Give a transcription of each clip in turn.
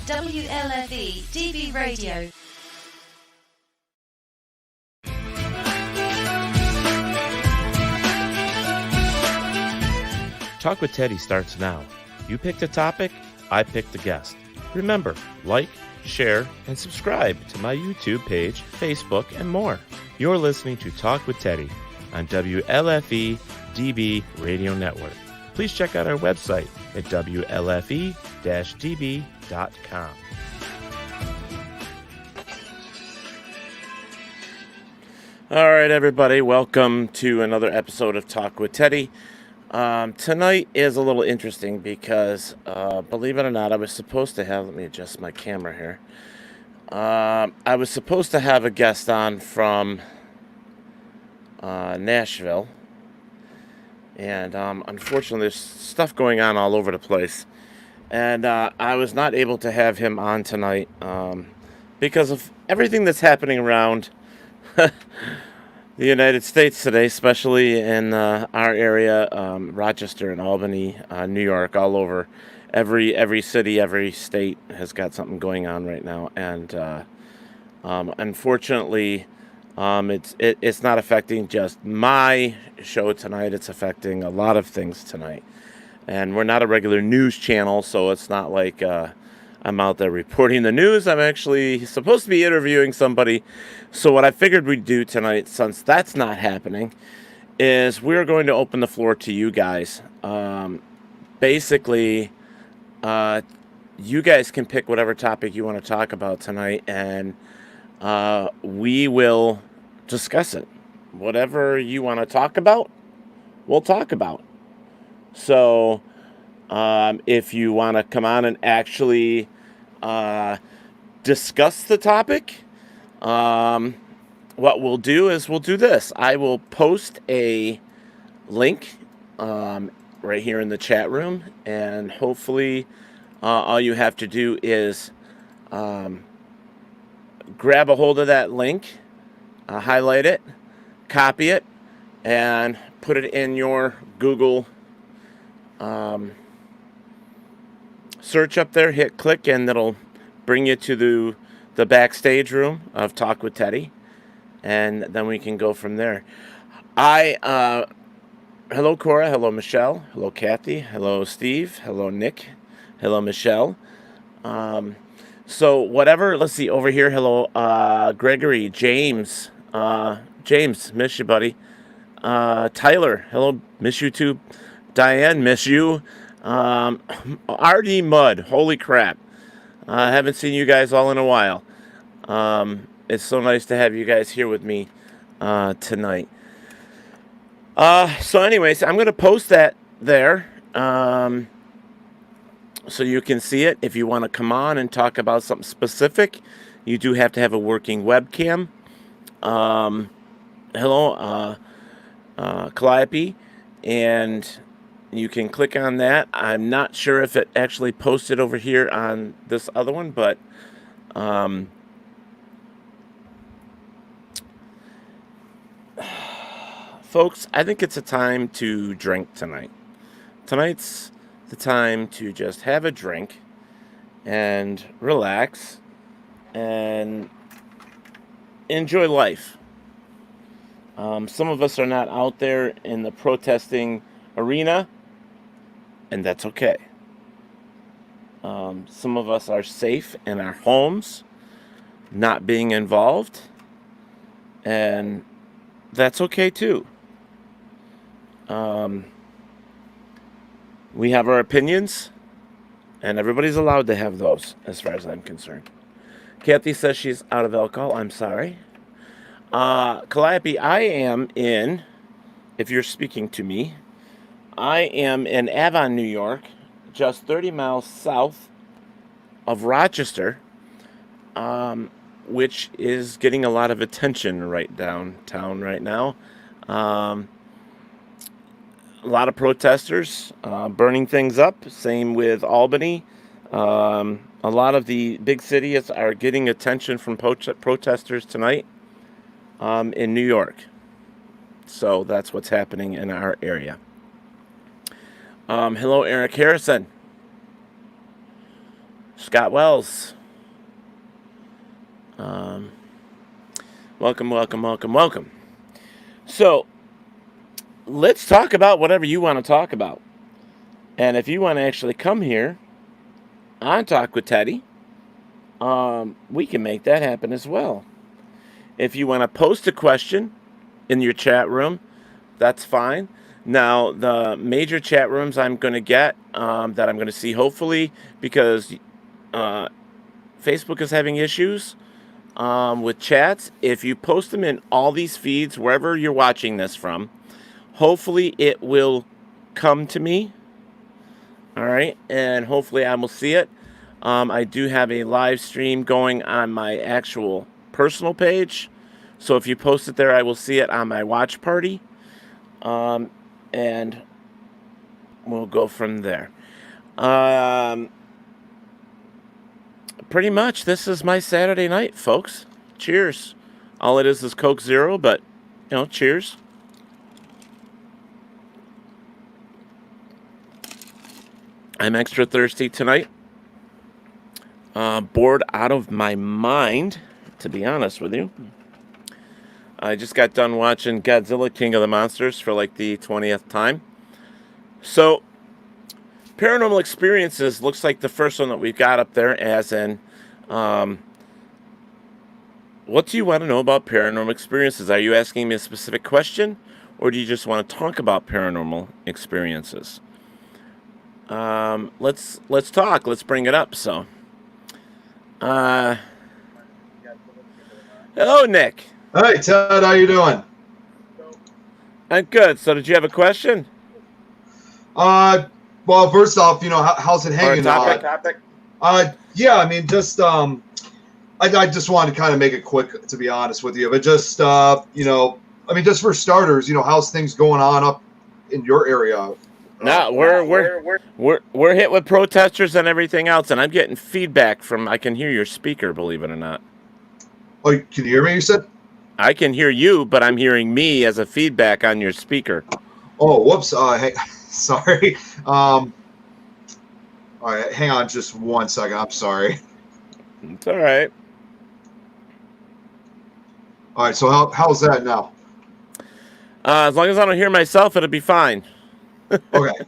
WLFE DB Radio. Talk with Teddy starts now. You pick the topic, I pick the guest. Remember, like, share, and subscribe to my YouTube page, Facebook, and more. You're listening to Talk with Teddy on WLFE DB Radio Network. Please check out our website at WLFE-DB.com. All right, everybody, welcome to another episode of Talk with Teddy. Tonight is a little interesting because, believe it or not, I was supposed to have, let me adjust my camera here. I was supposed to have a guest on from Nashville, and unfortunately there's stuff going on all over the place, and I was not able to have him on tonight because of everything that's happening around the United States today, especially in our area, Rochester and Albany, New York, all over. Every city, every state has got something going on right now, and unfortunately, it's not affecting just my show tonight. It's affecting a lot of things tonight, and we're not a regular news channel, so it's not like I'm out there reporting the news. I'm actually supposed to be interviewing somebody. So what I figured we'd do tonight, since that's not happening, is we're going to open the floor to you guys. Basically, you guys can pick whatever topic you want to talk about tonight, and we will discuss it. Whatever you want to talk about, we'll talk about. So if you want to come on and actually discuss the topic, what we'll do is we'll do this. I will post a link right here in the chat room, and hopefully all you have to do is grab a hold of that link, highlight it, copy it, and put it in your Google search up there, hit click, and it'll bring you to the backstage room of Talk with Teddy, and then we can go from there. Hello Cora, hello Michelle, hello Kathy, hello Steve, hello Nick, hello Michelle. So whatever, let's see, over here, hello Gregory, James, miss you, buddy. Tyler, hello, miss you too. Diane, miss you. RD Mud, holy crap. I haven't seen you guys all in a while. It's so nice to have you guys here with me tonight. So anyways, I'm going to post that there so you can see it. If you want to come on and talk about something specific, you do have to have a working webcam. Hello, Calliope, and you can click on that. I'm not sure if it actually posted over here on this other one, but folks, I think it's a time to drink tonight. Tonight's the time to just have a drink and relax and enjoy life. Some of us are not out there in the protesting arena, and that's okay. Some of us are safe in our homes, not being involved, and that's okay too. We have our opinions, and everybody's allowed to have those, as far as I'm concerned. Kathy says she's out of alcohol. I'm sorry. Calliope, I am in, if you're speaking to me, I am in Avon, New York, just 30 miles south of Rochester, which is getting a lot of attention right downtown right now. A lot of protesters burning things up. Same with Albany. A lot of the big cities are getting attention from protesters tonight in New York. So that's what's happening in our area. Hello, Eric Harrison. Scott Wells. Um, welcome, welcome, welcome, welcome. So, let's talk about whatever you want to talk about. And if you want to actually come here on Talk with Teddy, we can make that happen as well. If you want to post a question in your chat room, that's fine. Now, the major chat rooms I'm going to get that I'm going to see, hopefully, because Facebook is having issues with chats. If you post them in all these feeds, wherever you're watching this from, hopefully it will come to me. All right, and hopefully I will see it. I do have a live stream going on my actual personal page. So if you post it there, I will see it on my watch party. And we'll go from there. Pretty much, this is my Saturday night, folks. Cheers. All it is Coke Zero, but, cheers. I'm extra thirsty tonight. Bored out of my mind, to be honest with you. I just got done watching Godzilla King of the Monsters for like the 20th time. So, Paranormal Experiences looks like the first one that we've got up there, as in, what do you want to know about Paranormal Experiences? Are you asking me a specific question, or do you just want to talk about Paranormal Experiences? Let's talk. Let's bring it up. So, hello, Nick. Hey, Ted, how you doing? I'm good. So, did you have a question? Well, first off, how's it hanging? Topic? Yeah, I mean, just I just wanted to kind of make it quick, to be honest with you, but just I mean, just for starters, how's things going on up in your area? No, we're hit with protesters and everything else, and I'm getting feedback from. I can hear your speaker, believe it or not. Oh, can you hear me? You said. I can hear you, but I'm hearing me as a feedback on your speaker. Oh, whoops. Hey, sorry. All right, hang on just 1 second. I'm sorry. It's all right. All right, so how's that now? As long as I don't hear myself, it'll be fine. Okay.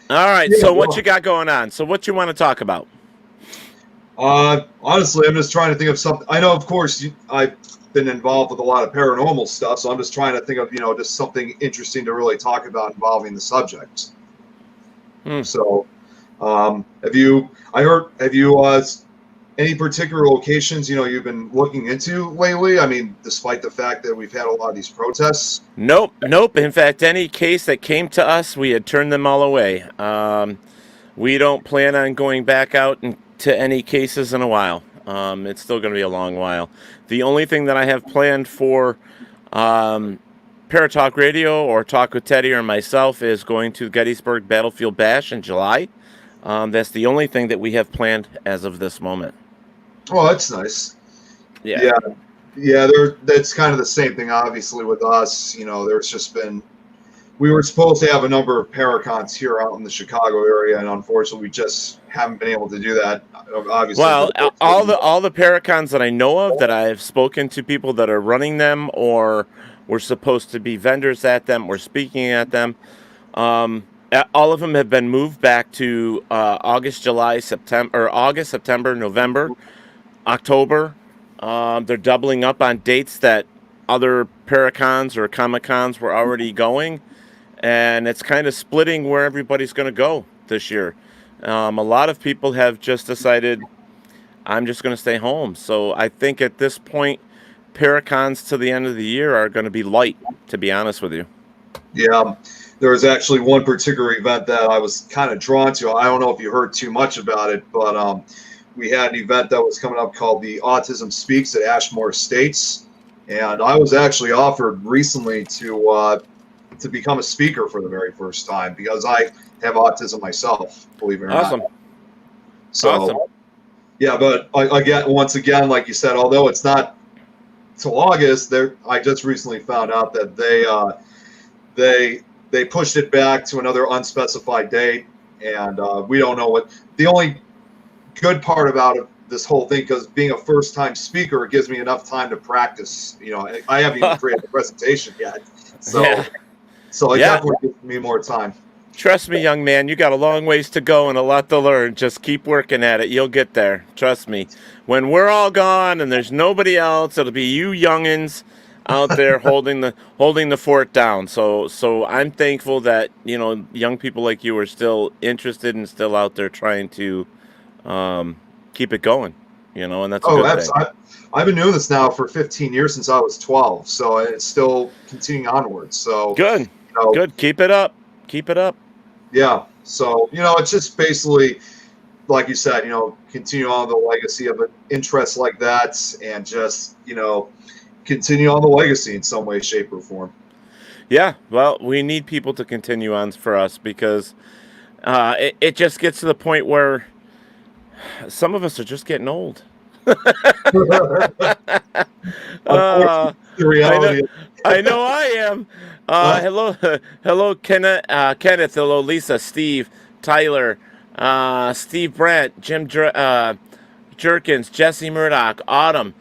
All right, so what you got going on? So what you want to talk about? Honestly, I'm just trying to think of something. I know, of course, I've been involved with a lot of paranormal stuff, so I'm just trying to think of, just something interesting to really talk about involving the subject. So, have you any particular locations, you've been looking into lately? I mean, despite the fact that we've had a lot of these protests? Nope. In fact, any case that came to us, we had turned them all away. We don't plan on going back out to any cases in a while. It's still going to be a long while. The only thing that I have planned for Paratalk Radio or Talk with Teddy or myself is going to Gettysburg Battlefield Bash in July. That's the only thing that we have planned as of this moment. Oh, that's nice. Yeah. That's kind of the same thing, obviously, with us. There's just been. We were supposed to have a number of Paracons here out in the Chicago area, and unfortunately, we just haven't been able to do that. Obviously, well, all the Paracons that I know of, that I've spoken to people that are running them, or were supposed to be vendors at them, or speaking at them, all of them have been moved back to August, September, November, October. They're doubling up on dates that other Paracons or Comic-Cons were already going. And it's kind of splitting where everybody's going to go this year. A lot of people have just decided, I'm just going to stay home. So I think at this point, Paracons to the end of the year are going to be light, to be honest with you. Yeah, there was actually one particular event that I was kind of drawn to. I don't know if you heard too much about it, but we had an event that was coming up called the Autism Speaks at Ashmore Estates. And I was actually offered recently to become a speaker for the very first time, because I have autism myself, believe it or not. So, awesome. Yeah, but once again, like you said, although it's not till August, I just recently found out that they pushed it back to another unspecified date, and we don't know what the only good part about it, this whole thing, because being a first-time speaker, it gives me enough time to practice. I haven't even created a presentation yet, so Yeah. it Yeah. definitely gives me more time. Trust me, young man, you got a long ways to go and a lot to learn. Just keep working at it. You'll get there. Trust me. When we're all gone and there's nobody else, it'll be you youngins out there holding the fort down. So I'm thankful that, young people like you are still interested and still out there trying to keep it going. And that's a Oh, good thing. I've been doing this now for 15 years, since I was 12, so it's still continuing onwards. So Good. Good. Keep it up. Keep it up. Yeah. So, it's just basically, like you said, continue on the legacy of an interest like that, and just, continue on the legacy in some way, shape, or form. Yeah. Well, we need people to continue on for us, because it just gets to the point where some of us are just getting old. Unfortunately, the reality. I know I am. Hello, Kenneth. Hello, Lisa, Steve, Tyler, Steve Brent, Jim Jerkins, Jesse Murdoch, Autumn.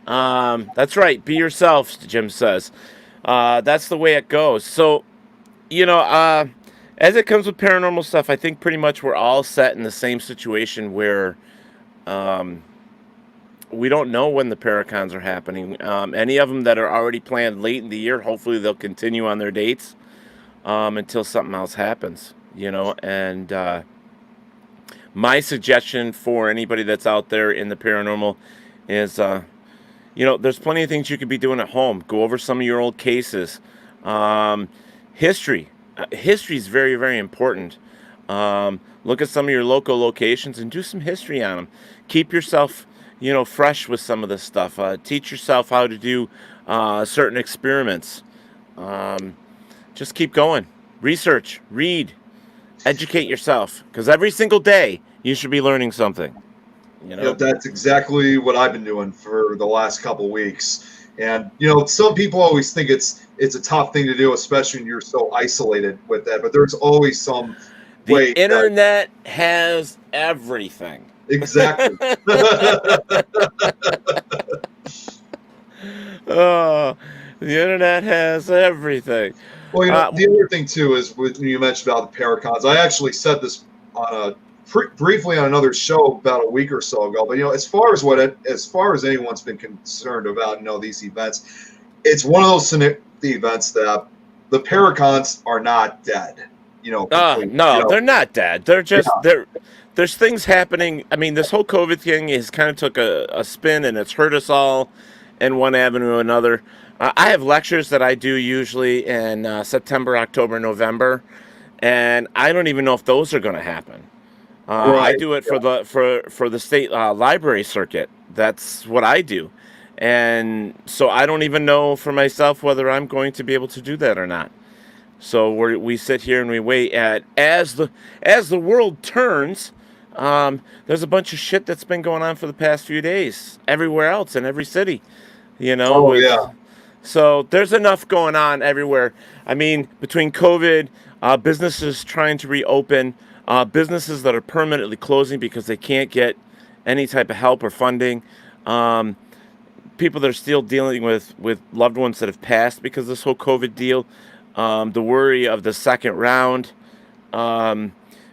That's right. Be yourself, Jim says. That's the way it goes. So, as it comes with paranormal stuff, I think pretty much we're all set in the same situation where we don't know when the Paracons are happening. Any of them that are already planned late in the year, hopefully they'll continue on their dates until something else happens, And my suggestion for anybody that's out there in the paranormal is, there's plenty of things you could be doing at home. Go over some of your old cases. History. History is very, very important. Look at some of your local locations and do some history on them. Keep yourself fresh with some of this stuff. Teach yourself how to do certain experiments. Just keep going. Research, read, educate yourself, because every single day you should be learning something. That's exactly what I've been doing for the last couple weeks. And some people always think it's a tough thing to do, especially when you're so isolated with that. But there's always some way. The internet has everything. Exactly. Oh, the internet has everything. Well, the other thing too is, when you mentioned about the Paracons, I actually said this on briefly on another show about a week or so ago. But as far as anyone's been concerned about these events, it's one of those events that the Paracons are not dead. No, they're not dead. They're just there's things happening. I mean, this whole COVID thing has kind of took a spin, and it's hurt us all in one avenue or another. I have lectures that I do usually in September, October, November, and I don't even know if those are going to happen. Right. I do it for the state library circuit. That's what I do, and so I don't even know for myself whether I'm going to be able to do that or not. So we sit here and we wait. As the world turns, there's a bunch of shit that's been going on for the past few days everywhere else in every city. Yeah. So there's enough going on everywhere. I mean, between COVID, businesses trying to reopen, businesses that are permanently closing because they can't get any type of help or funding, people that are still dealing with loved ones that have passed because of this whole COVID deal, the worry of the second round,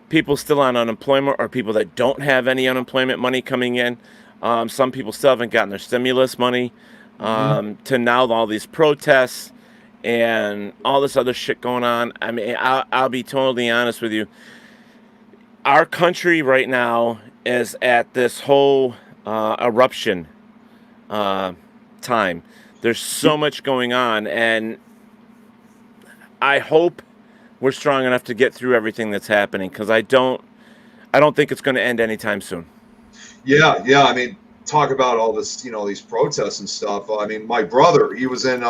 people still on unemployment or people that don't have any unemployment money coming in. Some people still haven't gotten their stimulus money. To now all these protests and all this other shit going on. I mean, I'll be totally honest with you. Our country right now is at this whole eruption time. There's so much going on, and I hope we're strong enough to get through everything that's happening, because I don't think it's going to end anytime soon. Yeah. I mean, talk about all this, these protests and stuff. I mean, my brother, he was in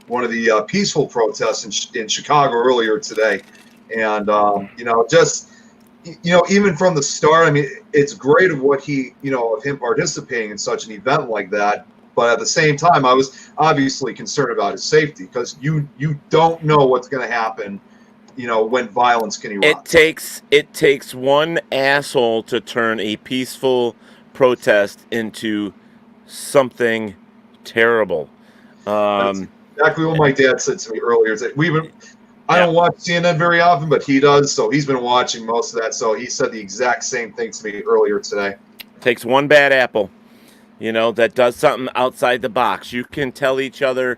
one of the peaceful protests in Chicago earlier today, and just even from the start, I mean, it's great of what of him participating in such an event like that. But at the same time, I was obviously concerned about his safety, because you don't know what's going to happen, when violence can erupt. It takes one asshole to turn a peaceful protest into something terrible. That's exactly what my dad said to me earlier. I Yeah. don't watch CNN very often, but he does, so he's been watching most of that. So he said the exact same thing to me earlier today. Takes one bad apple, that does something outside the box. You can tell each other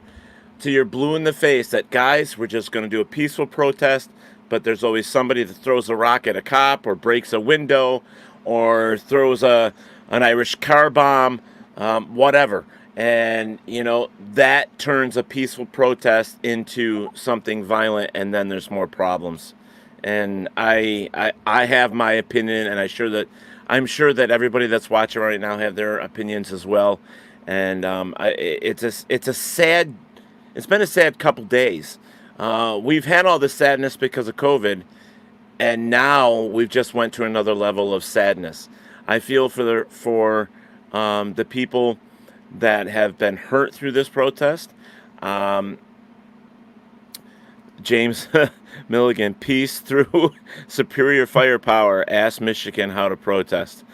till you're blue in the face that, guys, we're just going to do a peaceful protest, but there's always somebody that throws a rock at a cop or breaks a window or throws an Irish car bomb, whatever. And, that turns a peaceful protest into something violent, and then there's more problems. And I have my opinion, and I'm sure that everybody that's watching right now have their opinions as well. And it's a sad. It's been a sad couple days. We've had all this sadness because of COVID, and now we've just went to another level of sadness. I feel for the people that have been hurt through this protest. James Milligan, peace through superior firepower. Ask Michigan how to protest.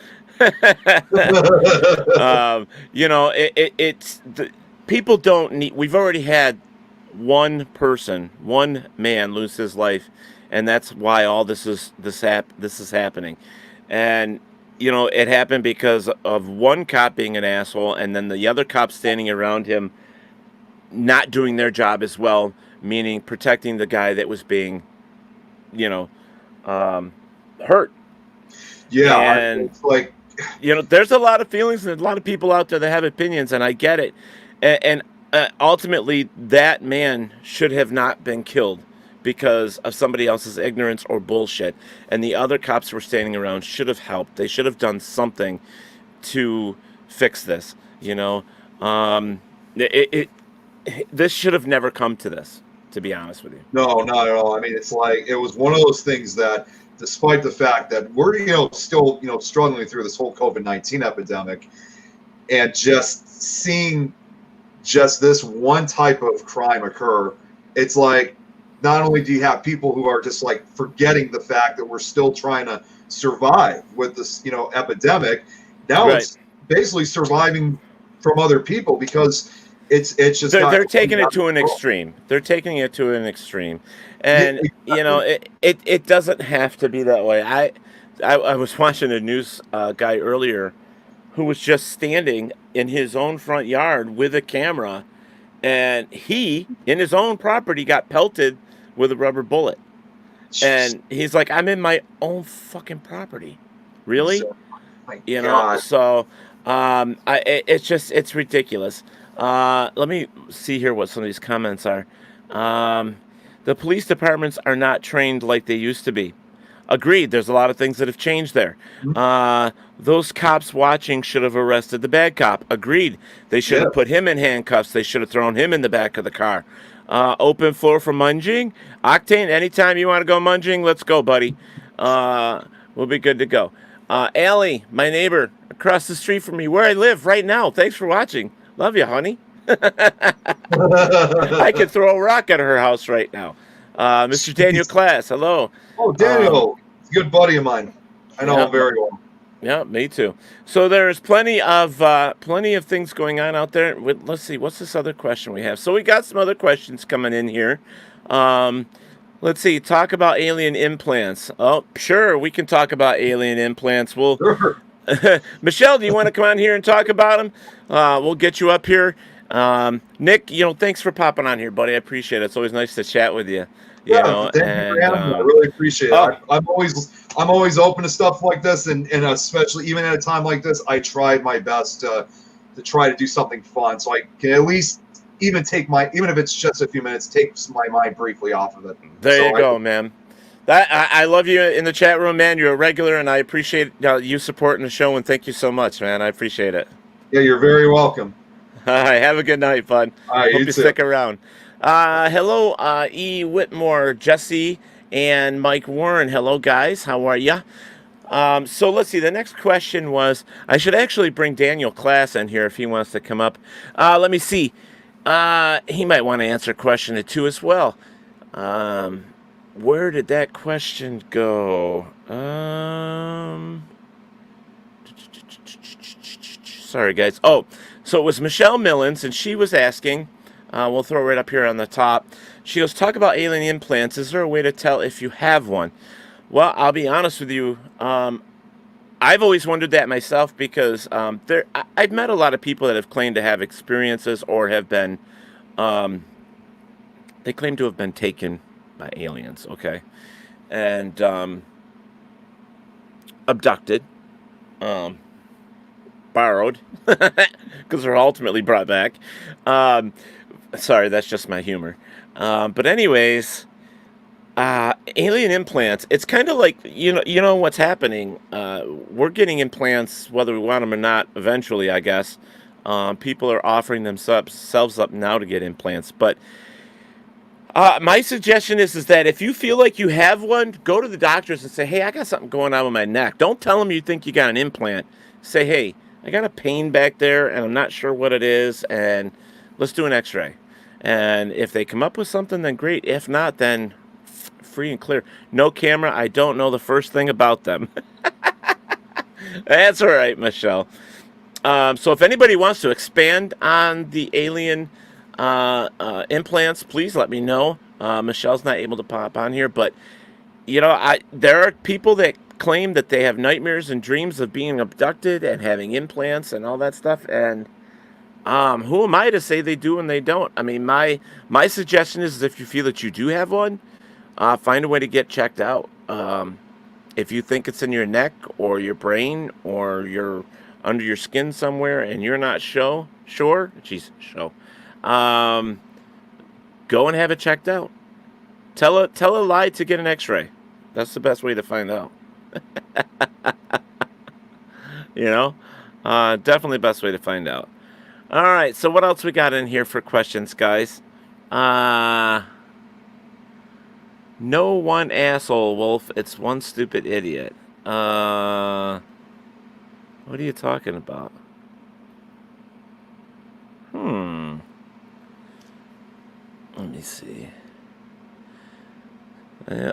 People don't need. We've already had one man lose his life, and that's why all this is happening. And it happened because of one cop being an asshole, and then the other cops standing around him not doing their job as well, meaning protecting the guy that was being, hurt. Yeah, and it's like, there's a lot of feelings and a lot of people out there that have opinions, and I get it. And ultimately, that man should have not been killed because of somebody else's ignorance or bullshit. And the other cops who were standing around should have helped. They should have done something to fix this. This should have never come to this, to be honest with you. No, not at all. I mean, it's like it was one of those things that, despite the fact that we're still struggling through this whole COVID-19 epidemic, and just seeing just this one type of crime occur, it's like not only do you have people who are just like forgetting the fact that we're still trying to survive with this epidemic, now Right. It's basically surviving from other people because it's just they're taking it to an extreme. They're taking it to an extreme, and it doesn't have to be that way. I was watching a news guy earlier who was just standing in his own front yard with a camera, and he, in his own property, got pelted with a rubber bullet. And he's like, I'm in my own fucking property. Really? So it's ridiculous. Let me see here what some of these comments are. The police departments are not trained like they used to be. Agreed. There's a lot of things that have changed there. Those cops watching should have arrested the bad cop. Agreed. They should have put him in handcuffs. They should have thrown him in the back of the car. Open floor for munging. Octane, anytime you want to go munging, let's go, buddy. We'll be good to go. Allie, my neighbor across the street from me, where I live right now. Thanks for watching. Love you, honey. I could throw a rock at her house right now. Mr. Daniel Class, hello. Oh, Daniel, he's a good buddy of mine. I know him very well. Yeah, me too. So there's plenty of things going on out there. Let's see, what's this other question we have? So we got some other questions coming in here. Let's see, talk about alien implants. Oh, sure, we can talk about alien implants. Sure. Michelle, do you want to come on here and talk about them? We'll get you up here. Nick, thanks for popping on here, buddy. I appreciate it. It's always nice to chat with you. Thank you for having me. I really appreciate it. I'm always open to stuff like this, and especially even at a time like this, I tried my best to try to do something fun, so I can at least even if it's just a few minutes, take my mind briefly off of it. There you go, man. I love you in the chat room, man. You're a regular, and I appreciate you supporting the show, and thank you so much, man. I appreciate it. Yeah, you're very welcome. All right, have a good night, bud. All right, Hope you stick around. Hello, E. Whitmore, Jesse, and Mike Warren. Hello, guys. How are ya? So let's see. The next question was, I should actually bring Daniel Class in here if he wants to come up. Let me see. He might want to answer question 2 as well. where did that question go? Sorry, guys. Oh, so it was Michelle Millens, and she was asking, we'll throw it right up here on the top. She goes, talk about alien implants. Is there a way to tell if you have one? Well, I'll be honest with you. I've always wondered that myself because I've met a lot of people that have claimed to have experiences or have been, they claim to have been taken by aliens, okay? And abducted, borrowed, because they're ultimately brought back. Sorry, that's just my humor. But anyways, alien implants. It's kind of like you know what's happening. We're getting implants whether we want them or not. Eventually, I guess. People are offering themselves up now to get implants. But my suggestion is that if you feel like you have one, go to the doctors and say, "Hey, I got something going on with my neck." Don't tell them you think you got an implant. Say, "Hey, I got a pain back there, and I'm not sure what it is, and let's do an X-ray." And if they come up with something, then great. If not, then free and clear. No camera. I don't know the first thing about them. That's all right, Michelle. So if anybody wants to expand on the alien implants, please let me know. Michelle's not able to pop on here, but there are people that claim that they have nightmares and dreams of being abducted and having implants and all that stuff. And who am I to say they do and they don't? I mean, my suggestion is if you feel that you do have one, find a way to get checked out. If you think it's in your neck or your brain or you're under your skin somewhere and you're not sure, go and have it checked out. Tell a lie to get an X-ray. That's the best way to find out. Definitely the best way to find out. All right, so what else we got in here for questions, guys? No one asshole, Wolf. It's one stupid idiot. What are you talking about? Let me see.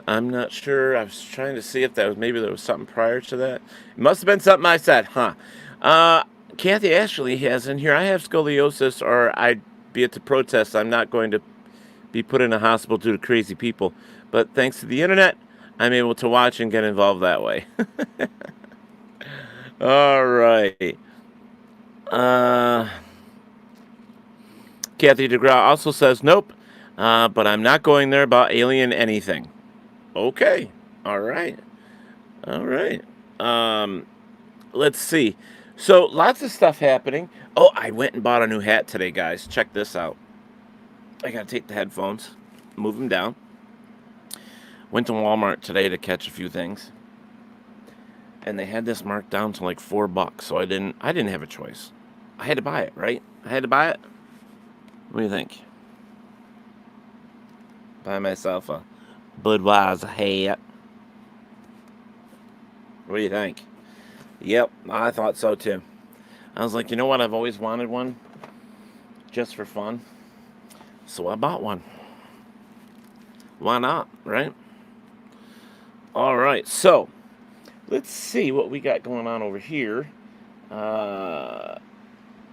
I'm not sure. I was trying to see if maybe there was something prior to that. It must have been something I said, huh? Kathy Ashley has in here, I have scoliosis or I'd be at the protest. I'm not going to be put in a hospital due to crazy people. But thanks to the internet, I'm able to watch and get involved that way. All right. Kathy DeGraw also says, nope, but I'm not going there about alien anything. Okay. All right. Let's see. So, lots of stuff happening. Oh, I went and bought a new hat today, guys. Check this out. I got to take the headphones, move them down. Went to Walmart today to catch a few things. And they had this marked down to like $4, so I didn't have a choice. I had to buy it, right? I had to buy it. What do you think? Buy myself a Budweiser hat. What do you think? Yep, I thought so too. I was like, you know what? I've always wanted one. Just for fun. So I bought one. Why not, right? All right, so let's see what we got going on over here.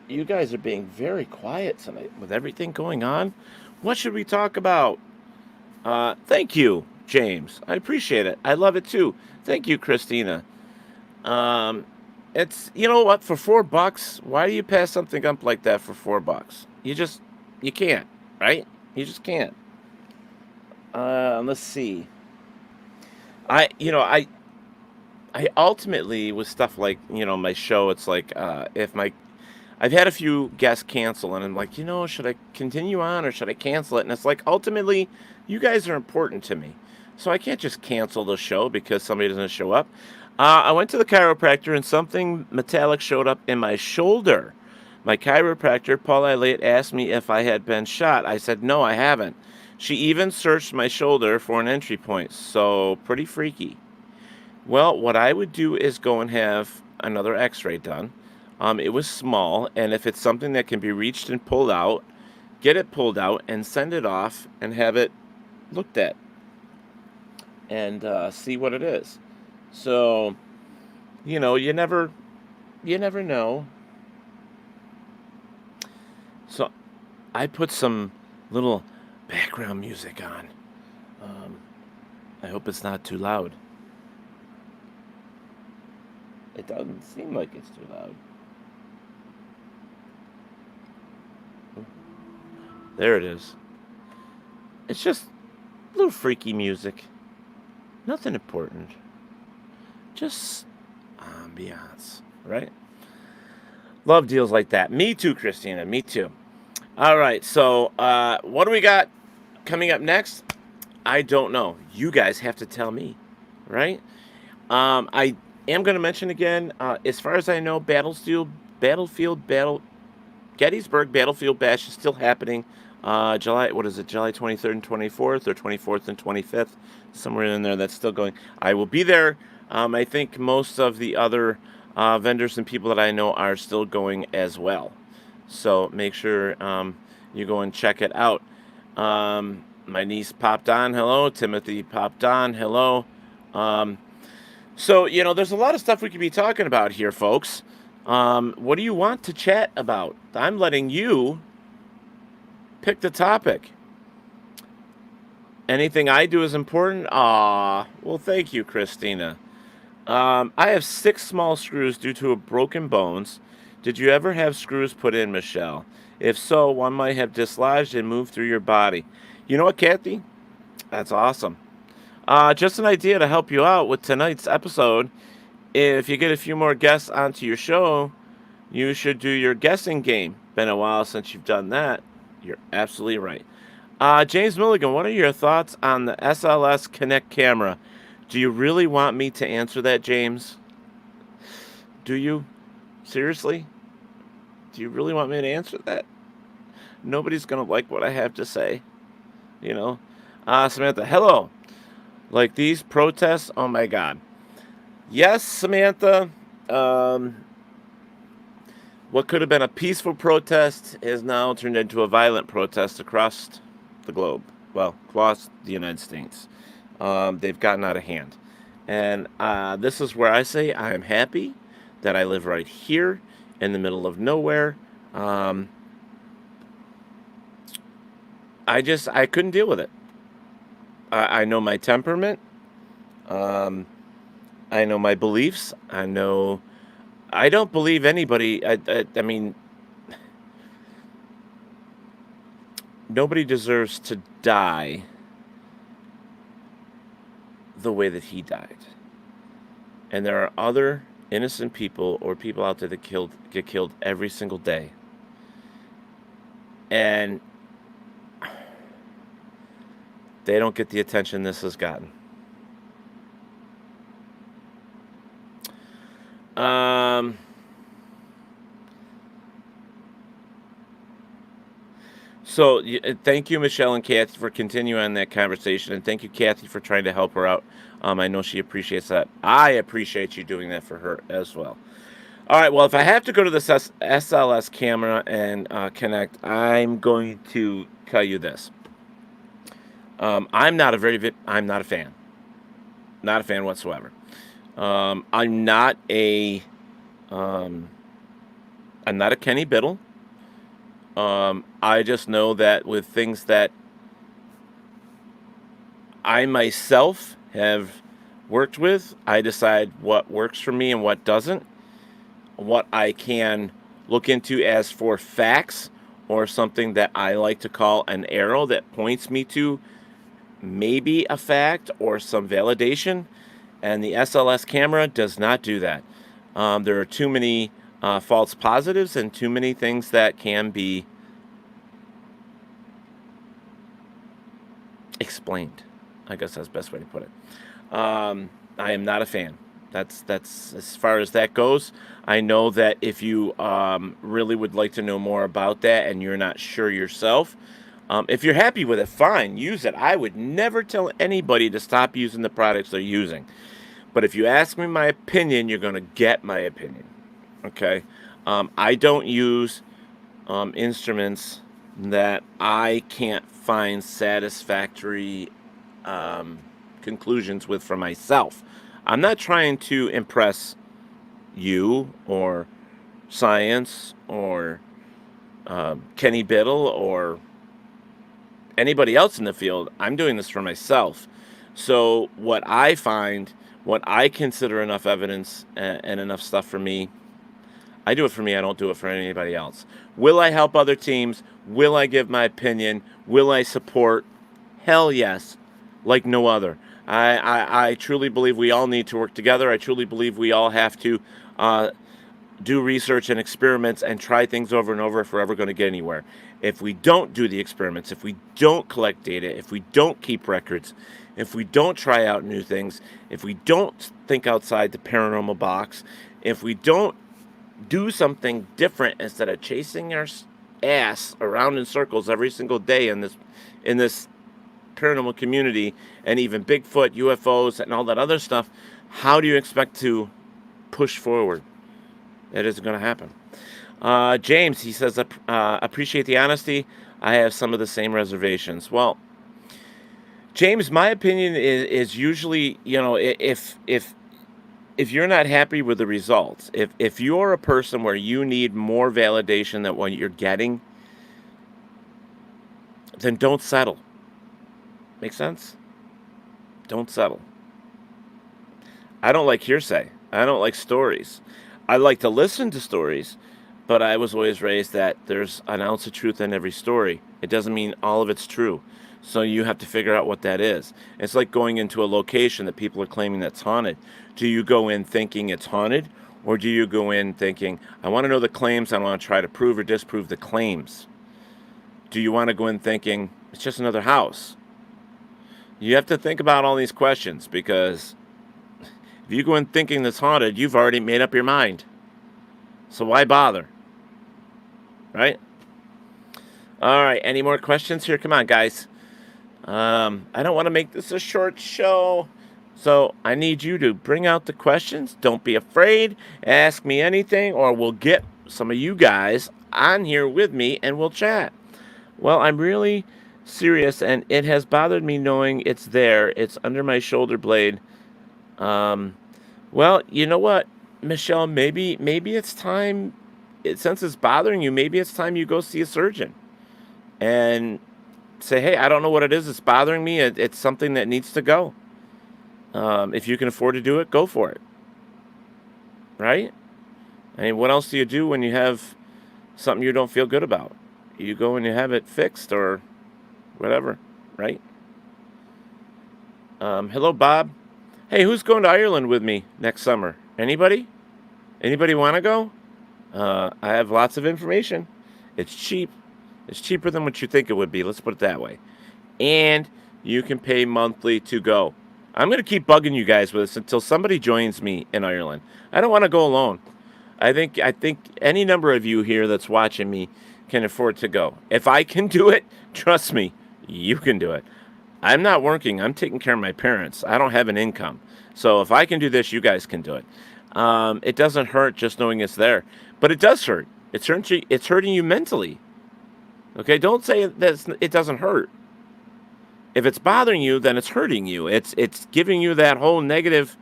You guys are being very quiet tonight with everything going on. What should we talk about? Thank you, James. I appreciate it. I love it too. Thank you, Christina. It's, you know what, for $4, why do you pass something up like that for $4? You can't, right? You just can't. Let's see. I ultimately, with stuff like, my show, it's like, I've had a few guests cancel, and I'm like, should I continue on or should I cancel it? And it's like, ultimately, you guys are important to me. So I can't just cancel the show because somebody doesn't show up. I went to the chiropractor, and something metallic showed up in my shoulder. My chiropractor, Paul Elliott, asked me if I had been shot. I said, no, I haven't. She even searched my shoulder for an entry point, so pretty freaky. Well, what I would do is go and have another x-ray done. It was small, and if it's something that can be reached and pulled out, get it pulled out and send it off and have it looked at. and see what it is. So, you never know. So I put some little background music on. Um, I hope it's not too loud. It doesn't seem like it's too loud. There it is. It's just a little freaky music. Nothing important. Just ambiance, right? Love deals like that. Me too, Christina. Me too. All right. So, what do we got coming up next? I don't know. You guys have to tell me, right? I am going to mention again, as far as I know, Gettysburg Battlefield Bash is still happening. July 23rd and 24th, or 24th and 25th, somewhere in there. That's still going. I will be there. I think most of the other vendors and people that I know are still going as well. So make sure you go and check it out. My niece popped on. Hello. Timothy popped on. Hello. So, there's a lot of stuff we could be talking about here, folks. What do you want to chat about? I'm letting you pick the topic. Anything I do is important? Well, thank you, Christina. I have 6 small screws due to a broken bones. Did you ever have screws put in, Michelle? If so, one might have dislodged and moved through your body. You know what, Kathy? That's awesome. Just an idea to help you out with tonight's episode. If you get a few more guests onto your show, you should do your guessing game. Been a while since you've done that. You're absolutely right. James Milligan, what are your thoughts on the SLS Connect camera? Do you really want me to answer that, James? Do you? Seriously? Do you really want me to answer that? Nobody's going to like what I have to say. Samantha, hello. Like these protests? Oh my God. Yes, Samantha. What could have been a peaceful protest is now turned into a violent protest across the globe. Well, across the United States. They've gotten out of hand. And this is where I say I am happy that I live right here in the middle of nowhere. I couldn't deal with it. I know my temperament. I know my beliefs. I don't believe anybody. I mean, nobody deserves to die the way that he died. And there are other innocent people or people out there that get killed every single day. And they don't get the attention this has gotten. So thank you, Michelle and Kathy, for continuing on that conversation, and thank you, Kathy, for trying to help her out. I know she appreciates that. I appreciate you doing that for her as well. All right. Well, if I have to go to the SLS camera and connect, I'm going to tell you this. I'm not a fan. Not a fan whatsoever. I'm not a Kenny Biddle. I just know that with things that I myself have worked with, I decide what works for me and what doesn't. What I can look into as for facts, or something that I like to call an arrow that points me to maybe a fact or some validation. And the SLS camera does not do that. There are too many false positives and too many things that can be explained. I guess that's the best way to put it. I am not a fan. That's as far as that goes. I know that if you really would like to know more about that and you're not sure yourself, if you're happy with it, fine, use it. I would never tell anybody to stop using the products they're using. But if you ask me my opinion, you're going to get my opinion. Okay? I don't use instruments that I can't find satisfactory conclusions with for myself. I'm not trying to impress you or science or Kenny Biddle or anybody else in the field. I'm doing this for myself. So what I find, what I consider enough evidence and enough stuff for me, I do it for me. I don't do it for anybody else. Will I help other teams? Will I give my opinion? Will I support? Hell yes, like no other. I truly believe we all need to work together. I truly believe we all have to do research and experiments and try things over and over if we're ever going to get anywhere. If we don't do the experiments, if we don't collect data, if we don't keep records, if we don't try out new things, if we don't think outside the paranormal box, if we don't do something different instead of chasing our ass around in circles every single day in this paranormal community and even Bigfoot, UFOs, and all that other stuff, how do you expect to push forward? It isn't going to happen. James, he says, appreciate the honesty. I have some of the same reservations. Well, James, my opinion is usually, if you're not happy with the results, if you're a person where you need more validation than what you're getting, then don't settle. Make sense? Don't settle. I don't like hearsay. I don't like stories. I like to listen to stories, but I was always raised that there's an ounce of truth in every story. It doesn't mean all of it's true. So you have to figure out what that is. It's like going into a location that people are claiming that's haunted. Do you go in thinking it's haunted, or do you go in thinking, I want to know the claims, I want to try to prove or disprove the claims? Do you want to go in thinking it's just another house? You have to think about all these questions, because if you go in thinking it's haunted, you've already made up your mind. So why bother? Right? All right, any more questions here? Come on, guys. I don't want to make this a short show, so I need you to bring out the questions. Don't be afraid. Ask me anything, or we'll get some of you guys on here with me, and we'll chat. Well, I'm really serious, and it has bothered me knowing it's there. It's under my shoulder blade. Well, you know what, Michelle? Maybe it's time. Since it's bothering you, maybe it's time you go see a surgeon and say, hey, I don't know what it is. It's bothering me. It's something that needs to go. If you can afford to do it, go for it. Right? I mean, what else do you do when you have something you don't feel good about? You go and you have it fixed or whatever, right? Hello, Bob. Hey, who's going to Ireland with me next summer? Anybody? Anybody want to go? I have lots of information. It's cheap. It's cheaper than what you think it would be. Let's put it that way. And you can pay monthly to go. I'm going to keep bugging you guys with this until somebody joins me in Ireland. I don't want to go alone. I think any number of you here that's watching me can afford to go. If I can do it, trust me, you can do it. I'm not working. I'm taking care of my parents. I don't have an income. So if I can do this, you guys can do it. It doesn't hurt just knowing it's there. But it does hurt. It's hurting you mentally. Okay, don't say that it doesn't hurt. If it's bothering you, then it's hurting you. It's giving you that whole negative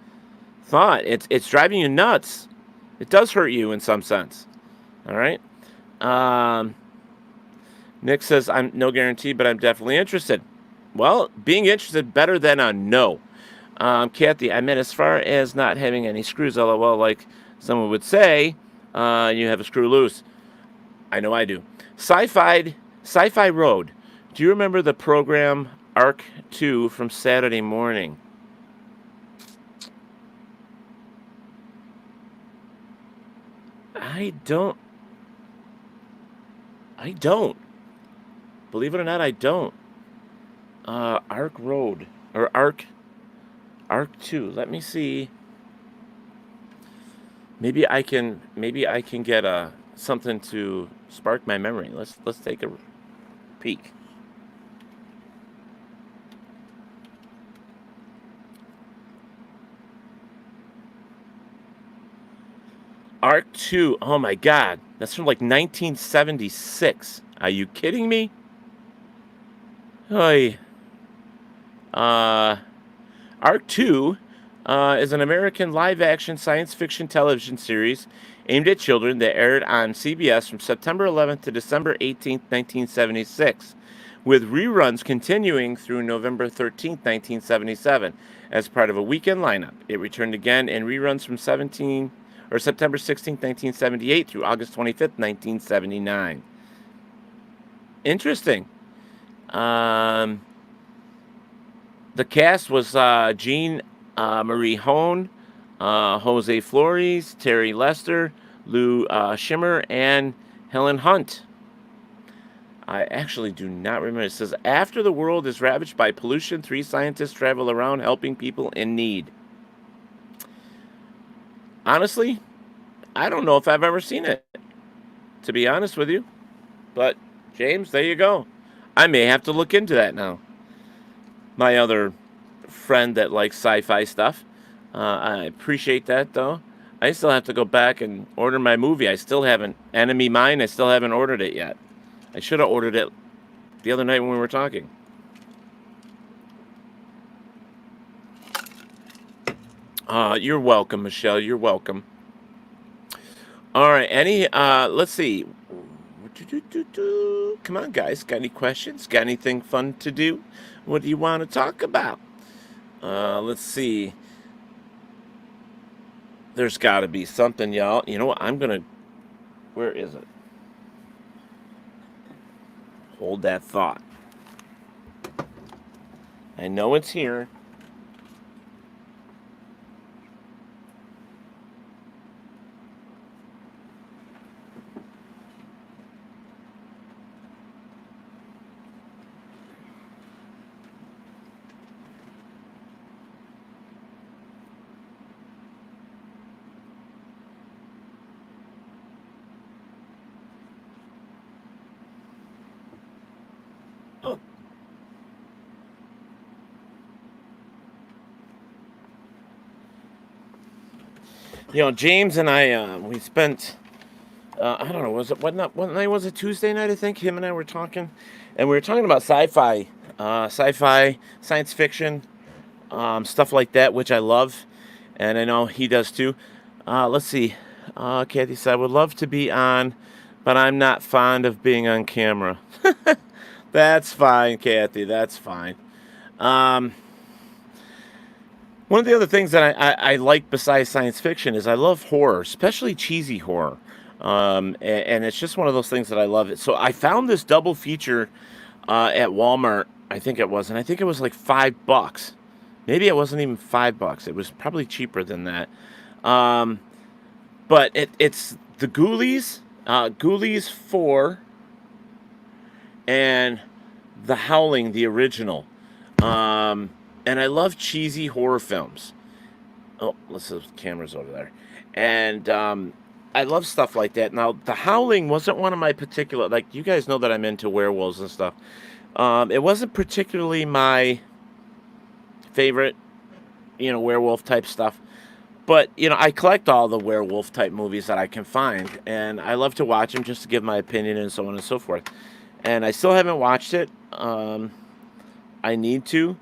thought. It's driving you nuts. It does hurt you in some sense. All right? Nick says, I'm no guarantee, but I'm definitely interested. Well, being interested better than a no. Kathy, I meant as far as not having any screws, LOL, like someone would say, you have a screw loose. I know I do. Sci-Fi Road. Do you remember the program Arc 2 from Saturday morning? I don't. Believe it or not, I don't. Arc Road or Arc 2. Let me see. Maybe I can get something to spark my memory. Let's take a peek. Arc 2. Oh my God. That's from like 1976. Are you kidding me? Oy. Arc 2 is an American live-action science fiction television series aimed at children that aired on CBS from September 11th to December 18th, 1976, with reruns continuing through November 13th, 1977, as part of a weekend lineup. It returned again in reruns from September 16th, 1978 through August 25th, 1979. Interesting. The cast was Jean Marie Hone, Jose Flores, Terry Lester, Lou Schimmer, and Helen Hunt. I actually do not remember. It says, after the world is ravaged by pollution, 3 scientists travel around helping people in need. Honestly, I don't know if I've ever seen it, to be honest with you. But, James, there you go. I may have to look into that now. My other friend that likes sci-fi stuff. I appreciate that, though. I still have to go back and order my movie. I still haven't. Enemy Mine, I still haven't ordered it yet. I should have ordered it the other night when we were talking. You're welcome, Michelle. You're welcome. All right. Let's see. Come on, guys. Got any questions? Got anything fun to do? What do you want to talk about? Let's see. There's got to be something, y'all. You know what? Where is it? Hold that thought. I know it's here. James and I, we spent, I don't know, what night was it? Tuesday night, I think. Him and I were talking, and we were talking about sci-fi, science fiction, stuff like that, which I love, and I know he does too. Let's see. Kathy said, I would love to be on, but I'm not fond of being on camera. That's fine, Kathy. That's fine. One of the other things that I like besides science fiction is I love horror, especially cheesy horror. And it's just one of those things that I love it. So I found this double feature at Walmart, I think it was, and I think it was like $5. Maybe it wasn't even $5. It was probably cheaper than that. But it's the Ghoulies, Ghoulies 4, and The Howling, the original. And I love cheesy horror films. Oh, listen, the camera's over there. And I love stuff like that. Now, The Howling wasn't one of my particular... Like, you guys know that I'm into werewolves and stuff. It wasn't particularly my favorite, werewolf type stuff. But, I collect all the werewolf type movies that I can find. And I love to watch them just to give my opinion and so on and so forth. And I still haven't watched it. I need to.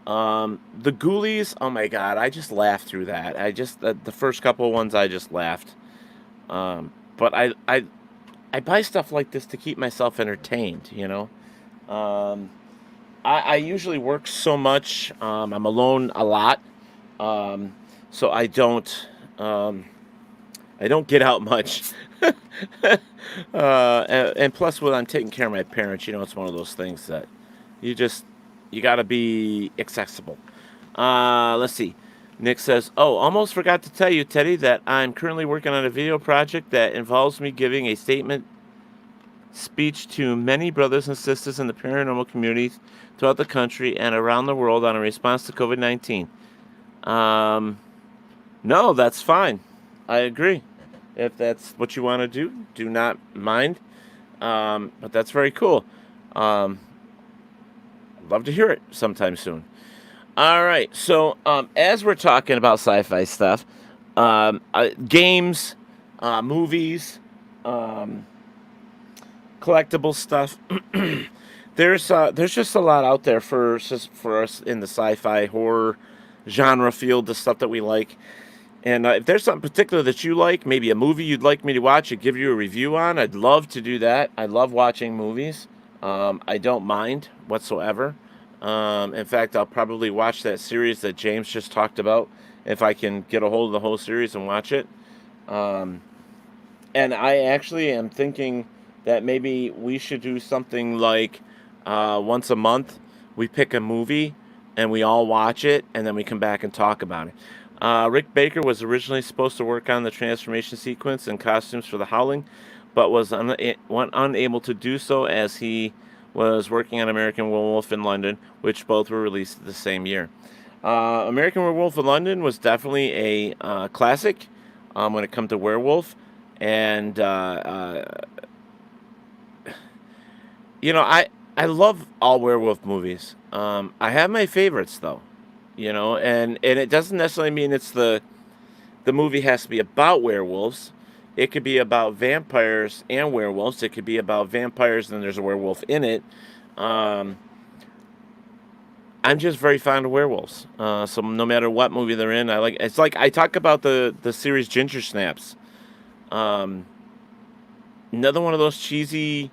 The Ghoulies, oh my god, I just laughed through that. The first couple of ones I just laughed. But I buy stuff like this to keep myself entertained, I usually work so much. I'm alone a lot. So I don't get out much. And plus when I'm taking care of my parents, it's one of those things that you got to be accessible. Let's see. Nick says, almost forgot to tell you, Teddy, that I'm currently working on a video project that involves me giving a statement speech to many brothers and sisters in the paranormal communities throughout the country and around the world on a response to COVID-19. No, that's fine. I agree. If that's what you want to do not mind. But that's very cool. Love to hear it sometime soon. All right, so as we're talking about sci-fi stuff, games, movies, collectible stuff, there's just a lot out there for us in the sci-fi horror genre field, the stuff that we like. And if there's something particular that you like, maybe a movie you'd like me to watch and give you a review on, I'd love to do that. I love watching movies. I don't mind whatsoever. In fact, I'll probably watch that series that James just talked about if I can get a hold of the whole series and watch it. Um, and I actually am thinking that maybe we should do something like once a month we pick a movie and we all watch it and then we come back and talk about it. Rick Baker was originally supposed to work on the transformation sequence and costumes for The Howling, but was unable to do so as he was working on American Werewolf in London, which both were released the same year. American Werewolf in London was definitely a classic when it comes to werewolf. And, I love all werewolf movies. I have my favorites, though. And it doesn't necessarily mean the movie has to be about werewolves. It could be about vampires and werewolves. It could be about vampires and there's a werewolf in it. I'm just very fond of werewolves. So no matter what movie they're in, it's like I talk about the series Ginger Snaps. Another one of those cheesy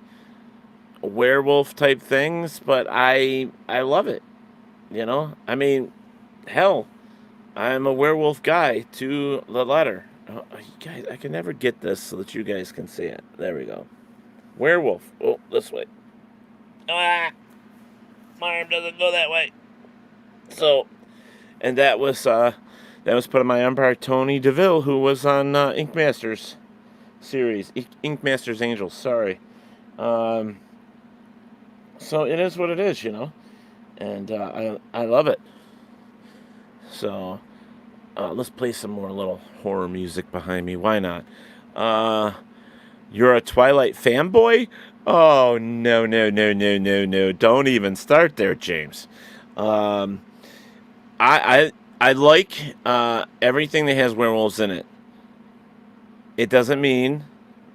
werewolf type things, but I love it. I mean, hell, I'm a werewolf guy to the letter. Oh, you guys, I can never get this so that you guys can see it. There we go. Werewolf. Oh, this way. Ah, my arm doesn't go that way. So, and that was put on my arm by Tony DeVille, who was on Ink Masters series, Ink Masters Angels. Sorry. So it is what it is, and I love it. So let's play some more little horror music behind me. Why not? You're a Twilight fanboy? Oh, no. Don't even start there, James. I like everything that has werewolves in it. It doesn't mean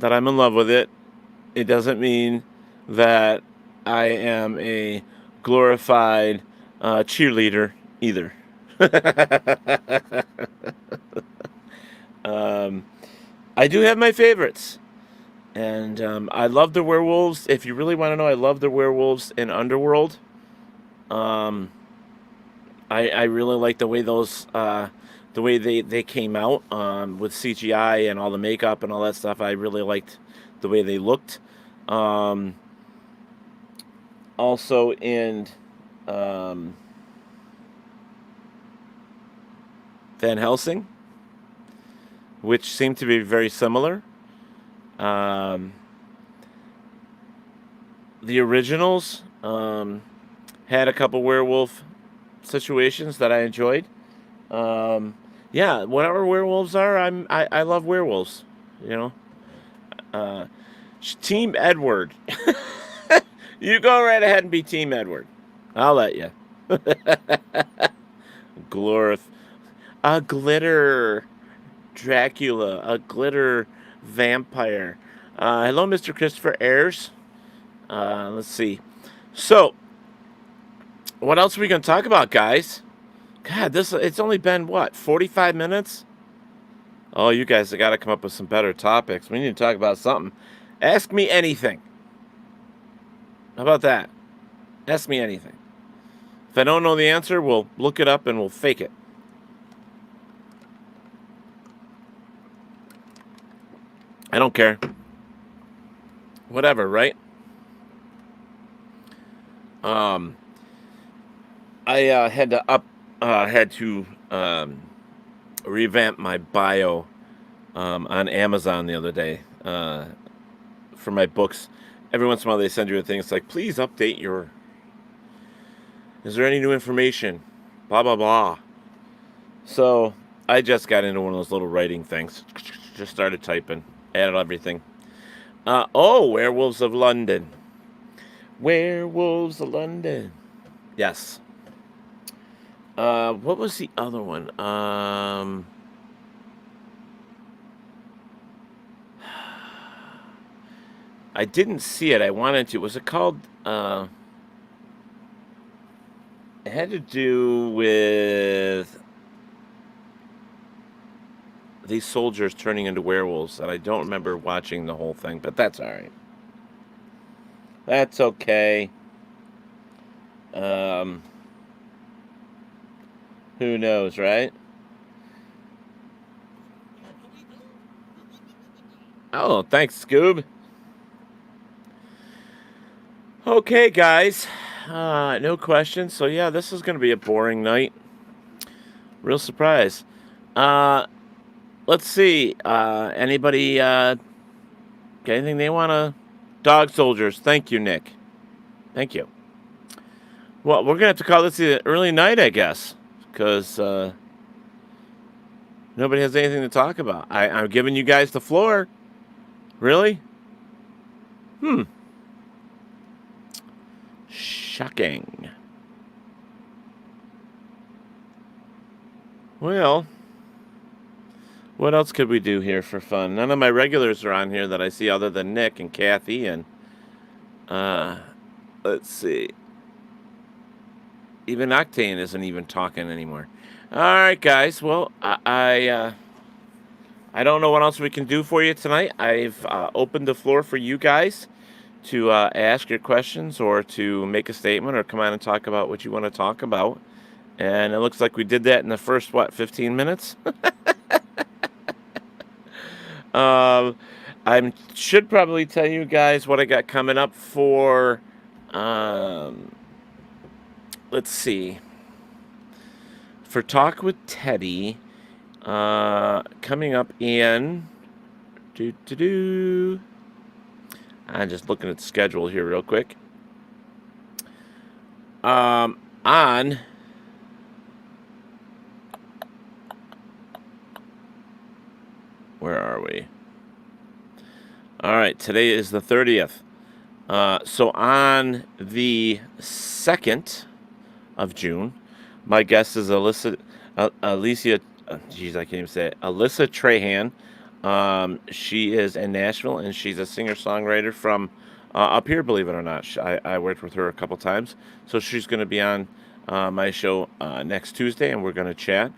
that I'm in love with it. It doesn't mean that I am a glorified cheerleader either. I do have my favorites. And I love the werewolves. If you really want to know, I love the werewolves in Underworld. I really like the way the way they came out with CGI and all the makeup and all that stuff. I really liked the way they looked. Also in Van Helsing, which seemed to be very similar. The originals had a couple werewolf situations that I enjoyed. Yeah, whatever werewolves are, I love werewolves. Team Edward. You go right ahead and be Team Edward. I'll let you. A glitter Dracula, a glitter vampire. Hello, Mr. Christopher Ayers. Let's see. So, what else are we going to talk about, guys? God, it's only been, 45 minutes? Oh, you guys have got to come up with some better topics. We need to talk about something. Ask me anything. How about that? Ask me anything. If I don't know the answer, we'll look it up and we'll fake it. I don't care. Whatever, right? I had to revamp my bio on Amazon the other day for my books. Every once in a while they send you a thing. It's like, please update your... Is there any new information? Blah, blah, blah. So I just got into one of those little writing things. Just started typing. Added everything. Werewolves of London. Werewolves of London. Yes. What was the other one? I didn't see it. I wanted to. Was it called? It had to do with these soldiers turning into werewolves, and I don't remember watching the whole thing, but that's all right. That's okay. Who knows, right? Oh, thanks, Scoob. Okay, guys. No questions. So, yeah, this is going to be a boring night. Real surprise. Let's see. Anybody got anything they want to... Dog soldiers. Thank you, Nick. Thank you. Well, we're going to have to call this the early night, I guess. Because nobody has anything to talk about. I'm giving you guys the floor. Really? Shocking. Well, what else could we do here for fun? None of my regulars are on here that I see other than Nick and Kathy and let's see. Even Octane isn't even talking anymore. All right, guys. Well, I don't know what else we can do for you tonight. I've opened the floor for you guys to ask your questions or to make a statement or come on and talk about what you want to talk about. And it looks like we did that in the first, 15 minutes? I should probably tell you guys what I got coming up for, let's see, for Talk with Teddy, coming up in, I'm just looking at the schedule here real quick, on, where are we? All right, today is the 30th. So on the 2nd of June, my guest is Alyssa, I can't even say it, Alyssa Trahan. She is in Nashville, and she's a singer-songwriter from up here, believe it or not. I worked with her a couple times. So she's going to be on my show next Tuesday, and we're going to chat.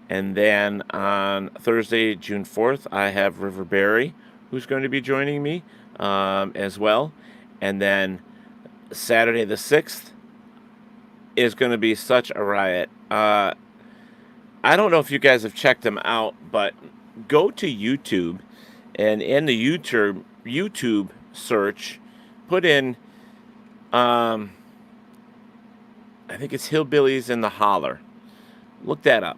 And then on Thursday, June 4th, I have River Berry, who's going to be joining me as well. And then Saturday the 6th is going to be such a riot. I don't know if you guys have checked them out, but go to YouTube, and in the YouTube search, put in, I think it's Hillbillies in the Holler. Look that up.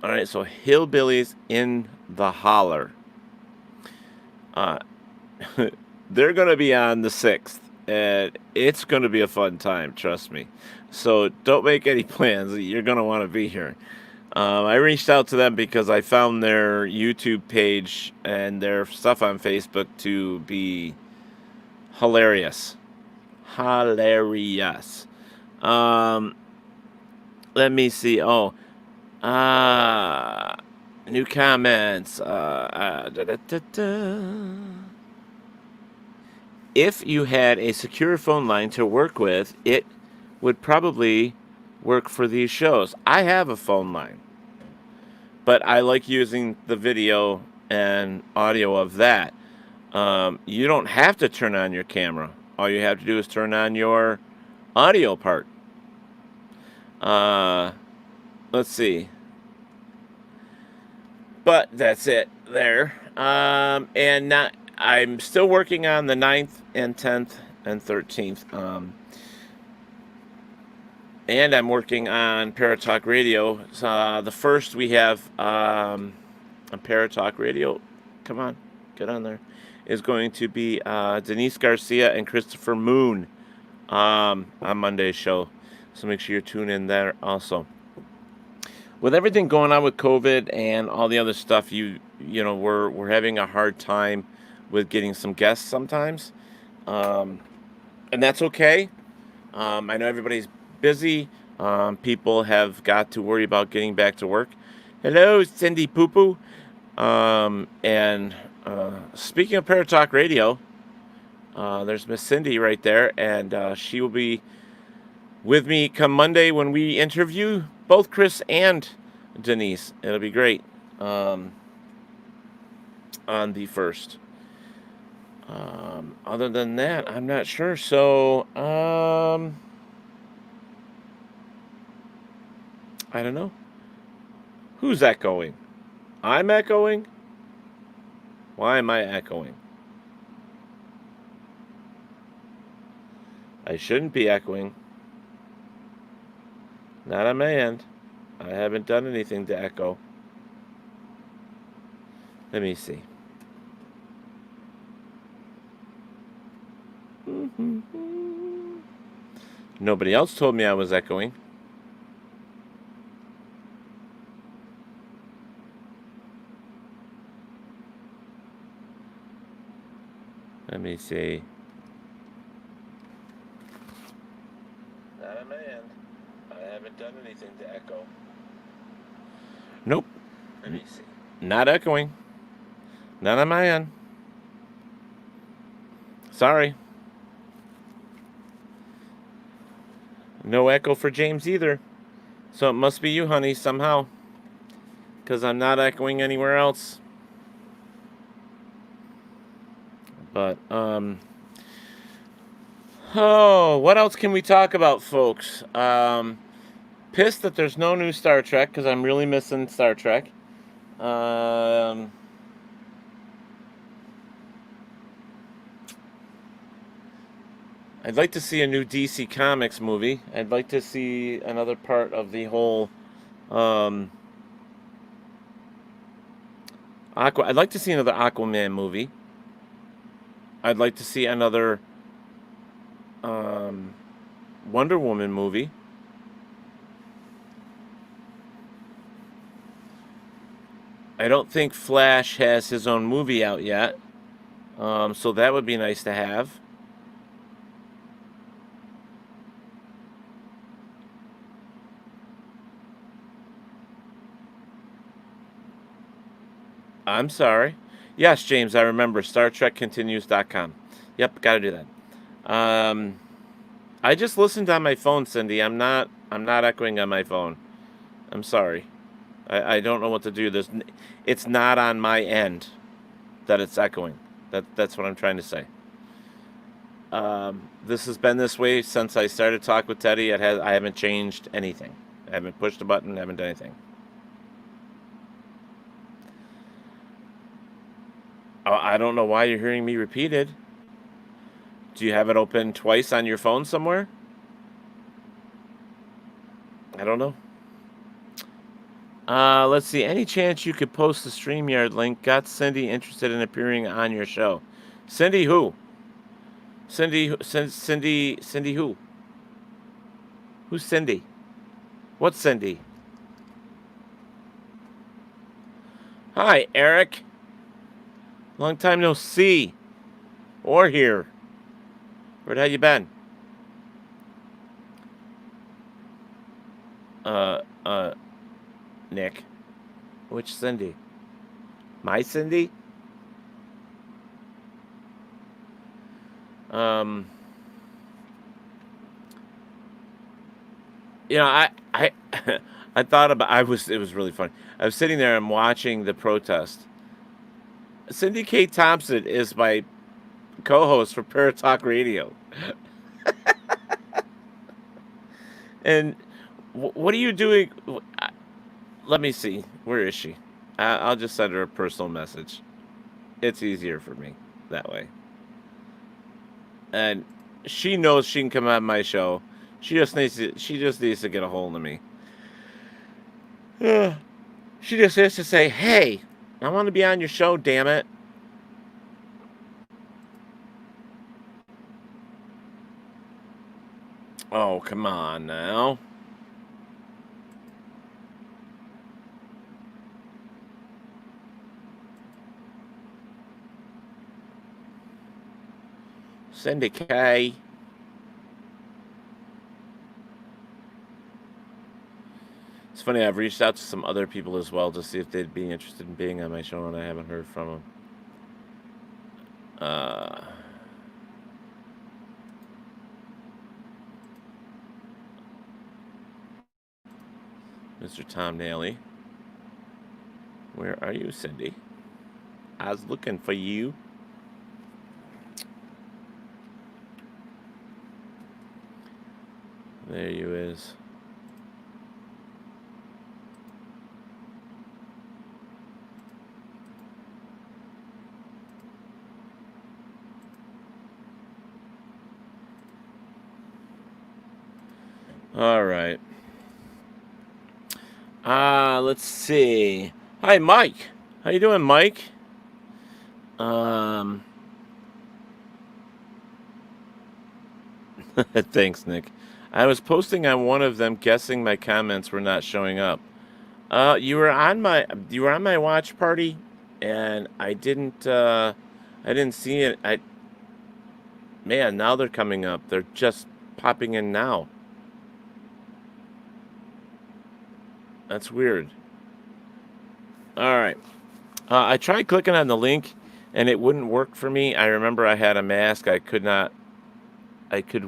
All right, so Hillbillies in the Holler. They're going to be on the 6th, and it's going to be a fun time, trust me. So don't make any plans. You're going to want to be here. I reached out to them because I found their YouTube page and their stuff on Facebook to be hilarious. Hilarious. Let me see. Oh, new comments. If you had a secure phone line to work with, it would probably work for these shows. I have a phone line, but I like using the video and audio of that. You don't have to turn on your camera. All you have to do is turn on your audio part. Let's see. But that's it there. And I'm still working on the 9th and 10th and 13th. And I'm working on Paratalk Radio. The first we have on Paratalk Radio, come on, get on there, is going to be Denise Garcia and Christopher Moon on Monday's show. So make sure you tune in there also. With everything going on with COVID and all the other stuff, you know, we're having a hard time with getting some guests sometimes, and that's okay. I know everybody's busy. People have got to worry about getting back to work. Hello, Cindy Poo Poo. And speaking of Paratalk Radio, there's Miss Cindy right there, and she will be with me come Monday when we interview both Chris and Denise. It'll be great. on the 1st. Other than that, I'm not sure. So, I don't know. Who's echoing? I'm echoing? Why am I echoing? I shouldn't be echoing. Not on my end. I haven't done anything to echo. Let me see. Nobody else told me I was echoing. Let me see. Not on my end. I haven't done anything to echo. Nope. Let me see. Not echoing. Not on my end. Sorry. No echo for James either. So it must be you, honey, somehow. Because I'm not echoing anywhere else. But, oh, what else can we talk about, folks? Pissed that there's no new Star Trek, because I'm really missing Star Trek. I'd like to see a new DC Comics movie. I'd like to see another part of the whole I'd like to see another Aquaman movie. I'd like to see another Wonder Woman movie. I don't think Flash has his own movie out yet. So that would be nice to have. I'm sorry. Yes, James, I remember. StarTrekContinues.com. Yep, got to do that. I just listened on my phone, Cindy. I'm not echoing on my phone. I'm sorry. I don't know what to do. It's not on my end that it's echoing. That's what I'm trying to say. This has been this way since I started Talk with Teddy. I haven't changed anything. I haven't pushed a button. I haven't done anything. I don't know why you're hearing me repeated. Do you have it open twice on your phone somewhere? I don't know. Let's see. Any chance you could post the StreamYard link? Got Cindy interested in appearing on your show. Cindy who? Cindy who? Who's Cindy? What's Cindy? Hi, Eric. Long time no see. Or hear. Where the hell you been? Nick. Which Cindy? My Cindy? You know, I I thought about it was really funny. I was sitting there and watching the protest. Cindy K. Thompson is my co-host for Paratalk Radio. And what are you doing? Let me see. Where is she? I'll just send her a personal message. It's easier for me that way. And she knows she can come on my show. She just needs to get a hold of me. She just has to say, "Hey, I want to be on your show, damn it." Oh, come on now. Cindy K. It's funny, I've reached out to some other people as well to see if they'd be interested in being on my show, and I haven't heard from them. Mr. Tom Naily. Where are you, Cindy? I was looking for you. There you is. All right. Let's see. Hi, Mike. How you doing, Mike? Thanks, Nick. I was posting on one of them, guessing my comments were not showing up. You were on my watch party, and I didn't see it. Man, now they're coming up. They're just popping in now. That's weird. All right. I tried clicking on the link, and it wouldn't work for me. I remember I had a mask I could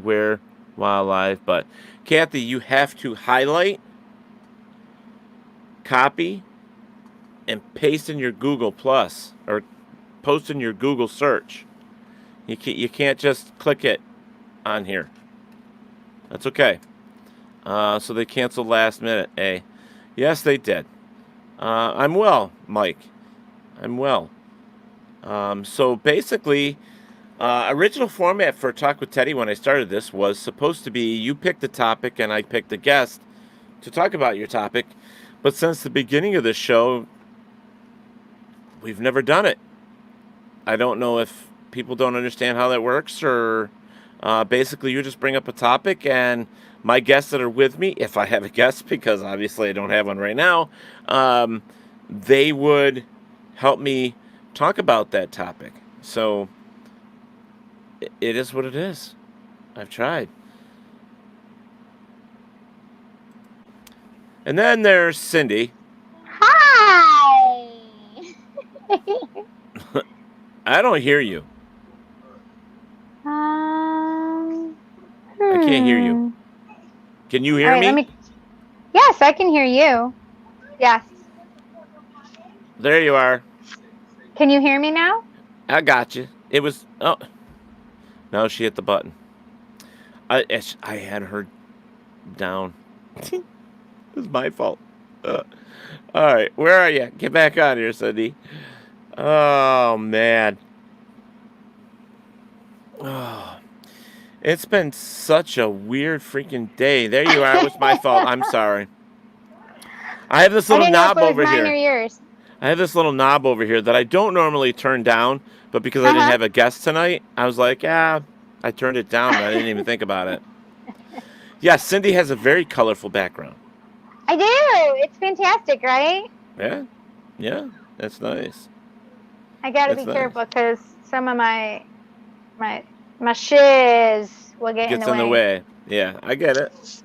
wear while live, but Kathy, you have to highlight, copy, and paste in your Google Plus or post in your Google search. You can't just click it on here. That's okay. So they canceled last minute, eh? Yes, they did. I'm well, Mike. I'm well. So basically, original format for Talk with Teddy when I started this was supposed to be you pick the topic and I pick the guest to talk about your topic. But since the beginning of the show, we've never done it. I don't know if people don't understand how that works, or basically you just bring up a topic and my guests that are with me, if I have a guest, because obviously I don't have one right now, they would help me talk about that topic. So it is what it is. I've tried. And then there's Cindy. Hi. I don't hear you. I can't hear you. Can you hear me? Yes, I can hear you. Yes. There you are. Can you hear me now? I got you. It was... Oh. No, she hit the button. I had her down. It was my fault. All right. Where are you? Get back on here, Cindy. Oh, man. Oh. It's been such a weird freaking day. There you are. It was my fault. I'm sorry. I have this little knob over here. Mine or yours. I have this little knob over here that I don't normally turn down, but because I didn't have a guest tonight, I was like, I turned it down, and I didn't even think about it. Yeah, Cindy has a very colorful background. I do. It's fantastic, right? Yeah, that's nice. I gotta be careful because some of my shiz will get in the way. Yeah, I get it.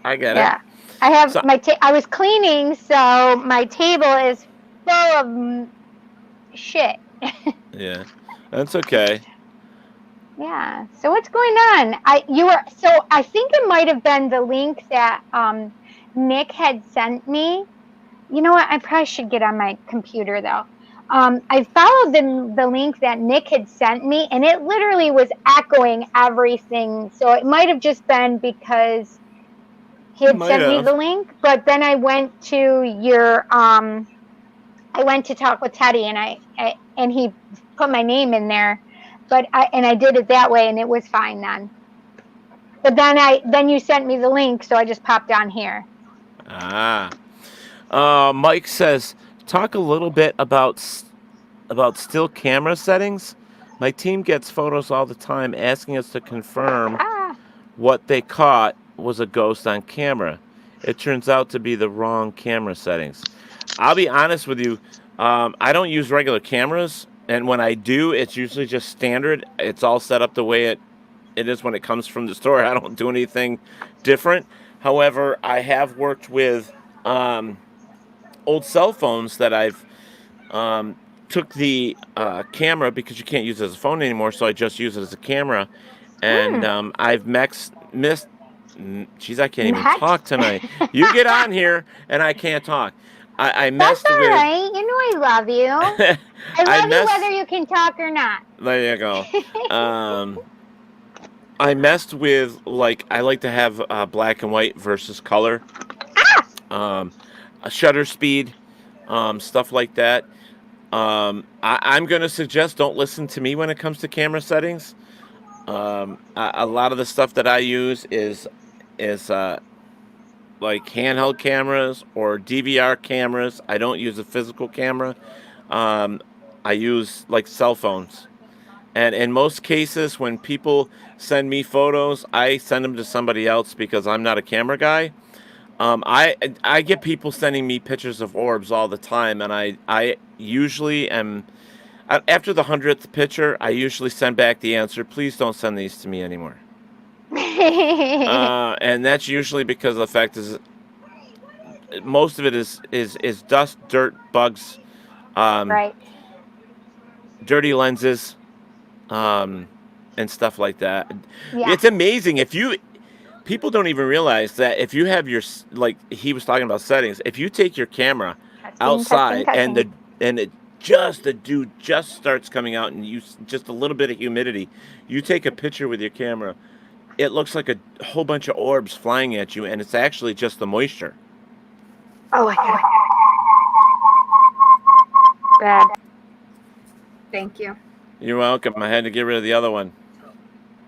Yeah, I have I was cleaning, so my table is full of shit. Yeah, that's okay. Yeah. So what's going on? I think it might have been the link that Nick had sent me. You know what? I probably should get on my computer though. I followed the link that Nick had sent me, and it literally was echoing everything. So it might have just been because he had sent me the link. But then I went to your I went to Talk with Teddy, and he put my name in there. But I did it that way, and it was fine then. But then you sent me the link, so I just popped on here. Mike says, talk a little bit about still camera settings. My team gets photos all the time asking us to confirm what they caught was a ghost on camera. It turns out to be the wrong camera settings. I'll be honest with you. I don't use regular cameras, and when I do, it's usually just standard. It's all set up the way it is when it comes from the store. I don't do anything different. However, I have worked with old cell phones that I've took the camera, because you can't use it as a phone anymore, so I just use it as a camera. And I've missed. Jeez, I can't even talk tonight. You get on here, and I can't talk. I That's messed all with. right. You know I love you. I love you whether you can talk or not. There you go. I messed with, like, I like to have black and white versus color, a shutter speed, stuff like that. I'm going to suggest don't listen to me when it comes to camera settings. A lot of the stuff that I use is like handheld cameras or DVR cameras. I don't use a physical camera. Um, I use like cell phones. And in most cases, when people send me photos, I send them to somebody else because I'm not a camera guy. I get people sending me pictures of orbs all the time, and I usually am after the 100th picture, I usually send back the answer, please don't send these to me anymore. And that's usually because of the fact is most of it is dust, dirt, bugs, Right. dirty lenses, and stuff like that. Yeah. It's amazing people don't even realize that if you have your, like he was talking about settings, if you take your camera outside and the dew just starts coming out and you just a little bit of humidity, you take a picture with your camera, it looks like a whole bunch of orbs flying at you, and it's actually just the moisture. Oh my God. Bad. Thank you. You're welcome. I had to get rid of the other one.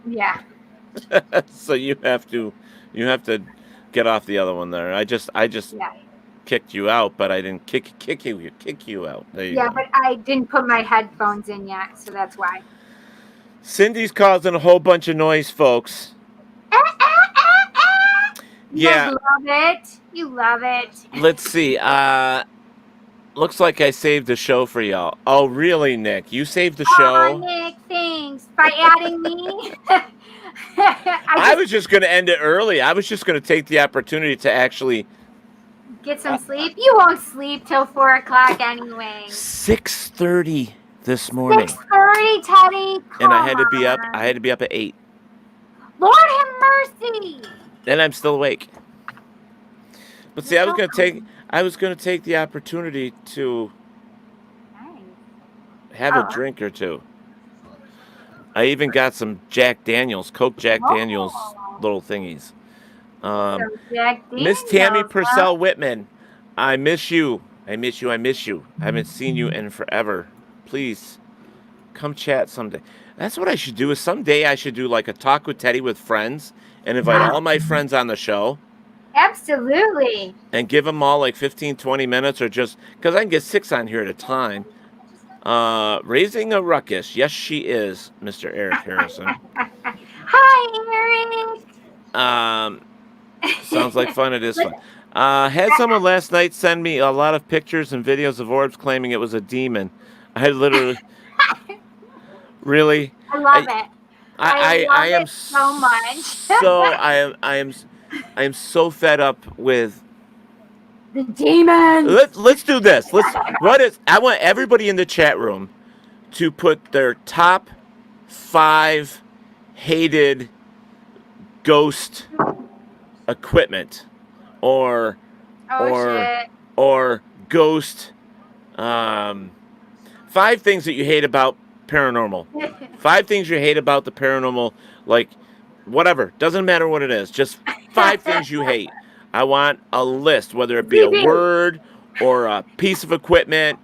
Yeah. So you have to get off the other one there. I just Yeah. kicked you out, but I didn't kick you out. There you go. But I didn't put my headphones in yet, so that's why. Cindy's causing a whole bunch of noise, folks. Yeah. You love it. You love it. Let's see. Looks like I saved the show for y'all. Oh, really, Nick? You saved the show? Oh, Nick, thanks. By adding me. I was just going to end it early. I was just going to take the opportunity to actually get some sleep. You won't sleep till 4 o'clock anyway. 6:30 this morning. 6:30, Teddy. And I had to be up. I had to be up at 8. Lord have mercy. And I'm still awake. But see, I was going to take the opportunity to have a drink or two. I even got some Jack Daniels, Coke Jack Daniels little thingies. Miss Tammy Purcell Whitman, I miss you. I miss you. I miss you. I haven't seen you in forever. Please come chat someday. That's what I should do. Is someday I should do like a talk with Teddy with friends and invite all my friends on the show. Absolutely. And give them all like 15, 20 minutes or just because I can get 6 on here at a time. Raising a ruckus. Yes, she is, Mr. Eric Harrison. Hi, Eric. Sounds like fun. It is fun. Had someone last night send me a lot of pictures and videos of orbs claiming it was a demon. I literally... Really? I love it. I am so much. I am so fed up with the demons. Let's do this. I want everybody in the chat room to put their top 5 hated ghost equipment or ghost 5 things that you hate about paranormal. 5 things you hate about the paranormal, like whatever, doesn't matter what it is, just 5 things you hate. I want a list, whether it be a word or a piece of equipment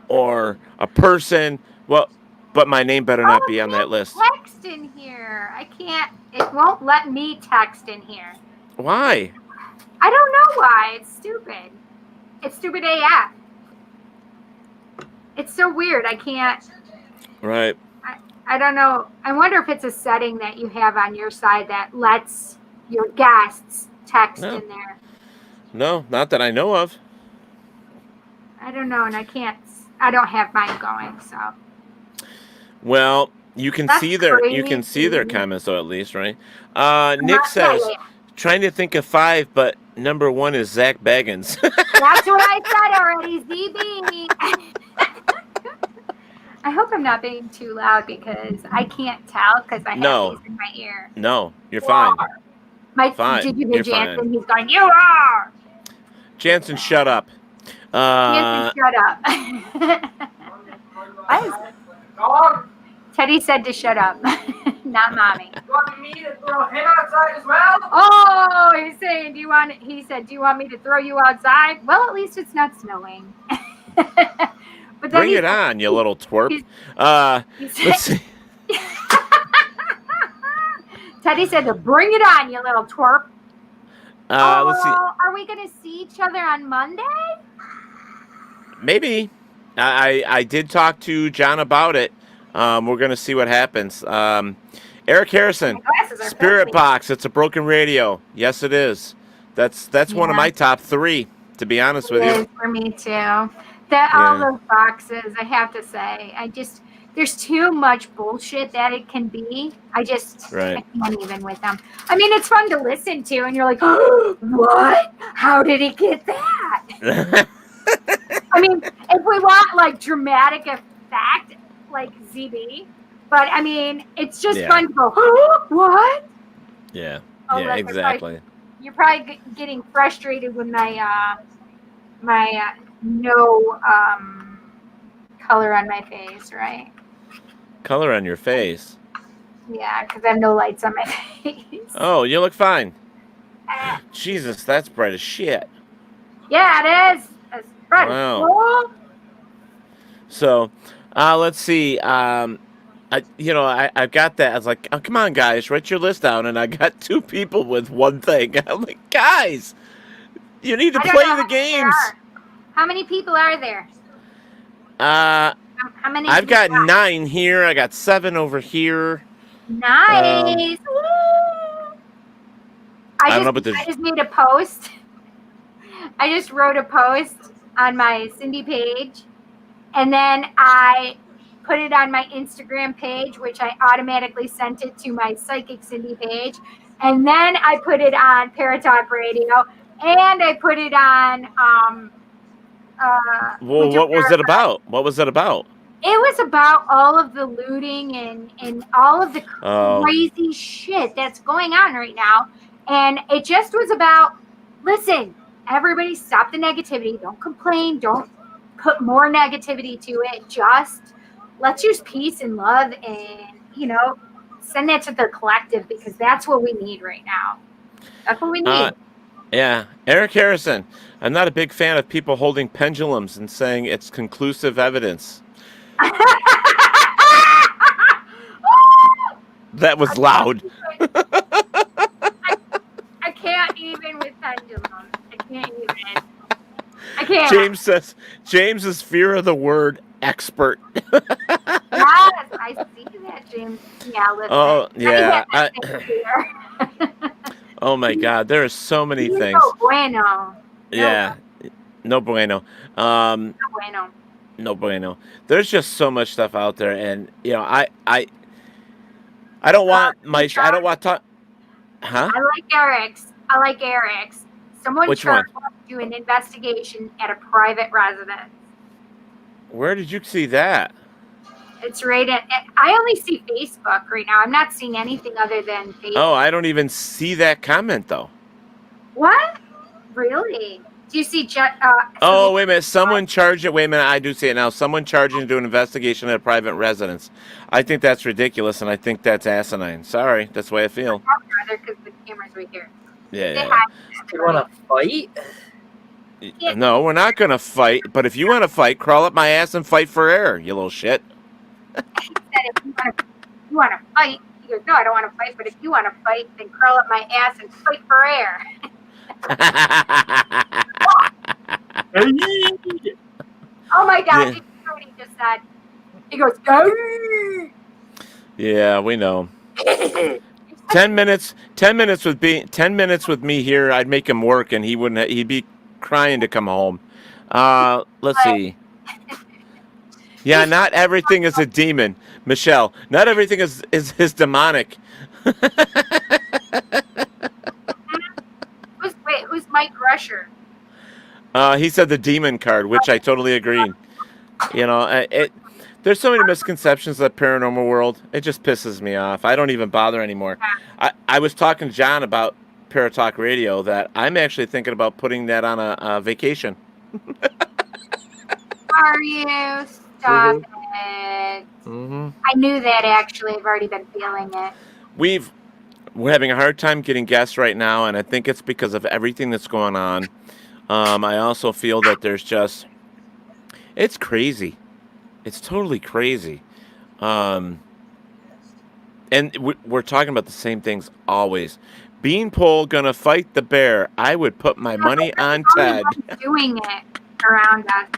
or a person. Well, but my name better not be on that list. Text in here. I can't. It won't let me text in here. Why? I don't know why. It's stupid. It's stupid AF. It's so weird. I can't. Right. I don't know. I wonder if it's a setting that you have on your side that lets your guests text in there. No, not that I know of. I don't know, and I don't have mine going, so. Well, you can see their comments though, at least, right? Nick says, trying to think of 5, but number 1 is Zach Baggins. That's what I said already, ZB. I hope I'm not being too loud because I can't tell because I have these in my ear. No, you're fine. Did you hear Jansen? He's going, you are. Jansen, shut up. Shut up. Why is Teddy said to shut up, not mommy. You want me to throw him outside as well? Oh, he's saying, he said, do you want me to throw you outside? Well, at least it's not snowing. But Bring it on, you little twerp. Let's see. Teddy said to bring it on, you little twerp. Let's see. Are we going to see each other on Monday? Maybe. I did talk to John about it. We're going to see what happens. Eric Harrison, Spirit Box. It's a broken radio. Yes, it is. That's one of my top 3, to be honest with you. It is for me too. All those boxes, I have to say, there's too much bullshit that it can be. I can't even with them. I mean, it's fun to listen to, and you're like, oh, what? How did he get that? I mean, if we want like dramatic effect, like ZB, but I mean, it's just fun to go, oh, what? Yeah, yeah, exactly. You're probably getting frustrated with my no color on my face, right? Color on your face? Yeah, because I have no lights on my face. Oh, you look fine. Jesus, that's bright as shit. Yeah, it is. It's bright. Wow. So, let's see. I've got that. I was like, oh, come on, guys, write your list down. And I got 2 people with one thing. I'm like, guys, you need to play the games. How many people are there? How many? I've got 9 here. I got 7 over here. Nice. I just made a post. I just wrote a post on my Cindy page, and then I put it on my Instagram page, which I automatically sent it to my Psychic Cindy page, and then I put it on Paratalk Radio, and I put it on. Well, what was it about? What was it about? It was about all of the looting and all of the crazy shit that's going on right now. And it just was about, listen, everybody stop the negativity. Don't complain. Don't put more negativity to it. Just let's use peace and love and, send that to the collective, because that's what we need right now. That's what we need. Yeah. Eric Harrison, I'm not a big fan of people holding pendulums and saying it's conclusive evidence. That was loud. I can't even with pendulums. I can't. James's fear of the word expert. Yes, I see that, James. Yeah, listen. Oh, yeah. Oh my God, there are so many things. No bueno. Yeah. No bueno. No bueno. No bueno. There's just so much stuff out there, and I don't want I don't want to. Huh? I like Eric's. Someone Which one? to do an investigation at a private residence. Where did you see that? It's right at. I only see Facebook right now. I'm not seeing anything other than Facebook. Oh, I don't even see that comment though. What? Really? Do you see? Oh, wait a minute. Someone charged it. Wait a minute. I do see it now. Someone charging to do an investigation at a private residence. I think that's ridiculous, and I think that's asinine. Sorry, that's the way I feel. Because the camera's right here. Yeah. You want to fight? No, we're not going to fight. But if you want to fight, crawl up my ass and fight for air, you little shit. He said, if you want to fight, he goes, no, I don't want to fight. But if you want to fight, then crawl up my ass and fight for air. Oh my God! Did you hear what he just said? He goes, "Go!" Yeah, we know. 10 minutes with me here, I'd make him work, and he'd be crying to come home. Let's see. Yeah, not everything is a demon, Michelle. Not everything is demonic. Who's Mike Rusher? He said the demon card, which I totally agree. There's so many misconceptions of the paranormal world. It just pisses me off. I don't even bother anymore. I was talking to John about Paratalk Radio that I'm actually thinking about putting that on a vacation. are you? Stop it. Mm-hmm. I knew that actually. I've already been feeling it. We're having a hard time getting guests right now, and I think it's because of everything that's going on. I also feel that it's crazy. It's totally crazy. Um, and we're talking about the same things always. Beanpole gonna fight the bear. I would put my money on Ted. We're the only ones doing it around us.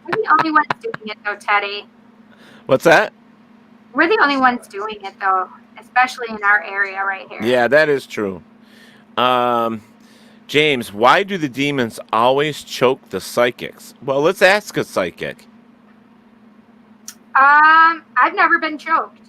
We're the only ones doing it though, Teddy. What's that? We're the only ones doing it though, especially in our area right here. Yeah, that is true. James, why do the demons always choke the psychics? Well, let's ask a psychic. I've never been choked.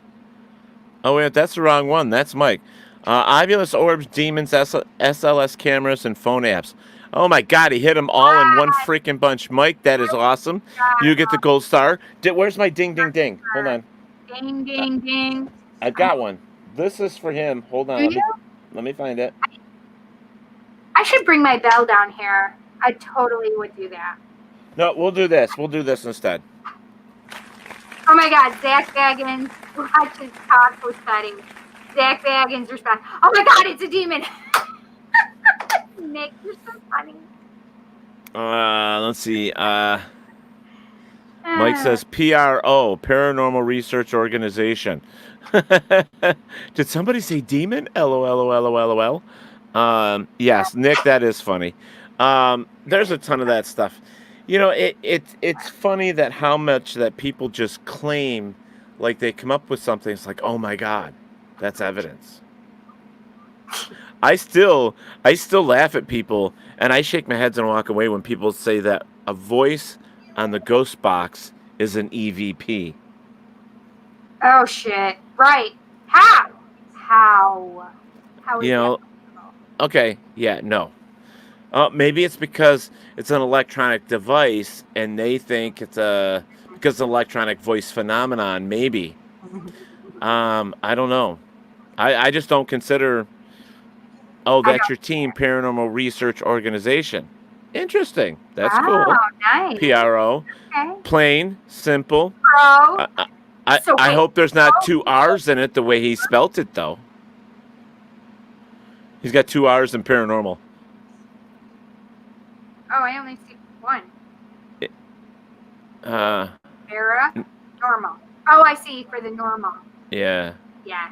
Oh, wait, that's the wrong one. That's Mike. Ovulus orbs, demons, SLS cameras, and phone apps. Oh my God, he hit them all in one freaking bunch. Mike, that is awesome. You get the gold star. Where's my ding, ding, ding? Hold on. Ding, ding, ding. I've got one. This is for him. Hold on. Let me find it. I should bring my bell down here. I totally would do that. No, we'll do this. We'll do this instead. Oh my God, Zach Baggins watches Talk with Teddy. Zach Baggins responds, oh my God, it's a demon. Nick, you're so funny. Let's see. Mike says PRO, Paranormal Research Organization. Did somebody say demon? LOL. Yes, Nick, that is funny. There's a ton of that stuff. You know, it's funny that how much that people just claim, like they come up with something. It's like, oh my God, that's evidence. I still laugh at people, and I shake my head and walk away when people say that a voice on the ghost box is an EVP. Oh shit! Right? How? How is You know? that? Okay, yeah, no. Maybe it's because it's an electronic device and they think it's because of electronic voice phenomenon, maybe. I don't know. I just don't consider, that's your team, Paranormal Research Organization. Interesting. That's cool. Nice. PRO. Okay. Plain, simple. Pro. I hope there's not two R's in it the way he spelt it, though. He's got two R's in paranormal. Oh, I only see one. Era. Normal. Oh, I see, for the normal. Yeah. Yeah.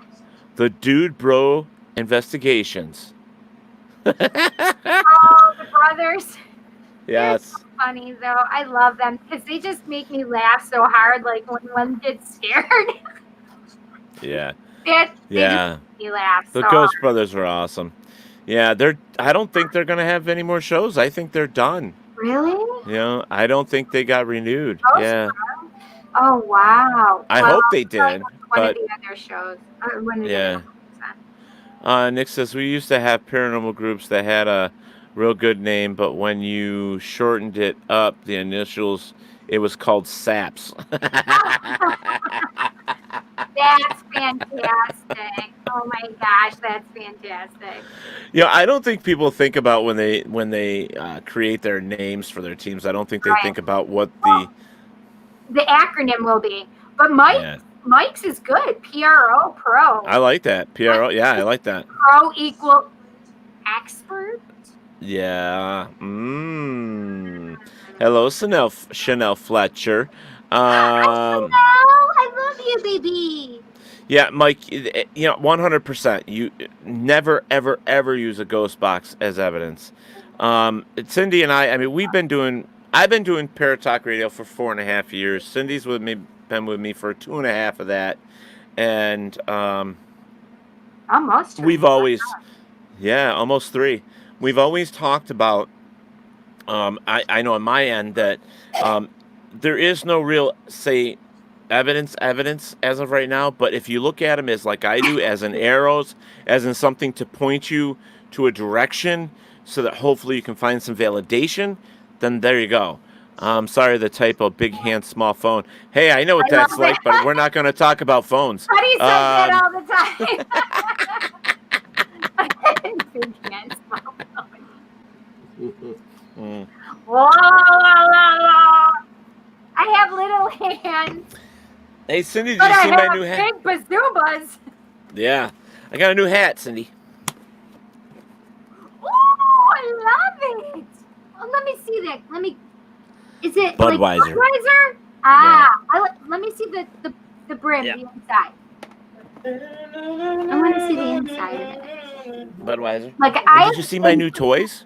The Dude Bro Investigations. Oh, the brothers. Yes. They're so funny, though. I love them because they just make me laugh so hard, like when one gets scared. Yeah. They Yeah. just make me laugh The so Ghost hard. Brothers are awesome. Yeah, I don't think they're gonna have any more shows. I think they're done. Really? You know, I don't think they got renewed. Oh, Yeah. Oh, wow. I hope they did. One But of the other shows. One of the yeah. other Nick says we used to have paranormal groups that had a real good name, but when you shortened it up, the initials, it was called SAPS. That's fantastic. Oh my gosh, that's fantastic. You know, I don't think people think about when they create their names for their teams. I don't think they Right. think about what The acronym will be. But Mike's is good. PRO, pro. I like that. PRO, yeah, I like that. Pro equal expert. Yeah. Hello, Chanel Fletcher. I love you, baby. Yeah, Mike. You know, 100%. You never, ever, ever use a ghost box as evidence. Cindy and I mean, I've been doing Paratalk Radio for 4.5 years. Cindy's been with me for 2.5 of that, and Almost. we've always, almost 3. We've always talked about. I know on my end that there is no real evidence as of right now. But if you look at them as like I do, as in arrows, as in something to point you to a direction, so that hopefully you can find some validation, then there you go. Sorry, the typo, big hand, small phone. Hey, I know what that's like, but we're not going to talk about phones. Buddy says that all the time. Big hand, small phone. Whoa, little hands, Hey, Cindy, did but you I see my have new hat? big bazoomas. Yeah. I got a new hat, Cindy. Ooh, I love it. Well, let me see that. Is it Budweiser. like Budweiser? Ah, let me see the brim, Yeah. the inside. I want to see the inside of it. Budweiser. Like And did you see my new toys?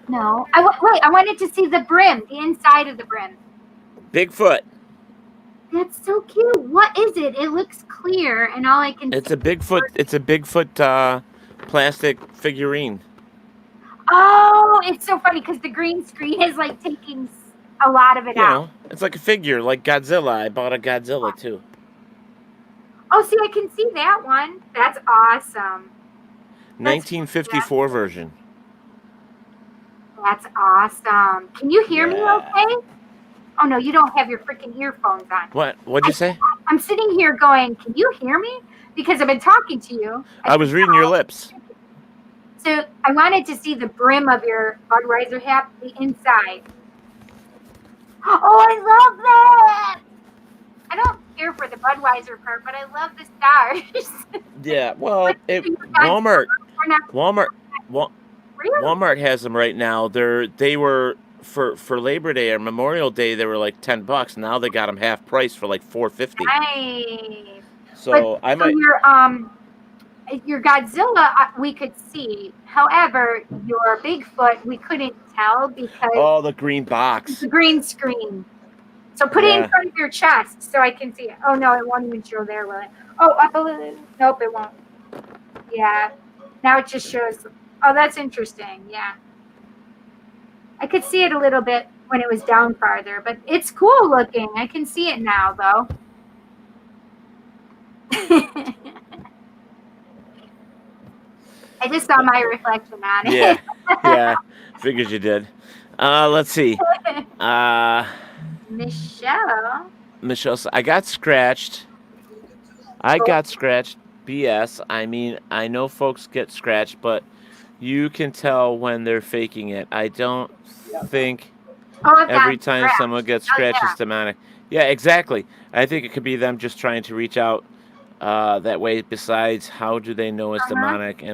No. Wait. I wanted to see the brim, the inside of the brim. Bigfoot. That's so cute. What is it? It looks clear, and all I can. It's see a Bigfoot. It's a Bigfoot plastic figurine. Oh, it's so funny because the green screen is like taking a lot of it You out. know, it's like a figure, like Godzilla. I bought a Godzilla too. Oh, see, I can see that one. That's awesome. 1954 version. That's awesome. Can you hear me Yeah. okay? Oh, no, you don't have your freaking earphones on. What? What'd you say? I'm sitting here going, can you hear me? Because I've been talking to you. I was reading your lips. So I wanted to see the brim of your Budweiser hat, the inside. Oh, I love that. I don't care for the Budweiser part, but I love the stars. Yeah. Well, Really? Walmart has them right now. They were for Labor Day or Memorial Day. They were like $10. Now they got them half price for like $4.50. Nice. So I might. Your Godzilla we could see. However, your Bigfoot we couldn't tell because The green box. the green screen. So put it in front of your chest so I can see it. Oh no, it won't even show there, will it? Oh, up a little. Nope, it won't. Yeah. Now it just shows. Oh, that's interesting. Yeah. I could see it a little bit when it was down farther, but it's cool looking. I can see it now, though. I just saw my reflection on it. Yeah. Yeah. Figured you did. Let's see. Michelle. I got scratched. BS. I mean, I know folks get scratched, but you can tell when they're faking it. I don't think every time someone gets scratched it's demonic. Yeah, exactly. I think it could be them just trying to reach out that way. Besides, how do they know it's demonic?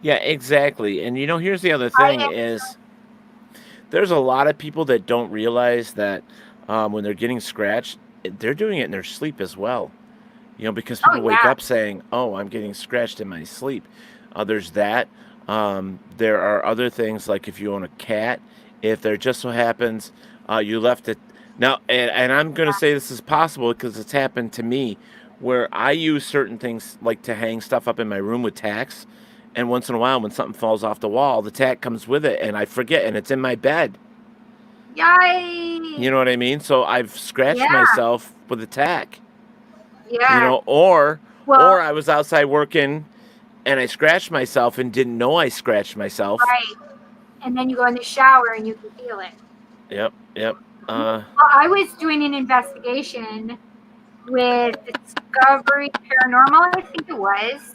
Yeah, exactly. And here's the other thing is there's a lot of people that don't realize that when they're getting scratched, they're doing it in their sleep as well. Because people wake up saying, "Oh, I'm getting scratched in my sleep." There's that. There are other things like if you own a cat, if there just so happens you left it. Now, and I'm going to say this is possible because it's happened to me, where I use certain things like to hang stuff up in my room with tacks, and once in a while when something falls off the wall, the tack comes with it, and I forget, and it's in my bed. Yikes! You know what I mean? So I've scratched myself with a tack. Yeah. Or I was outside working and I scratched myself and didn't know I scratched myself. Right. And then you go in the shower and you can feel it. Yep. Well, I was doing an investigation with Discovery Paranormal, I think it was.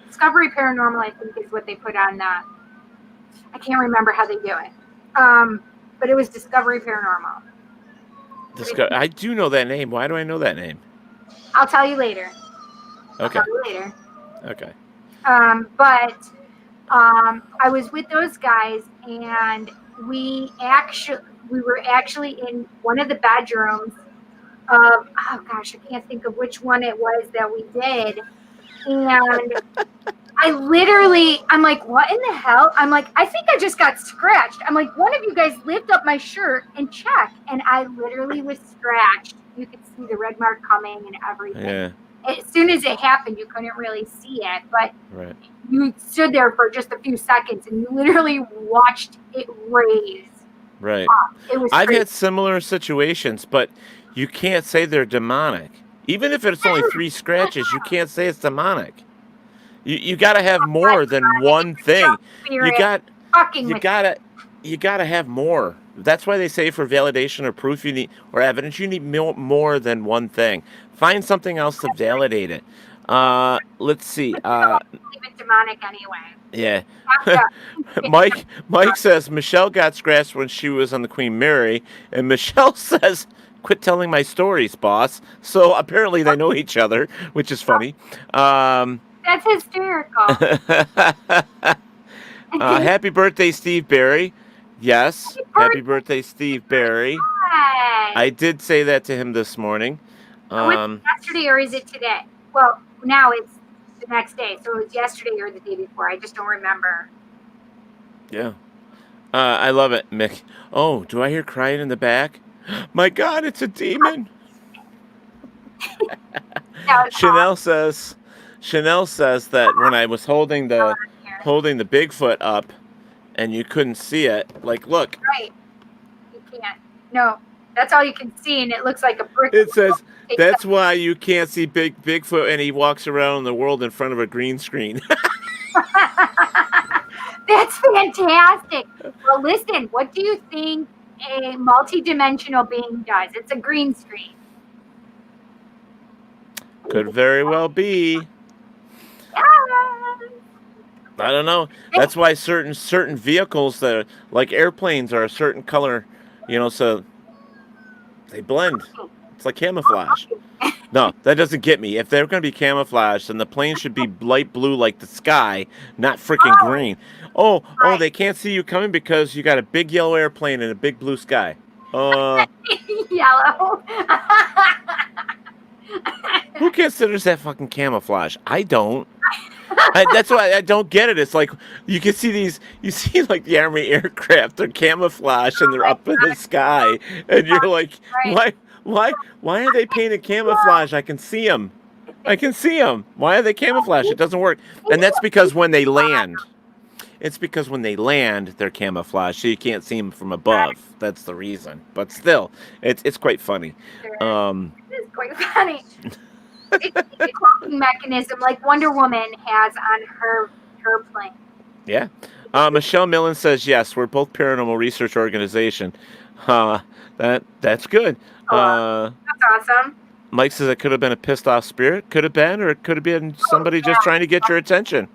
Discovery Paranormal, I think, is what they put on that. I can't remember how they do it. But it was Discovery Paranormal. I do know that name. Why do I know that name? I'll tell you later. Okay. Okay. But I was with those guys, and we were actually in one of the bedrooms of, oh gosh, I can't think of which one it was that we did. And I'm like, what in the hell? I'm like, I think I just got scratched. I'm like, one of you guys lift up my shirt and check. And I literally was scratched. You could see the red mark coming and everything. Yeah. As soon as it happened, you couldn't really see it. But you stood there for just a few seconds and you literally watched it raise. Right. It was I've crazy. had similar situations, but you can't say they're demonic. Even if it's only 3 scratches, you can't say it's demonic. You got to have more than one thing. You gotta have more. That's why they say for validation or proof you need or evidence you need more than one thing. Find something else to validate it. Let's see. Even demonic anyway. Yeah. Yeah. Mike says Michelle got scratched when she was on the Queen Mary, and Michelle says, "Quit telling my stories, boss." So apparently they know each other, which is funny. That's hysterical. Happy birthday, Steve Barry. Yes, happy birthday, Steve Barry. Hi. I did say that to him this morning. Was it yesterday or is it today? Well, now it's the next day, so it was yesterday or the day before. I just don't remember. Yeah. I love it, Mick. Oh, do I hear crying in the back? My God, it's a demon. Chanel says that when I was holding the Bigfoot up and you couldn't see it, like, look. Right. You can't. No, that's all you can see, and it looks like a brick. It says that's why you can't see Bigfoot, and he walks around the world in front of a green screen. That's fantastic. Well, listen, what do you think a multidimensional being does? It's a green screen. Could very well be. Yeah. I don't know. That's why certain vehicles that are, like airplanes are a certain color, so they blend. It's like camouflage. No, that doesn't get me. If they're going to be camouflaged, then the plane should be light blue like the sky, not freaking green. Oh, they can't see you coming because you got a big yellow airplane and a big blue sky. Yellow. Who considers that fucking camouflage? I don't. That's why I don't get it. It's like you can see you see like the Army aircraft, they're camouflaged and they're up in the sky, and you're like, why are they painted camouflage? I can see them. Why are they camouflaged? It doesn't work. And that's because when they land. It's because when they land, they're camouflaged, so you can't see them from above. That's the reason. But still, it's quite funny. It's quite funny. It's a cloaking mechanism like Wonder Woman has on her plane. Yeah. Michelle Millen says, yes, we're both paranormal research organization. That's good. That's awesome. Mike says it could have been a pissed off spirit. Could have been, or it could have been somebody just trying to get your attention.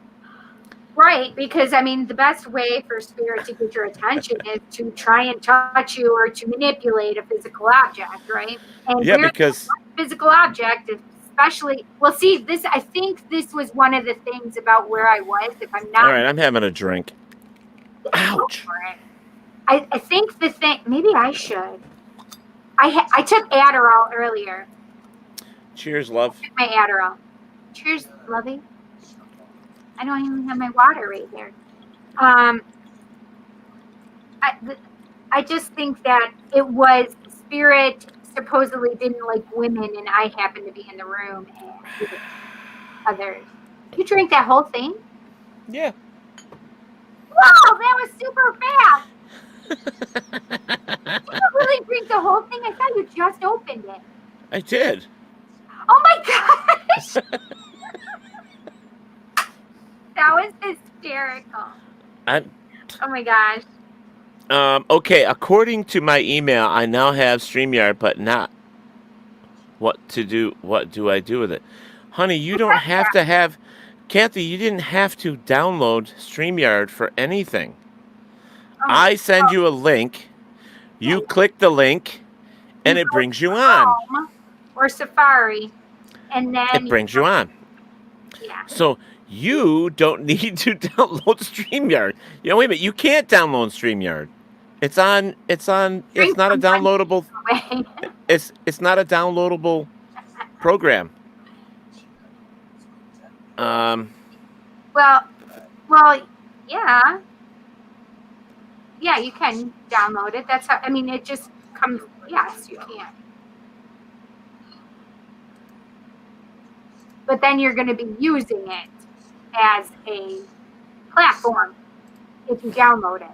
Right, because the best way for spirit to get your attention is to try and touch you or to manipulate a physical object, right? And because physical object, especially, well, see, this, I think this was one of the things about where I was. If I'm not, all right, I'm having a drink. Ouch. I think the thing, maybe I should. I took Adderall earlier. Cheers, love. I took my Adderall. Cheers, lovey. I don't even have my water right there. I just think that it was spirit supposedly didn't like women, and I happened to be in the room and others. You drank that whole thing? Yeah. Wow, that was super fast. Did you really drink the whole thing? I thought you just opened it. I did. Oh my gosh. That was hysterical. Oh my gosh. Okay, according to my email, I now have StreamYard, but not what do I do with it? Honey, you don't have to have... Kathy, you didn't have to download StreamYard for anything. I send you a link, you click the link, and it brings you on. Or Safari. And then... It brings you on. Yeah. So... you don't need to download StreamYard. Wait a minute. You can't download StreamYard. It's not a downloadable. It's not a downloadable program. Well, yeah. Yeah, you can download it. That's how. It just comes. Yes, you can. But then you're going to be using it as a platform if you download it.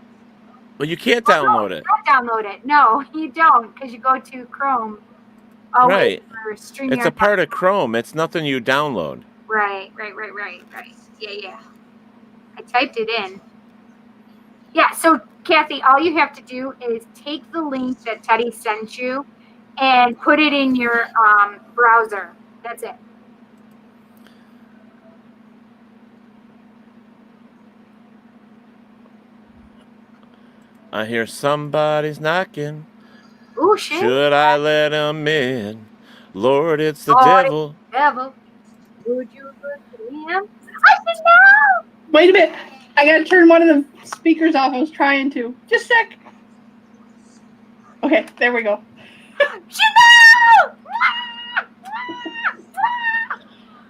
Well, you can't download it. You can't download it. No, you don't, because you go to Chrome. Right. It's a part of Chrome. It's nothing you download. Right. Yeah. I typed it in. Yeah, so Kathy, all you have to do is take the link that Teddy sent you and put it in your browser. That's it. I hear somebody's knocking. Oh shit. Should I let him in? Lord, it's the Lord, devil. Devil, would you look at him? I said no. Wait a minute. I gotta turn one of the speakers off. I was trying to. Just a sec. Okay, there we go. Chanel!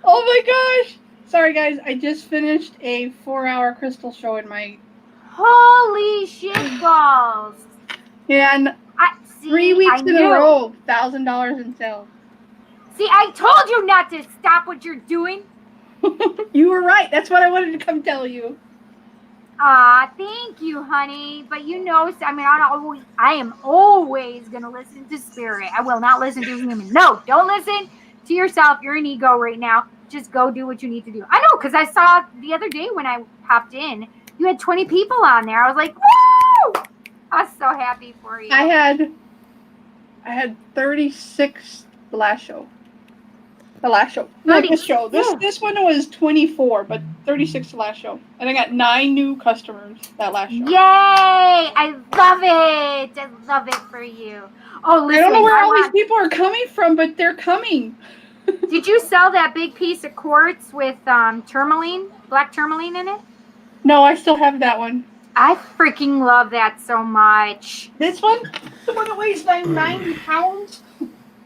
Oh my gosh! Sorry guys, I just finished a 4-hour crystal show in my. Holy shit balls! And I see. 3 weeks I in a knew. row, $1,000 in sales. See, I told you not to stop what you're doing. You were right. That's what I wanted to come tell you. Ah, thank you, honey. But you know, I mean, I am always gonna listen to spirit. I will not listen to human. No, don't listen to yourself. You're an ego right now. Just go do what you need to do. I know, because I saw the other day when I popped in, you had 20 people on there. I was like, woo! I was so happy for you. I had 36 the last show. The last show. No, this show. This one was 24, but 36 the last show. And I got 9 new customers that last show. Yay! I love it. I love it for you. Oh, listen. I don't know where all these people are coming from, but they're coming. Did you sell that big piece of quartz with tourmaline, black tourmaline in it? No, I still have that one. I freaking love that so much. This one? The one that weighs like 90 pounds?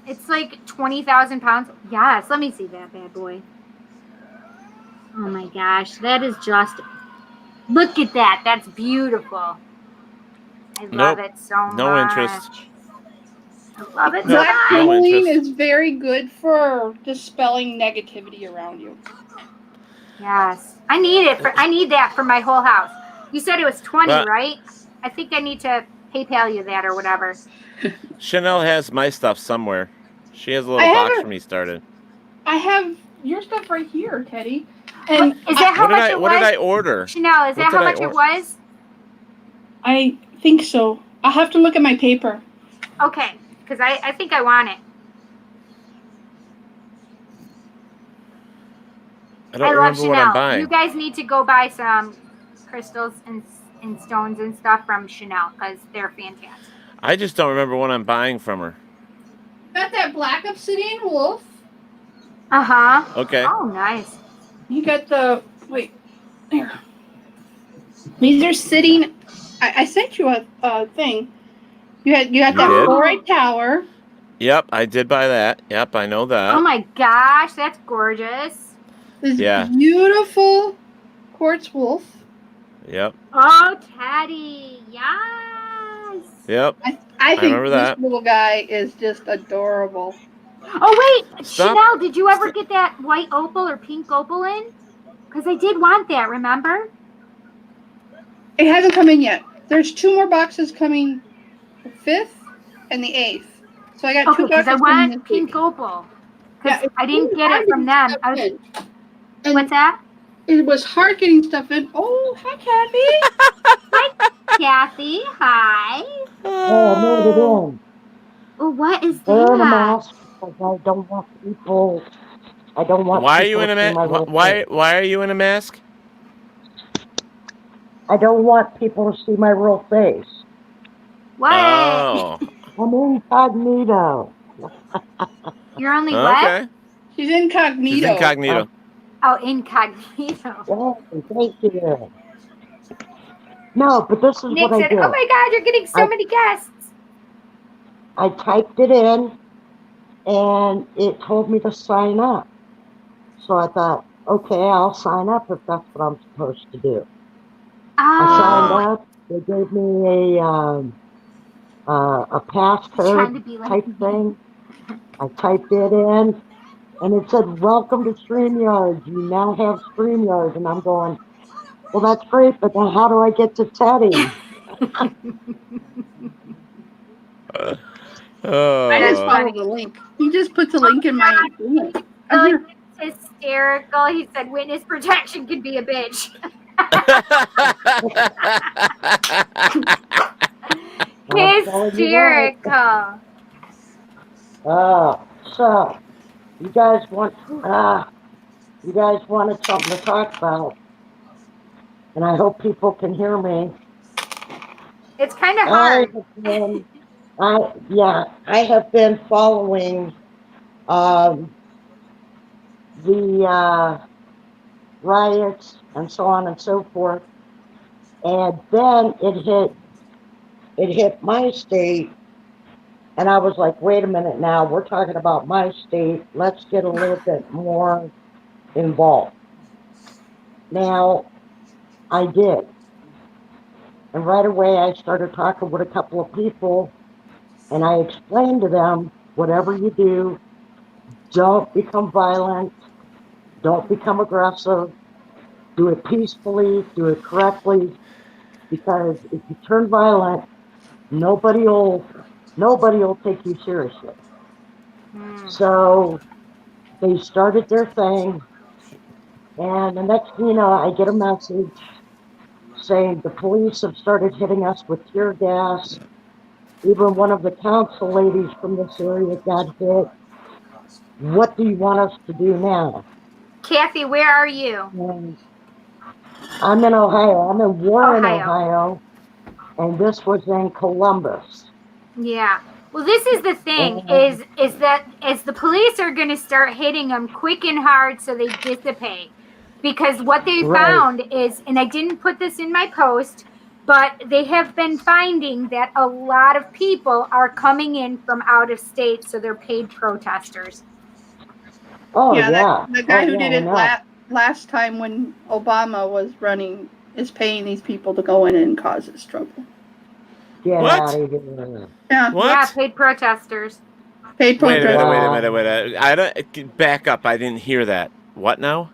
It's like 20,000 pounds. Yes, let me see that bad boy. Oh my gosh, that is just, look at that. That's beautiful. I love it so much. No interest. I love it so Black much. tourmaline is very good for dispelling negativity around you. Yes, I need it. I need that for my whole house. You said it was 20, Well, right? I think I need to PayPal you that or whatever. Chanel has my stuff somewhere. She has a little box for me started. I have your stuff right here, Teddy. And Is that how much it was? What did I order? Chanel, is that how much it was? I think so. I'll have to look at my paper. Okay, because I think I want it. I don't love remember Chanel. what I'm buying. You guys need to go buy some crystals and stones and stuff from Chanel because they're fantastic. I just don't remember what I'm buying from her. Got that black obsidian wolf. Uh-huh. Okay. Oh, nice. You got the, wait, there. These are sitting, I sent you a thing. You had that did? fluorite tower. Yep, I did buy that. Yep, I know that. Oh my gosh, that's gorgeous. This Yeah. beautiful quartz wolf. Yep. Oh, Teddy, yes. Yep. I think remember this that. little guy is just adorable. Oh, wait, Stop. Chanel, did you ever get that white opal or pink opal in? Because I did want that, remember? It hasn't come in yet. There's 2 more boxes coming, the 5th and the 8th. So I got 2 Okay, because boxes I coming want this pink week. opal. Yeah, Because I didn't get it from them. And What's that? it was hard getting stuff in. Oh, hi, Kathy. Kathy, hi. Oh, I made it in. Oh, what is Wearing a that? mask because I don't want people. I don't want. Why are people you in a to see my mask? real Why face. are you in a mask? I don't want people to see my real face. What? Oh. I'm incognito. You're only what? Okay. She's incognito. She's incognito. Oh, incognito. Yeah, thank you. No, but this is Nick what I said, did. oh my God, you're getting so many guests. I typed it in, and it told me to sign up. So I thought, okay, I'll sign up if that's what I'm supposed to do. I signed Oh, up. They gave me a trying to passcode be like type me. thing. I typed it in, and it said, welcome to StreamYard. You now have StreamYard. And I'm going, well, that's great, but then how do I get to Teddy? Oh. I just That's followed funny. the link. He just puts a link in my link. Oh, it's hysterical. He said witness protection could be a bitch. Hysterical. So you guys wanted something to talk about, and I hope people can hear me. It's kind of I hard. have been, I have been following the riots and so on and so forth, and then it hit my state, and I was like, wait a minute, now we're talking about my state. Let's get a little bit more involved. Now, I did. And right away, I started talking with a couple of people, and I explained to them, whatever you do, don't become violent, don't become aggressive, do it peacefully, do it correctly, because if you turn violent, nobody will take you seriously. So they started their thing, and the next thing you know, I get a message saying the police have started hitting us with tear gas. Even one of the council ladies from this area got hit. What do you want us to do now? Kathy, where are you? And I'm in Ohio. I'm in Warren, Ohio. Ohio, and this was in Columbus. Yeah. Well, this is the thing is that as the police are going to start hitting them quick and hard so they dissipate. Because what they found is, and I didn't put this in my post, but they have been finding that a lot of people are coming in from out of state, so they're paid protesters. Oh, yeah. The guy who did it last time when Obama was running is paying these people to go in and cause this trouble. Get What? out of here. Yeah. What? Yeah, paid protesters. Paid protesters. Wait a minute. I don't back up. I didn't hear that. What now?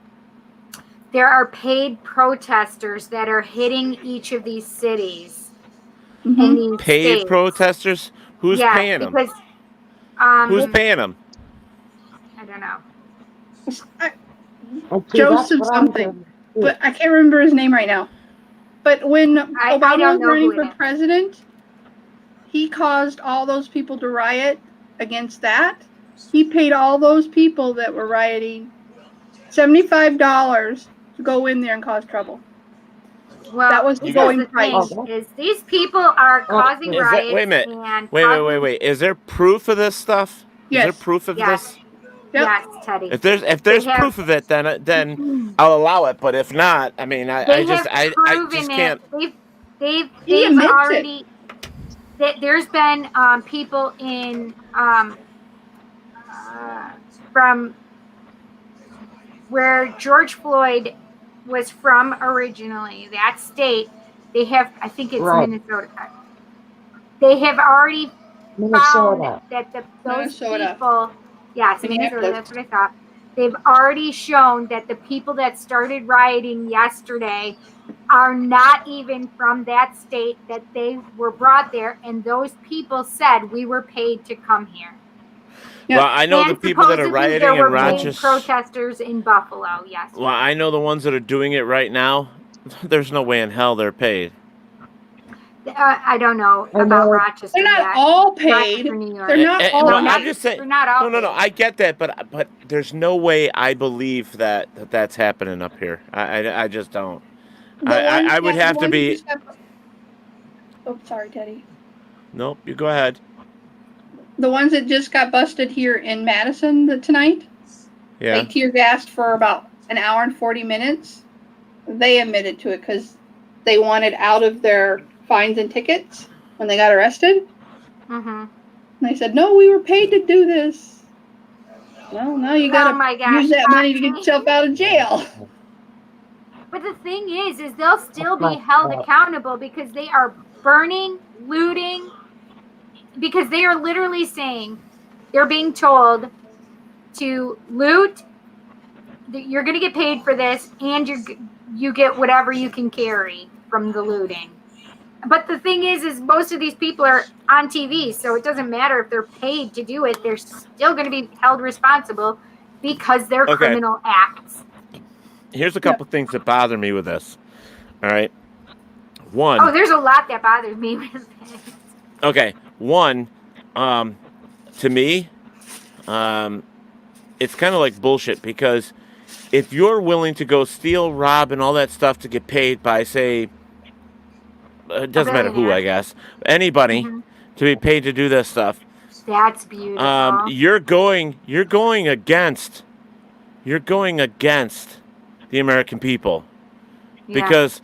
There are paid protesters that are hitting each of these cities. Mm-hmm. In these Paid states. protesters? Who's paying them? Because, who's paying them? I don't know. Joseph something, but I can't remember his name right now. But when Obama was running for president, he caused all those people to riot against that. He paid all those people that were rioting $75 to go in there and cause trouble. Well, that was the going price. Is these people are causing riots? Wait a minute. And Wait. Is there proof of this stuff? Yes. Is there proof of this? Yep. Yes, Teddy. If there's proof of it, then I'll allow it. But if not, I mean, I just can't. They've already. There's been people in from where George Floyd was from originally, that state. They have, I think it's Minnesota. They have already found that those people. Yes, Minnesota, that's what I thought. They've already shown that the people that started rioting yesterday are not even from that state, that they were brought there, and those people said we were paid to come here. Well, I know the people that are rioting in Rochester. Protesters in Buffalo, yes. Well, I know the ones that are doing it right now. There's no way in hell they're paid. I don't know about Rochester. They're not all paid. They're not all. I'm just saying. No. I get that, but there's no way I believe that's happening up here. I just don't. I would have to be. Oh, sorry, Teddy. Nope, you go ahead. The ones that just got busted here in Madison tonight. Yeah. They tear gassed for about an hour and 40 minutes. They admitted to it because they wanted out of their fines and tickets when they got arrested. Mm-hmm. And they said, no, we were paid to do this. Well, now you got to use that money to get yourself out of jail. But the thing is they'll still be held accountable because they are burning, looting, because they are literally saying they're being told to loot, that you're going to get paid for this, and you get whatever you can carry from the looting. But the thing is most of these people are on TV, so it doesn't matter if they're paid to do it. They're still going to be held responsible because they're criminal acts. Here's a couple things that bother me with this. All right. One. Oh, there's a lot that bothers me with this. Okay. One, to me, it's kind of like bullshit because if you're willing to go steal, rob, and all that stuff to get paid by, say, it doesn't matter who, I guess, anybody, to be paid to do this stuff. That's beautiful. You're going against the American people, because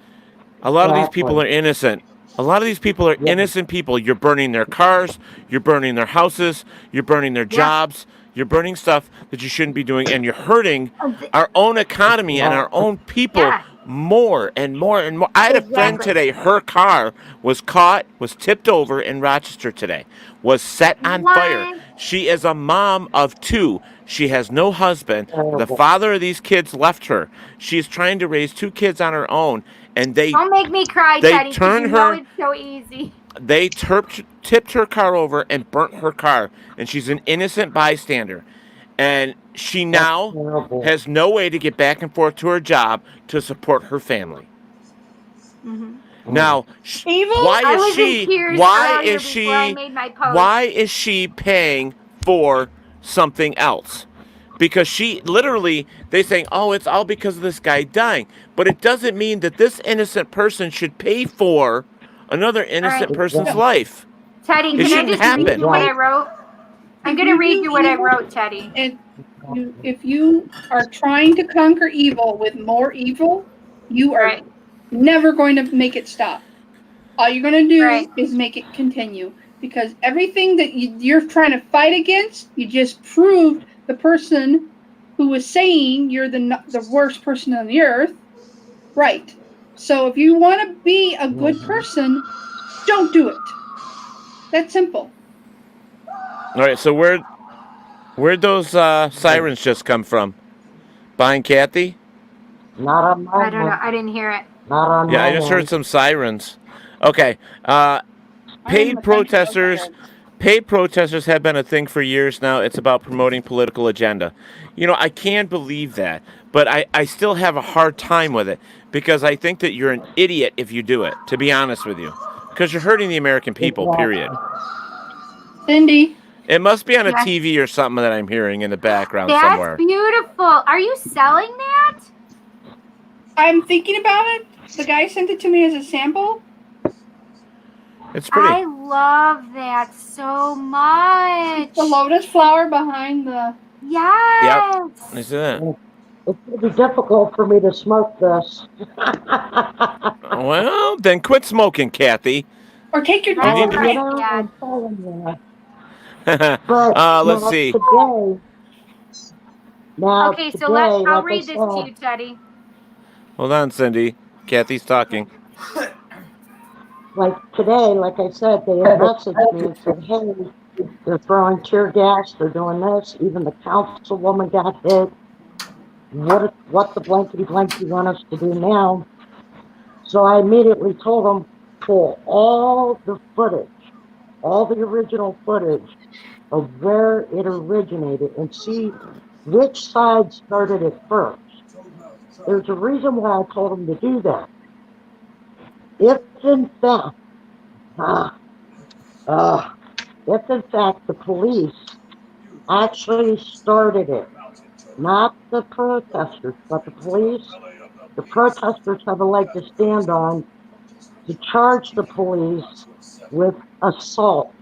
a lot of these people are innocent. A lot of these people are innocent people. You're burning their cars, you're burning their houses, you're burning their jobs, you're burning stuff that you shouldn't be doing, and you're hurting our own economy and our own people more and more and more. I had a friend today, her car was tipped over in Rochester today, was set on fire. She is a mom of 2. She has no husband. The father of these kids left her. She's trying to raise 2 kids on her own, and don't make me cry, Teddy. You know it's so easy. They tipped her car over and burnt her car, and she's an innocent bystander. And she now has no way to get back and forth to her job to support her family. Now, why is she paying for something else? Because she literally, they saying, oh, it's all because of this guy dying. But it doesn't mean that this innocent person should pay for another innocent person's life. Teddy, it can I just read you what I wrote? I'm going to read you what I wrote, Teddy. If you are trying to conquer evil with more evil, you are never going to make it stop. All you're going to do is make it continue. Because everything that you're trying to fight against, you just proved the person who was saying you're the worst person on the earth, right. So if you want to be a good person, don't do it. That's simple. All right, so where'd those sirens just come from? Behind Kathy? Not on my I don't know. I didn't hear it. Not on my I just heard some sirens. Okay. Paid protesters have been a thing for years now. It's about promoting political agenda. You know, I can't believe that, but I still have a hard time with it because I think that you're an idiot if you do it, to be honest with you, because you're hurting the American people, period. Cindy. It must be on a TV or something that I'm hearing in the background somewhere. That's beautiful. Are you selling that? I'm thinking about it. The guy sent it to me as a sample. It's pretty. I love that so much. The lotus flower behind the... Yes. Yep. I see that. It's going to be difficult for me to smoke this. Well, then quit smoking, Kathy. Or take your time. Let's see. I'll read this to you, Teddy. Hold on, Cindy. Kathy's talking. Like today, like I said, they had messaged me and said, hey, they're throwing tear gas, they're doing this, even the councilwoman got hit. What the blankety blank you want us to do now? So I immediately told them, pull all the footage, all the original footage of where it originated and see which side started it first. There's a reason why I told them to do that. If in fact the police actually started it, not the protesters, but the police, the protesters have a leg to stand on to charge the police with assault.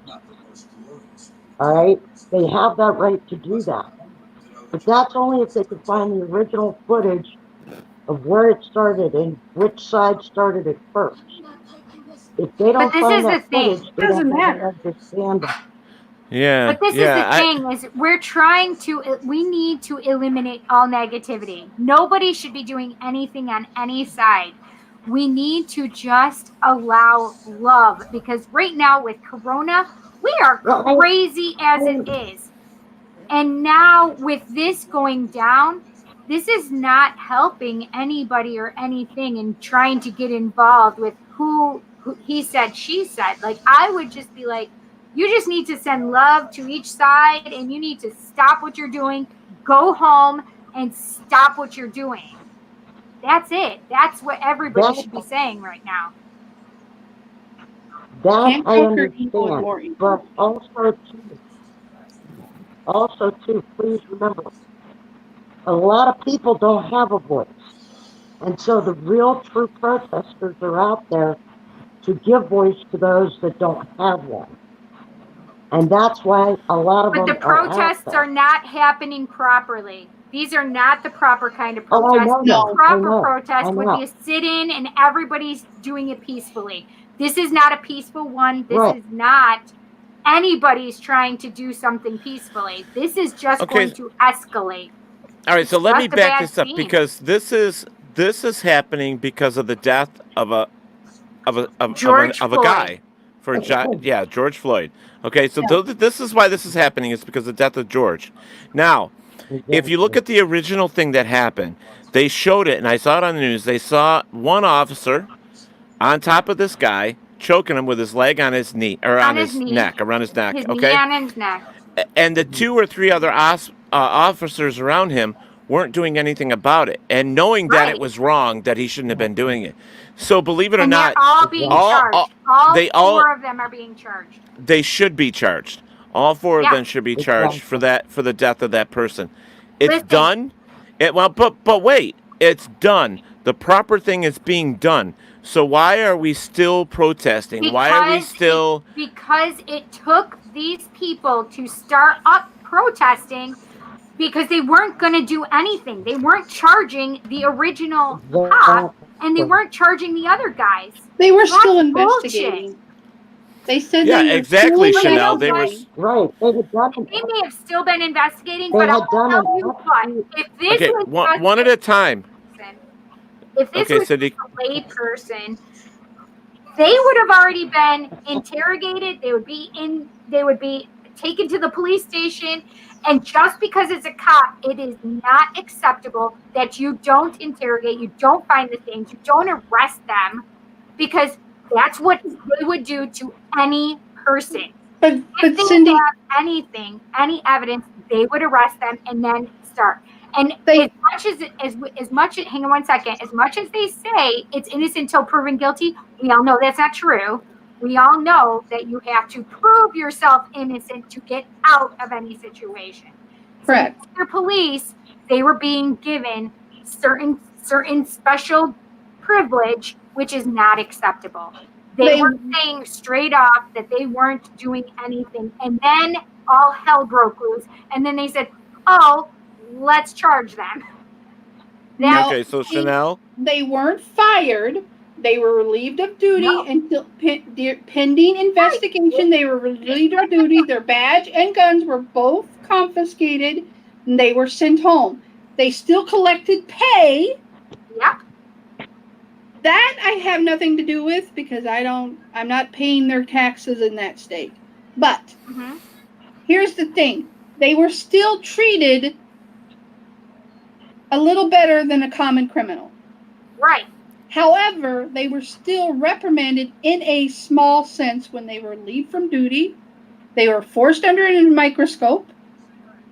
All right? They have that right to do that. But that's only if they can find the original footage of where it started and which side started it first. If they don't find that footage, they don't understand it. Yeah. But this is the thing, is we need to eliminate all negativity. Nobody should be doing anything on any side. We need to just allow love, because right now with Corona, we are crazy as it is. And now with this going down, this is not helping anybody or anything and trying to get involved with who he said, she said. Like, I would just be like, you just need to send love to each side, and you need to stop what you're doing, go home, and stop what you're doing. That's it. That's what everybody should be saying right now. That I understand, but also too, please remember, a lot of people don't have a voice. And so the real true protesters are out there to give voice to those that don't have one. And that's why a lot of But the them are out protests there. are not happening properly. These are not the proper kind of Oh, I protests. know The that. I proper know. protest I would know. be a sit-in and everybody's doing it peacefully. This is not a peaceful one. This Right. is not anybody's trying to do something peacefully. This is just Okay. going to escalate. All right, so It's let me just a back bad this up scene. because this is happening because of the death of a George of a Floyd. guy George Floyd. Okay, so this is why this is happening is because of the death of George. Now, if you look at the original thing that happened, they showed it, and I saw it on the news. They saw one officer on top of this guy choking him with his leg on his knee or on his knee. neck, around his neck. His Okay, knee on his neck. and the 2 or 3 other officers around him weren't doing anything about it, and knowing that it Right. was wrong, that he shouldn't have been doing it. So believe it or And not, they're all being charged. All 4 of them are being charged. they should be charged. All 4 of Yeah. them should be charged for the death of that person. It's Listen. done. But wait, it's done. The proper thing is being done. So why are we still protesting? Why are we still? Because it took these people to start up protesting because they weren't going to do anything. They weren't charging the original cop, and they weren't charging the other guys. They were That's still bullshit. investigating. They said Yeah, they were exactly, still Chanel. They were. investigating. Right. They had done it. They may have still been investigating, They but had I'll done tell it. you what, if this Okay, was one at a time. if this Okay, was Cindy. a lay person, they would have already been interrogated. They would be taken to the police station. And just because it's a cop, it is not acceptable that you don't interrogate, you don't find the things, you don't arrest them, because that's what they would do to any person. But If they Cindy, have anything, any evidence, they would arrest them and then start. And They- as much hang on one second, as much as they say it's innocent until proven guilty, we all know that's not true. We all know that you have to prove yourself innocent to get out of any situation. correct. So their police, they were being given certain special privilege, which is not acceptable. They were saying straight off that they weren't doing anything, and then all hell broke loose. And then they said, "Oh, let's charge them." Now, Okay, so Chanel. They weren't fired. They were relieved of duty until pending investigation. They were relieved of duty. Their badge and guns were both confiscated, and they were sent home. They still collected pay. Yep. That I have nothing to do with because I'm not paying their taxes in that state. But Mm-hmm. here's the thing. They were still treated a little better than a common criminal. Right. However, they were still reprimanded in a small sense when they were relieved from duty. They were forced under a microscope.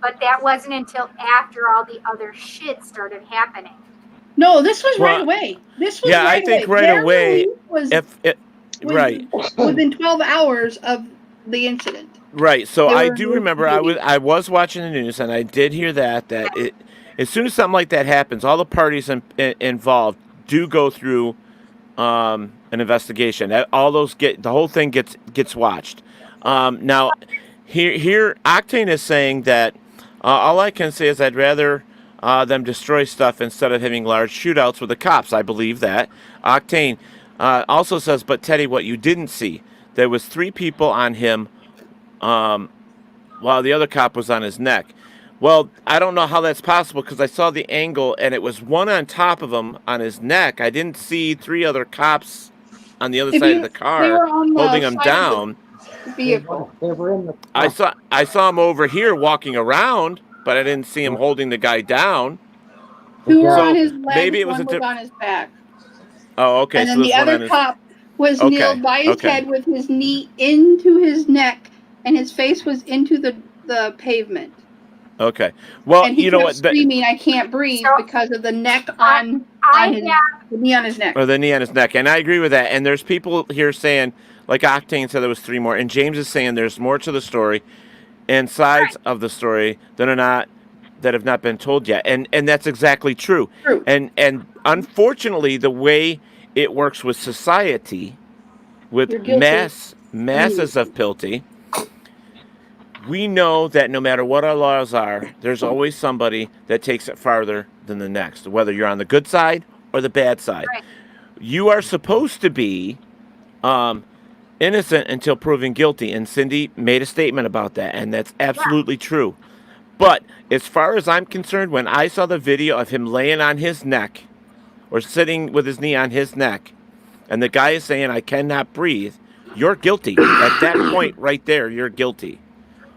But that wasn't until after all the other shit started happening. No, this was Well, right away. This was yeah, right I think away. right Their away, relief was Right. within 12 hours of the incident. Right. So They I were do removed remember from I duty. was watching the news and I did hear that as soon as something like that happens, all the parties involved do go through an investigation. All those the whole thing gets watched. Now here Octane is saying that all I can say is I'd rather them destroy stuff instead of having large shootouts with the cops. I believe that. Octane also says, but Teddy, what you didn't see, there was 3 people on him while the other cop was on his neck. Well, I don't know how that's possible because I saw the angle and it was one on top of him on his neck. I didn't see 3 other cops on the other side of the car They were on the holding him side of down. the vehicle. They were in the. I saw him over here walking around, but I didn't see him holding the guy down. 2 were So, on his legs, maybe it was one a was on his back. Oh, okay. And So then the there's one on other his. cop was Okay, kneeled by his okay. head with his knee into his neck, and his face was into the pavement. Okay. Well, And he you know kept what? screaming, "I can't breathe" So- because of the neck on his the knee on his neck. Or the knee on his neck. And I agree with that. And there's people here saying, like Octane said, there was 3 more. And James is saying there's more to the story and sides of the story that have not been told yet. And that's exactly true. True. And unfortunately, the way it works with society You're With guilty. masses of pilty, we know that no matter what our laws are, there's always somebody that takes it farther than the next, whether you're on the good side or the bad side. Right. You are supposed to be innocent until proven guilty, and Cindy made a statement about that, and that's absolutely true. But as far as I'm concerned, when I saw the video of him laying on his neck or sitting with his knee on his neck, and the guy is saying, I cannot breathe, you're guilty. At that point right there, you're guilty.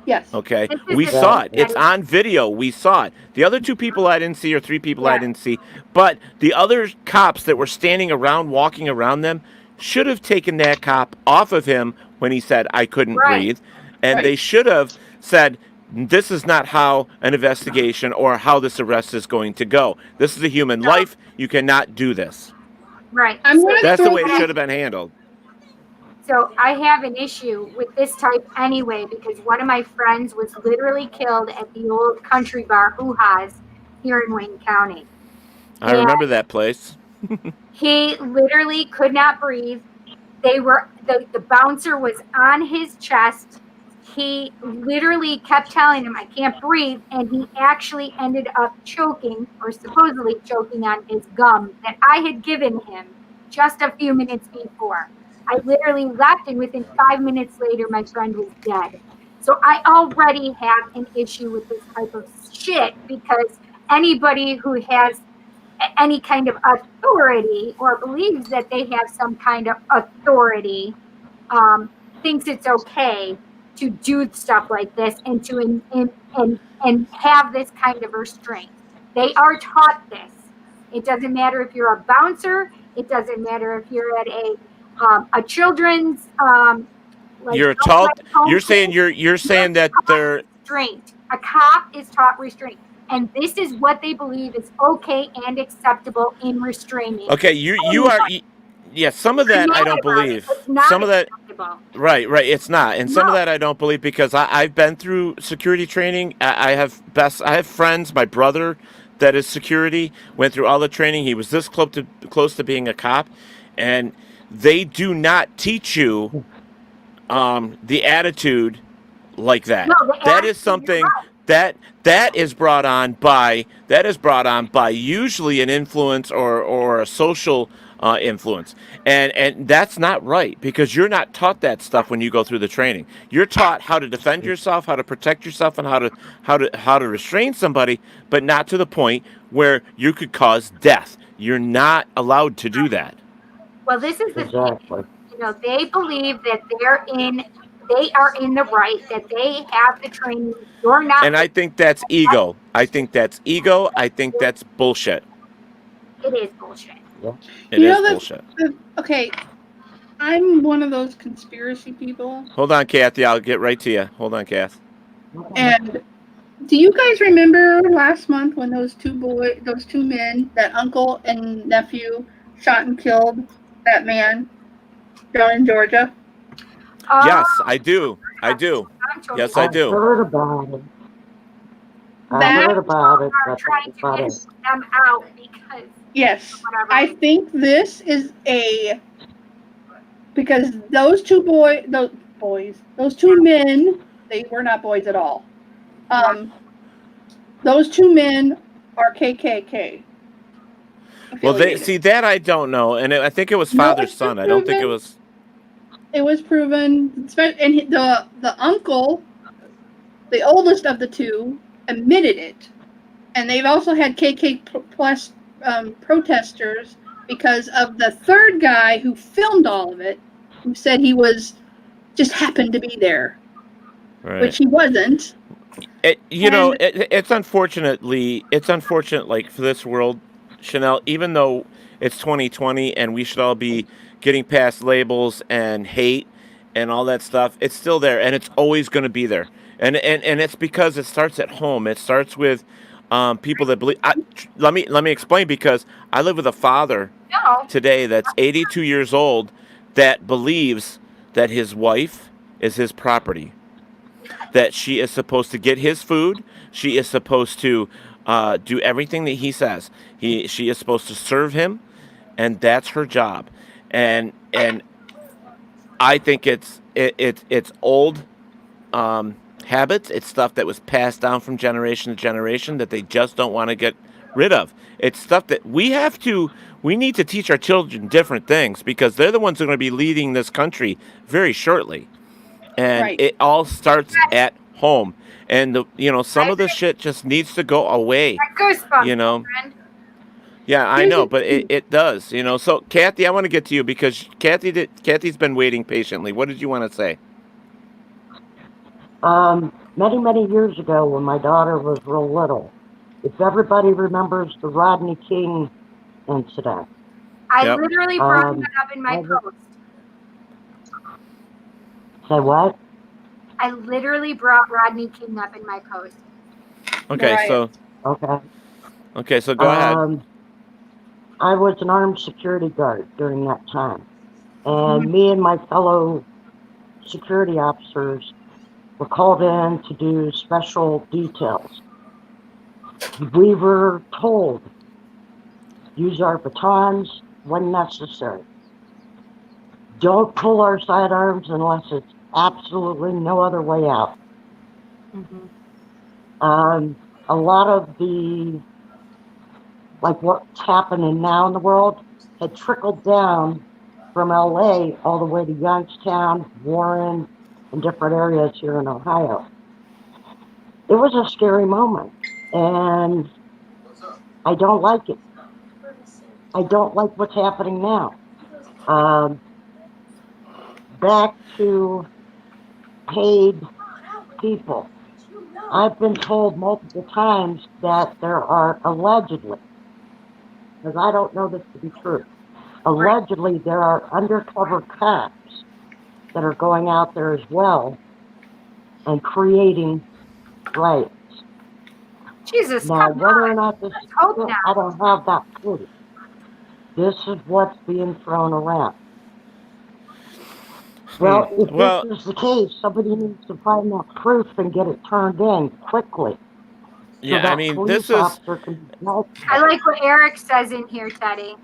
Yes. Okay? This is We the saw it. thing. It's on video. We saw it. The other two people I didn't see, or three people I Yeah. didn't see, but the other cops that were standing around, walking around them, should have taken that cop off of him when he said, I couldn't Right. breathe. And Right. they should have said, this is not how an investigation or how this arrest is going to go. This is a human life. You cannot do this. Right. I'm So- gonna That's the throw way it back- should have been handled. So I have an issue with this type anyway, because one of my friends was literally killed at the old country bar Hoo-Ha's here in Wayne County. I remember that place. He literally could not breathe. They were the bouncer was on his chest. He literally kept telling him, I can't breathe, and he actually ended up choking, or supposedly choking, on his gum that I had given him just a few minutes before. I literally left, and within 5 minutes later, my friend was dead. So I already have an issue with this type of shit, because anybody who has any kind of authority or believes that they have some kind of authority thinks it's okay to do stuff like this and to and have this kind of restraint. They are taught this. It doesn't matter if you're a bouncer. It doesn't matter if you're at a children's You're taught. You're saying that they're restraint. A cop is taught restraint. And this is what they believe is okay and acceptable in restraining. okay. You are. Yeah, some of that I don't believe. Some of that, acceptable. right. It's not, and some of No. that I don't believe because I've been through security training. I have friends. My brother, that is security, went through all the training. He was this close to being a cop, and they do not teach you the attitude like that. No, the That is attitude, something you're right. that is brought on by usually an influence or a social influence, and that's not right because you're not taught that stuff when you go through the training. You're taught how to defend yourself, how to protect yourself, and how to restrain somebody, but not to the point where you could cause death. You're not allowed to do that. Well, this is the Exactly. thing. You know, they believe that they are in the right, that they have the training. You're not. And I think that's ego. I think that's bullshit. It is bullshit. It You is know that- bullshit. Okay, I'm one of those conspiracy people. Hold on, Kathy. I'll get right to you. Hold on, Kath. And do you guys remember last month when those two men, that uncle and nephew, shot and killed that man down in Georgia? Yes, I do. I do. Yes, I do. heard about it. I That- heard about it. Are But trying that's to about get it. them out because Yes. whatever. I think this is because those two men, they were not boys at all. Those two men are KKK. Well, affiliated. see that I don't know, and I think it was No, father's it's son. been I don't think it proven. was. It was proven, and the uncle, the oldest of the two, admitted it, and they've also had KK plus protesters because of the third guy who filmed all of it, who said he just happened to be there, which he wasn't. It's unfortunate, like for this world, Chanel. Even though it's 2020 and we should all be getting past labels and hate and all that stuff, it's still there and it's always going to be there. And it's because it starts at home. It starts with people that believe. Let me explain, because I live with a father today that's 82 years old that believes that his wife is his property, that she is supposed to get his food, she is supposed to do everything that he says. She is supposed to serve him, and that's her job. And I think it's old habits. It's stuff that was passed down from generation to generation that they just don't want to get rid of. It's stuff that we need to teach our children different things because they're the ones who are going to be leading this country very shortly. And Right. it all starts at home. And some of this shit just needs to go away. Goosebumps, You know. friend. Yeah, I know, but it does. So Kathy, I want to get to you because Kathy's been waiting patiently. What did you want to say? Many, many years ago when my daughter was real little, if everybody remembers the Rodney King incident. I literally brought that up in my post. Say what? I literally brought Rodney King up in my post. Okay, Right. so go ahead. I was an armed security guard during that time. And me and my fellow security officers were called in to do special details. We were told use our batons when necessary. Don't pull our sidearms unless it's absolutely no other way out. A lot of what's happening now in the world had trickled down from LA all the way to Youngstown, Warren, and different areas here in Ohio. It was a scary moment, and I don't like it. I don't like what's happening now. Back to paid people. I've been told multiple times that there are allegedly, because I don't know this to be true, allegedly there are undercover cops that are going out there as well and creating riots. Jesus, Now, come whether on. or not this is hope true, not. I don't have that clue. This is what's being thrown around. Well, if this is the case, somebody needs to find that proof and get it turned in quickly. Yeah, so I mean, police this is officer can be held. I like what Eric says in here, Teddy.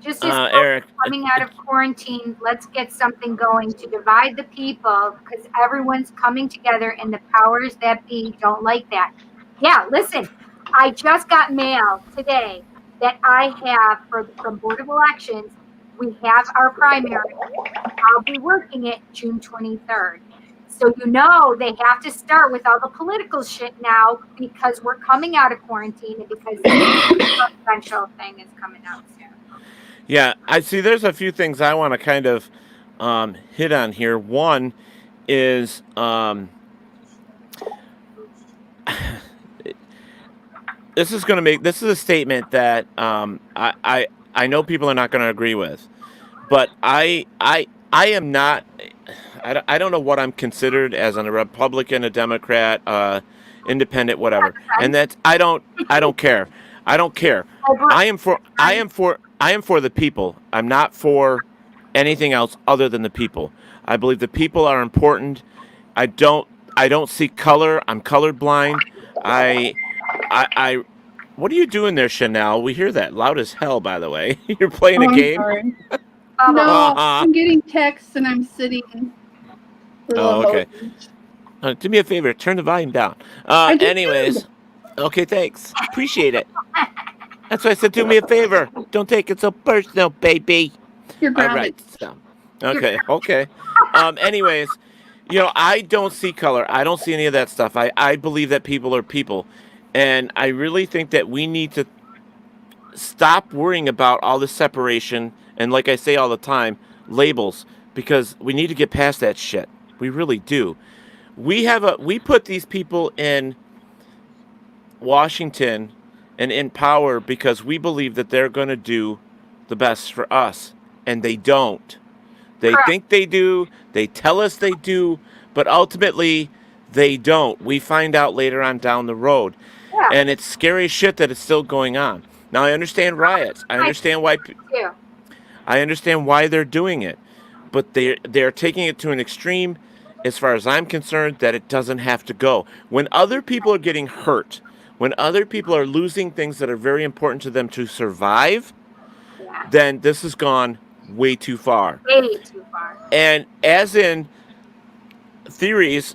Just as Eric. coming out of quarantine, let's get something going to divide the people because everyone's coming together and the powers that be don't like that. Yeah, listen, I just got mail today that I have from Board of Elections. We have our primary. I'll be working it June 23rd. So they have to start with all the political shit now because we're coming out of quarantine and because the presidential thing is coming out soon. Yeah, I see. There's a few things I want to kind of hit on here. One is this is a statement that I know people are not going to agree with, but I am not. I don't know what I'm considered as a Republican, a Democrat, independent, whatever. And that's I don't care. I don't care. I am for the people. I'm not for anything else other than the people. I believe the people are important. I don't see color. I'm colorblind. What are you doing there, Chanel? We hear that loud as hell, by the way. You're playing a game? Sorry. No, I'm getting texts and I'm sitting. Oh, okay. Do me a favor. Turn the volume down. Anyways. Okay, thanks. Appreciate it. That's why I said do me a favor. Don't take it so personal, baby. You're grounded. All right. So, okay. Anyways, I don't see color. I don't see any of that stuff. I believe that people are people. And I really think that we need to stop worrying about all the separation and, like I say all the time, labels, because we need to get past that shit. We really do. We put these people in Washington and in power because we believe that they're going to do the best for us, and they don't. They think they do. They tell us they do, but ultimately they don't. We find out later on down the road. Yeah. And it's scary shit that it's still going on. Now, I understand riots. I understand why. I understand why they're doing it, but they're taking it to an extreme, as far as I'm concerned, that it doesn't have to go. When other people are getting hurt, when other people are losing things that are very important to them to survive, then this has gone way too far. Way too far. And as in theories,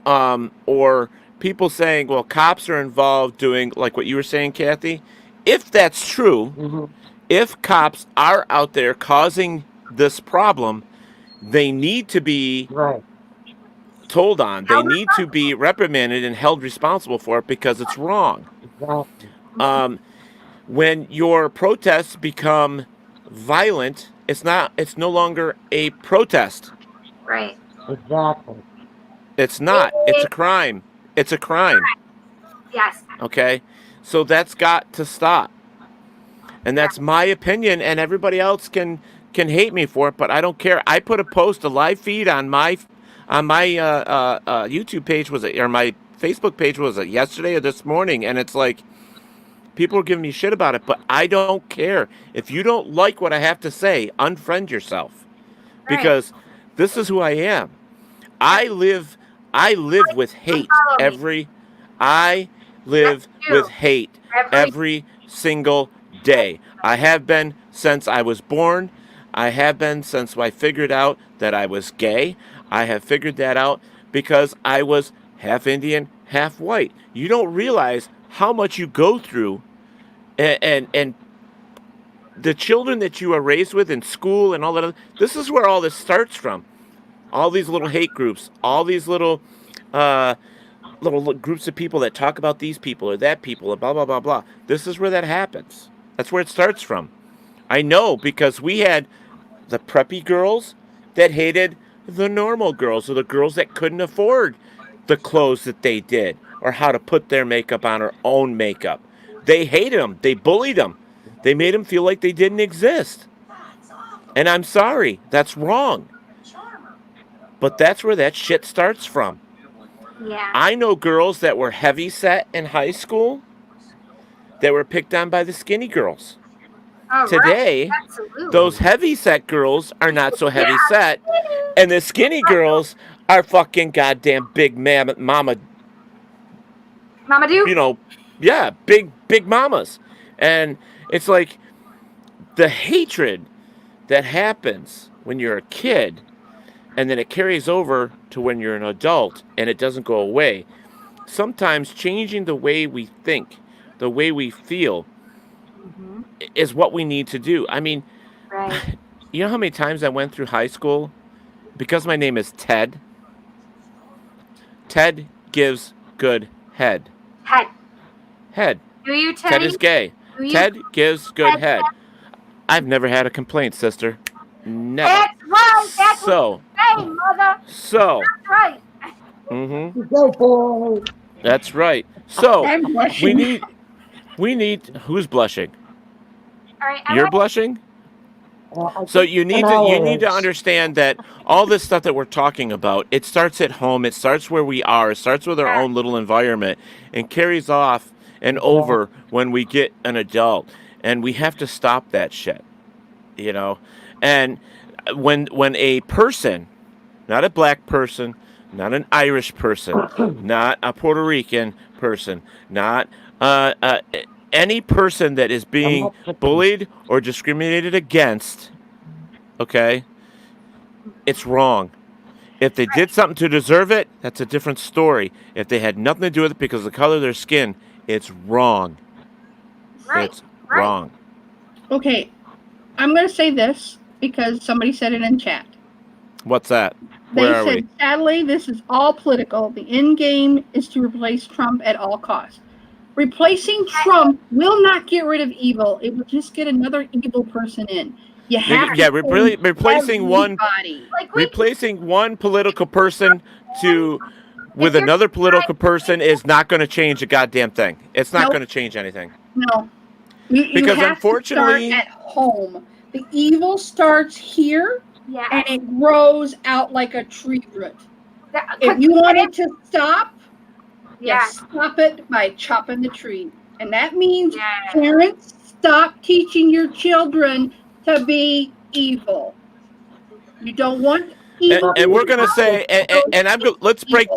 or people saying, well, cops are involved doing like what you were saying, Kathy. If that's true, Mhm. if cops are out there causing this problem, they need to be Right. told on. They need to be reprimanded and held responsible for it because it's wrong. Exactly. When your protests become violent, it's no longer a protest. Right. Exactly. It's not. It's a crime. It's a crime. Yes. Okay? So that's got to stop. And that's my opinion, and everybody else can hate me for it, but I don't care. I put a post, a live feed on my YouTube page, or my Facebook page, was it yesterday or this morning? And it's like, people are giving me shit about it, but I don't care. If you don't like what I have to say, unfriend yourself. Because this is who I am. I live with hate every single day. I have been since I was born. I have been since I figured out that I was gay. I have figured that out because I was half Indian, half white. You don't realize how much you go through, and the children that you are raised with in school and all that. This is where all this starts from. All these little hate groups, all these little groups of people that talk about these people or that people, and blah, blah, blah, blah. This is where that happens. That's where it starts from. I know, because we had the preppy girls that hated the normal girls, or the girls that couldn't afford the clothes that they did, or how to put their makeup on, or own makeup. They hated them. They bullied them. They made them feel like they didn't exist. And I'm sorry. That's wrong. But that's where that shit starts from. Yeah. I know girls that were heavy set in high school that were picked on by the skinny girls. Oh, Today, right. Absolutely. those heavy set girls are not so heavy set, and the skinny girls are fucking goddamn big mama do. big mamas. And it's like the hatred that happens when you're a kid, and then it carries over to when you're an adult, and it doesn't go away. Sometimes changing the way we think, the way we feel, is what we need to do. I mean, Right. you know how many times I went through high school? Because my name is Ted. Ted gives good head. Head. Do you, Teddy? Ted is gay. Ted gives good head. I've never had a complaint, sister. Never. That's right. That's So, what you say, mother. so, That's right. mm-hmm. Go boy. That's right. So, I'm blushing. we need, who's blushing? All right. You're blushing? I So think you need to understand that all this stuff that we're talking about, it starts at home, it starts where we are, it starts with our own little environment, and carries off and over when we get an adult. And we have to stop that shit. You know? And when a person, not a black person, not an Irish person, not a Puerto Rican person, not any person that is being bullied or discriminated against, okay, it's wrong. If they did something to deserve it, that's a different story. If they had nothing to do with it because of the color of their skin, it's wrong. Right. It's wrong. Okay, I'm going to say this because somebody said it in chat. What's that? They Where are said, we? sadly, this is all political. The end game is to replace Trump at all costs. Replacing Trump will not get rid of evil. It will just get another evil person in. You have replacing one political person with another political person is not going to change a goddamn thing. It's not going to change anything. No. You have unfortunately, to start at home. The evil starts here, Yeah. and it grows out like a tree root. If you want it to stop, you stop it by chopping the tree. And that means parents, stop teaching your children to be evil. You don't want evil. And we're gonna say, and I'm go, let's break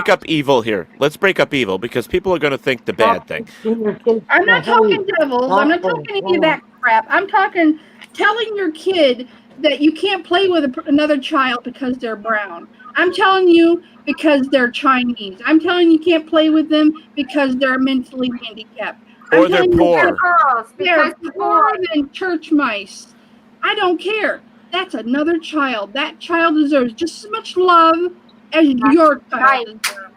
up evil here. Let's break up evil because people are gonna think the bad thing. I'm not talking devils. I'm not talking any of that crap. I'm talking telling your kid that you can't play with another child because they're brown. I'm telling you because they're Chinese. I'm telling you can't play with them because they're mentally handicapped. Or they're poor. Girls, They're because they're poor than church mice. I don't care. That's another child. That child deserves just as much love as your child right. deserves.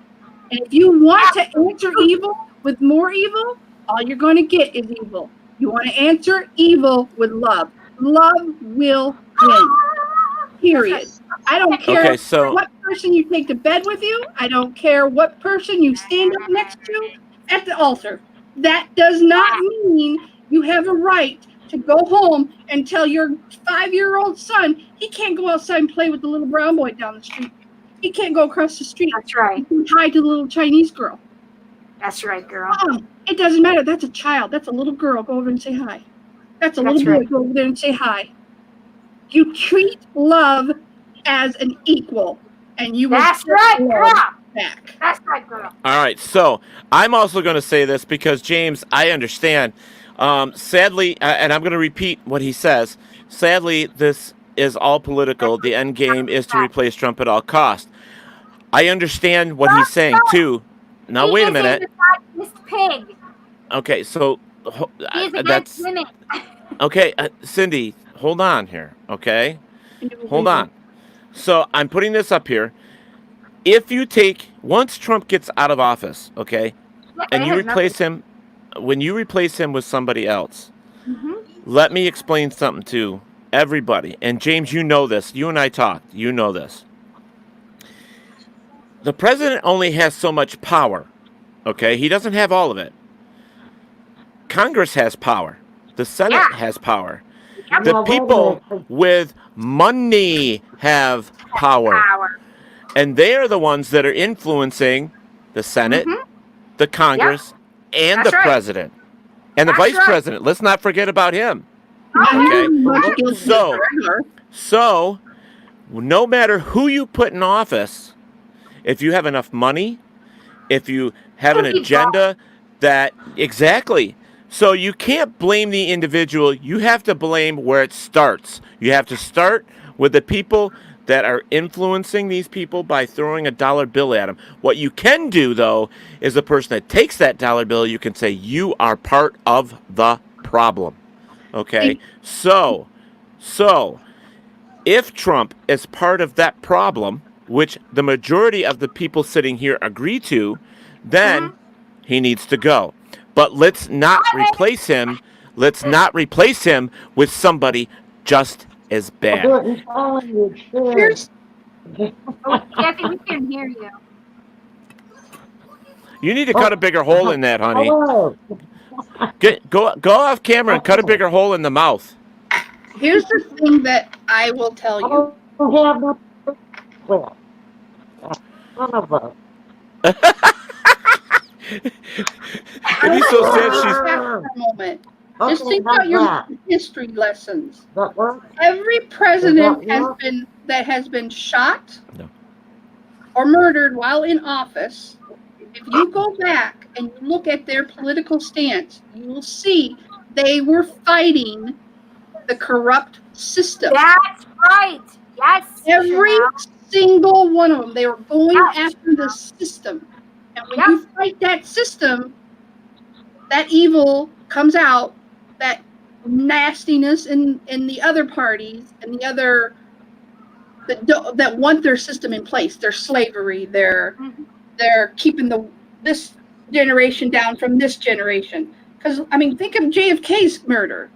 And if you want to answer evil with more evil, all you're going to get is evil. You want to answer evil with love. Love will win. Period. I don't care Okay, so what person you take to bed with you. I don't care what person you stand up next to at the altar. That does not mean you have a right to go home and tell your 5-year-old son he can't go outside and play with the little brown boy down the street. He can't go across the street. That's right. He can hi to the little Chinese girl. That's right, girl. Mom, it doesn't matter. That's a child. That's a little girl. Go over and say hi. That's a little boy. Go over there and say hi. You treat love as an equal, and you will That's right, girl. Back. That's right, girl. all right, so I'm also going to say this because, James, I understand. Sadly, and I'm going to repeat what he says, sadly, this is all political. The end game is to replace Trump at all costs. I understand what he's saying, too. Now, wait a minute. He's a pig. Okay, so He's against that's... women. Okay, Cindy, hold on here, okay? Hold on. So I'm putting this up here. If you take, once Trump gets out of office, okay, and you replace him, when you replace him with somebody else, let me explain something to everybody. And James, you know this. You and I talked. You know this. The president only has so much power, okay? He doesn't have all of it. Congress has power. The Senate has power. The people with money have power. And they are the ones that are influencing the Senate, the Congress, and the president. And the vice president. Let's not forget about him. Okay? So, no matter who you put in office, if you have enough money, if you have an agenda that, exactly. So you can't blame the individual. You have to blame where it starts. You have to start with the people that are influencing these people by throwing a dollar bill at them. What you can do, though, is the person that takes that dollar bill, you can say, you are part of the problem. Okay? So, if Trump is part of that problem, which the majority of the people sitting here agree to, then he needs to go. But let's not replace him. Let's not replace him with somebody just as bad. Kathy, we can hear you. You need to cut a bigger hole in that, honey. Go off camera and cut a bigger hole in the mouth. Here's the thing that I will tell you. It'd be so sad for a moment. Just think about your history lessons. Every president has been shot or murdered while in office. If you go back and you look at their political stance, you will see they were fighting the corrupt system. That's right. Yes. Every single one of them, they were going after the system. And when you fight that system, that evil comes out, that nastiness in the other parties and the other that want their system in place, their slavery, they're keeping this generation down from this generation. Because I mean, think of JFK's murder,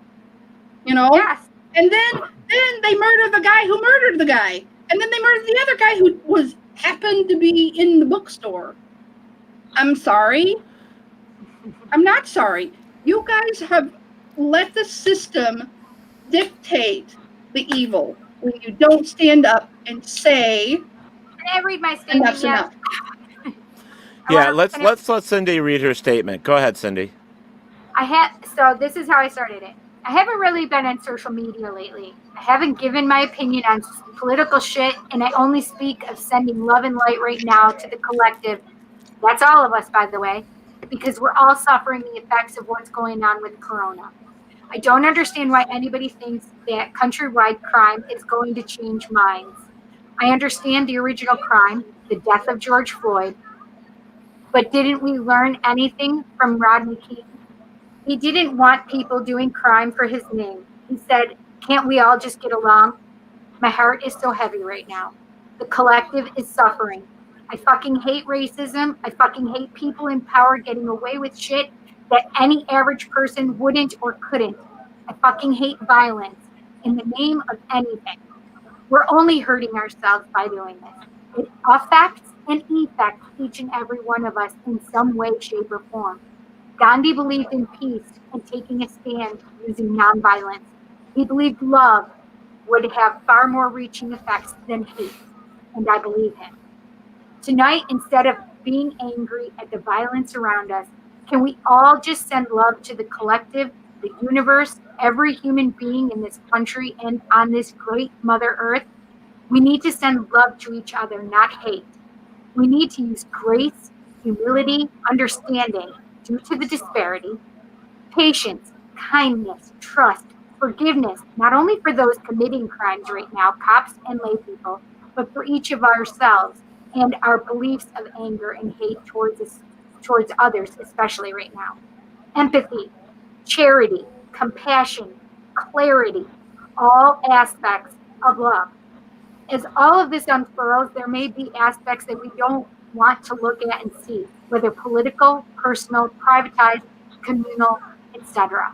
you know. Yes. And then they murder the guy who murdered the guy, and then they murder the other guy who happened to be in the bookstore. I'm sorry. I'm not sorry. You guys have let the system dictate the evil when you don't stand up and say, Can I read my statement? Enough's enough. Yeah, let's let Cindy read her statement. Go ahead, Cindy. So this is how I started it. I haven't really been on social media lately. I haven't given my opinion on political shit, and I only speak of sending love and light right now to the collective. That's all of us, by the way, because we're all suffering the effects of what's going on with Corona. I don't understand why anybody thinks that countrywide crime is going to change minds. I understand the original crime, the death of George Floyd, but didn't we learn anything from Rodney King? He didn't want people doing crime for his name. He said, can't we all just get along? My heart is so heavy right now. The collective is suffering. I fucking hate racism. I fucking hate people in power getting away with shit that any average person wouldn't or couldn't. I fucking hate violence in the name of anything. We're only hurting ourselves by doing this. It affects and effects each and every one of us in some way, shape, or form. Gandhi believed in peace and taking a stand using nonviolence. He believed love would have far more reaching effects than hate, and I believe him. Tonight, instead of being angry at the violence around us, can we all just send love to the collective, the universe, every human being in this country and on this great Mother Earth? We need to send love to each other, not hate. We need to use grace, humility, understanding due to the disparity, patience, kindness, trust, forgiveness, not only for those committing crimes right now, cops and lay people, but for each of ourselves and our beliefs of anger and hate towards others, especially right now. Empathy, charity, compassion, clarity, all aspects of love. As all of this unfurls, there may be aspects that we don't want to look at and see, whether political, personal, privatized, communal, etc.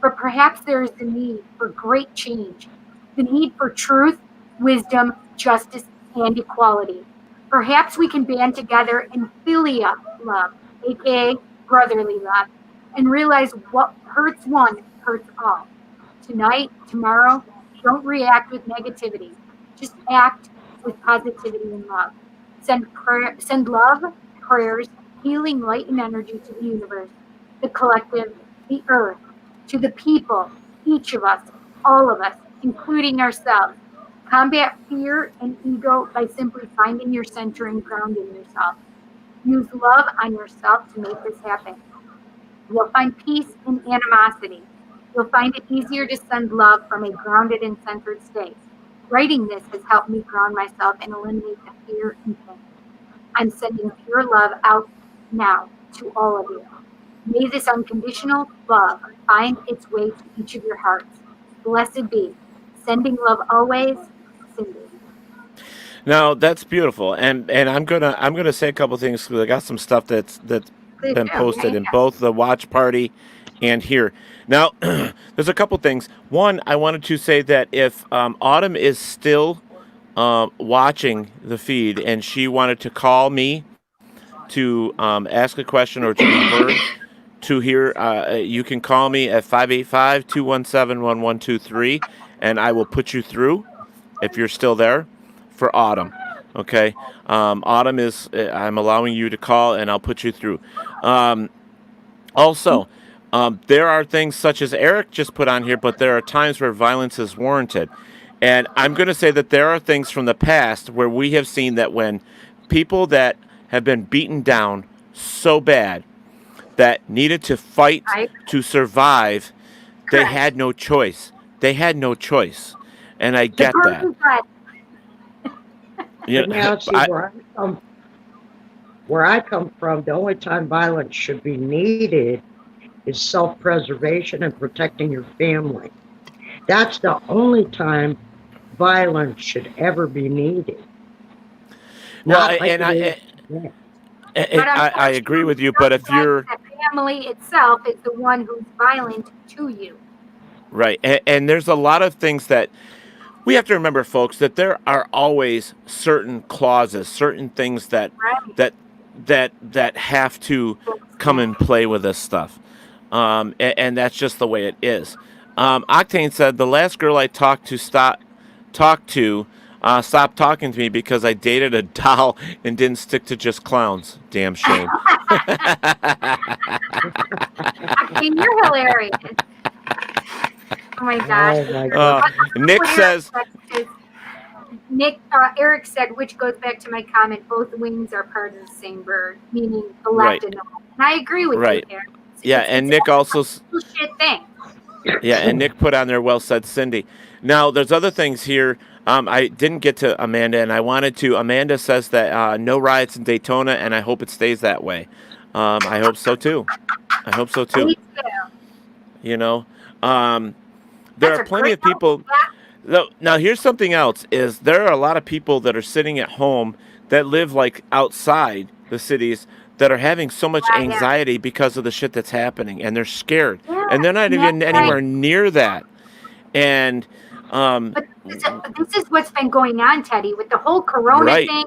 But perhaps there is the need for great change, the need for truth, wisdom, justice, and equality. Perhaps we can band together in philia love, aka brotherly love, and realize what hurts one hurts all. Tonight, tomorrow, don't react with negativity. Just act with positivity and love. Send love, prayers, healing light and energy to the universe, the collective, the earth, to the people, each of us, all of us, including ourselves. Combat fear and ego by simply finding your center and grounding yourself. Use love on yourself to make this happen. You'll find peace in animosity. You'll find it easier to send love from a grounded and centered state. Writing this has helped me ground myself and eliminate the fear and pain. I'm sending pure love out now to all of you. May this unconditional love find its way to each of your hearts. Blessed be. Sending love always, Cindy. Now that's beautiful, and I'm gonna say a couple things because I got some stuff that's been posted in both the watch party and here. Now, there's a couple things. One, I wanted to say that if Autumn is still watching the feed and she wanted to call me to ask a question or to be heard to hear, you can call me at 585-217-1123, and I will put you through if you're still there for Autumn. Okay, Autumn is. I'm allowing you to call, and I'll put you through. Also, there are things such as Eric just put on here, but there are times where violence is warranted. And I'm going to say that there are things from the past where we have seen that when people that have been beaten down so bad that needed to fight to survive, they had no choice. They had no choice. And I get that. You know, now, see, where I come from, the only time violence should be needed is self-preservation and protecting your family. That's the only time violence should ever be needed. Well, and I agree with you, but if you're... The family itself is the one who's violent to you. Right, and there's a lot of things that we have to remember, folks, that there are always certain clauses, certain things that have to come and play with this stuff, and that's just the way it is. Octane said the last girl I talked to stopped talking to me because I dated a doll and didn't stick to just clowns. Damn shame. Octane, you're hilarious. Oh my gosh. Nick says. Eric said, which goes back to my comment, both wings are part of the same bird, meaning the left and the right. And I agree with you there. Yeah, and Nick also. Bullshit thing. Yeah, and Nick put on there, well said, Cindy. Now, there's other things here. I didn't get to Amanda, and I wanted to. Amanda says that no riots in Daytona, and I hope it stays that way. I hope so, too. I hope so, too. Me too. You know, there That's are a plenty great of people. Now, here's something else: is there are a lot of people that are sitting at home that live like outside the cities that are having so much Yeah. anxiety because of the shit that's happening, and they're scared, Yeah, and they're not and even that's anywhere right. near that. And But this is what's been going on, Teddy, with the whole Corona Right. thing.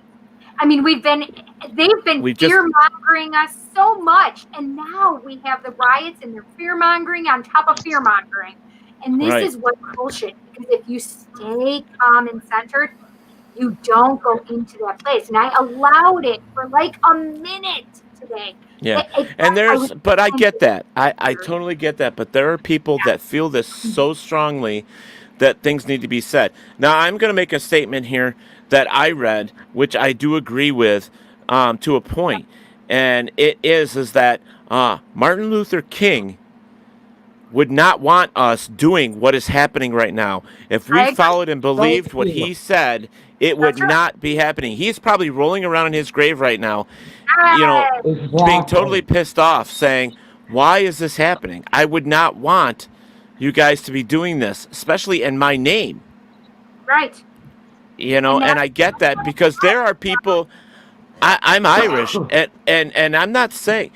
I mean, they've been We just- fear mongering us so much, and now we have the riots, and they're fear mongering on top of fear mongering, and this Right. is what bullshit. Because if you stay calm and centered, you don't go into that place. And I allowed it for like a minute today. Yeah, and but I get that. I totally get that. But there are people that feel this so strongly that things need to be said. Now, I'm going to make a statement here that I read, which I do agree with to a point, and it is that Martin Luther King would not want us doing what is happening right now. If I we agree. followed and believed what he said, it would That's right. not be happening. He's probably rolling around in his grave right now, Yes. being totally pissed off, saying, why is this happening? I would not want you guys to be doing this, especially in my name. Right. And I get that because there are people. I'm Irish, and I'm not saying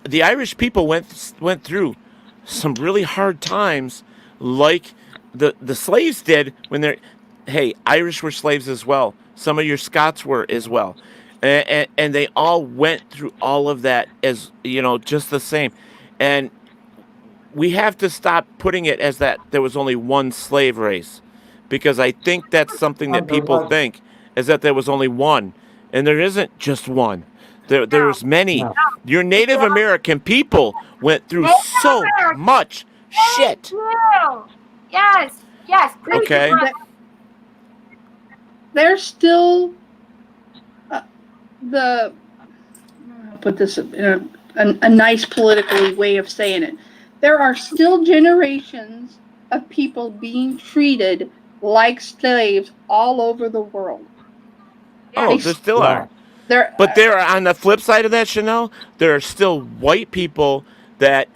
the Irish people went through some really hard times, like the slaves did when they're. Hey, Irish were slaves as well. Some of your Scots were as well, and they all went through all of that as just the same, and we have to stop putting it as that there was only one slave race, because I think that's something that people think is that there was only one, and there isn't just one. There's many. No. Your Native American people went through Native so American. much shit. Thank you. Yes. Preach Okay. it, brother. There's still put this in a nice political way of saying it. There are still generations of people being treated like slaves all over the world. Oh, there still are. But there are, on the flip side of that, Chanel, there are still white people that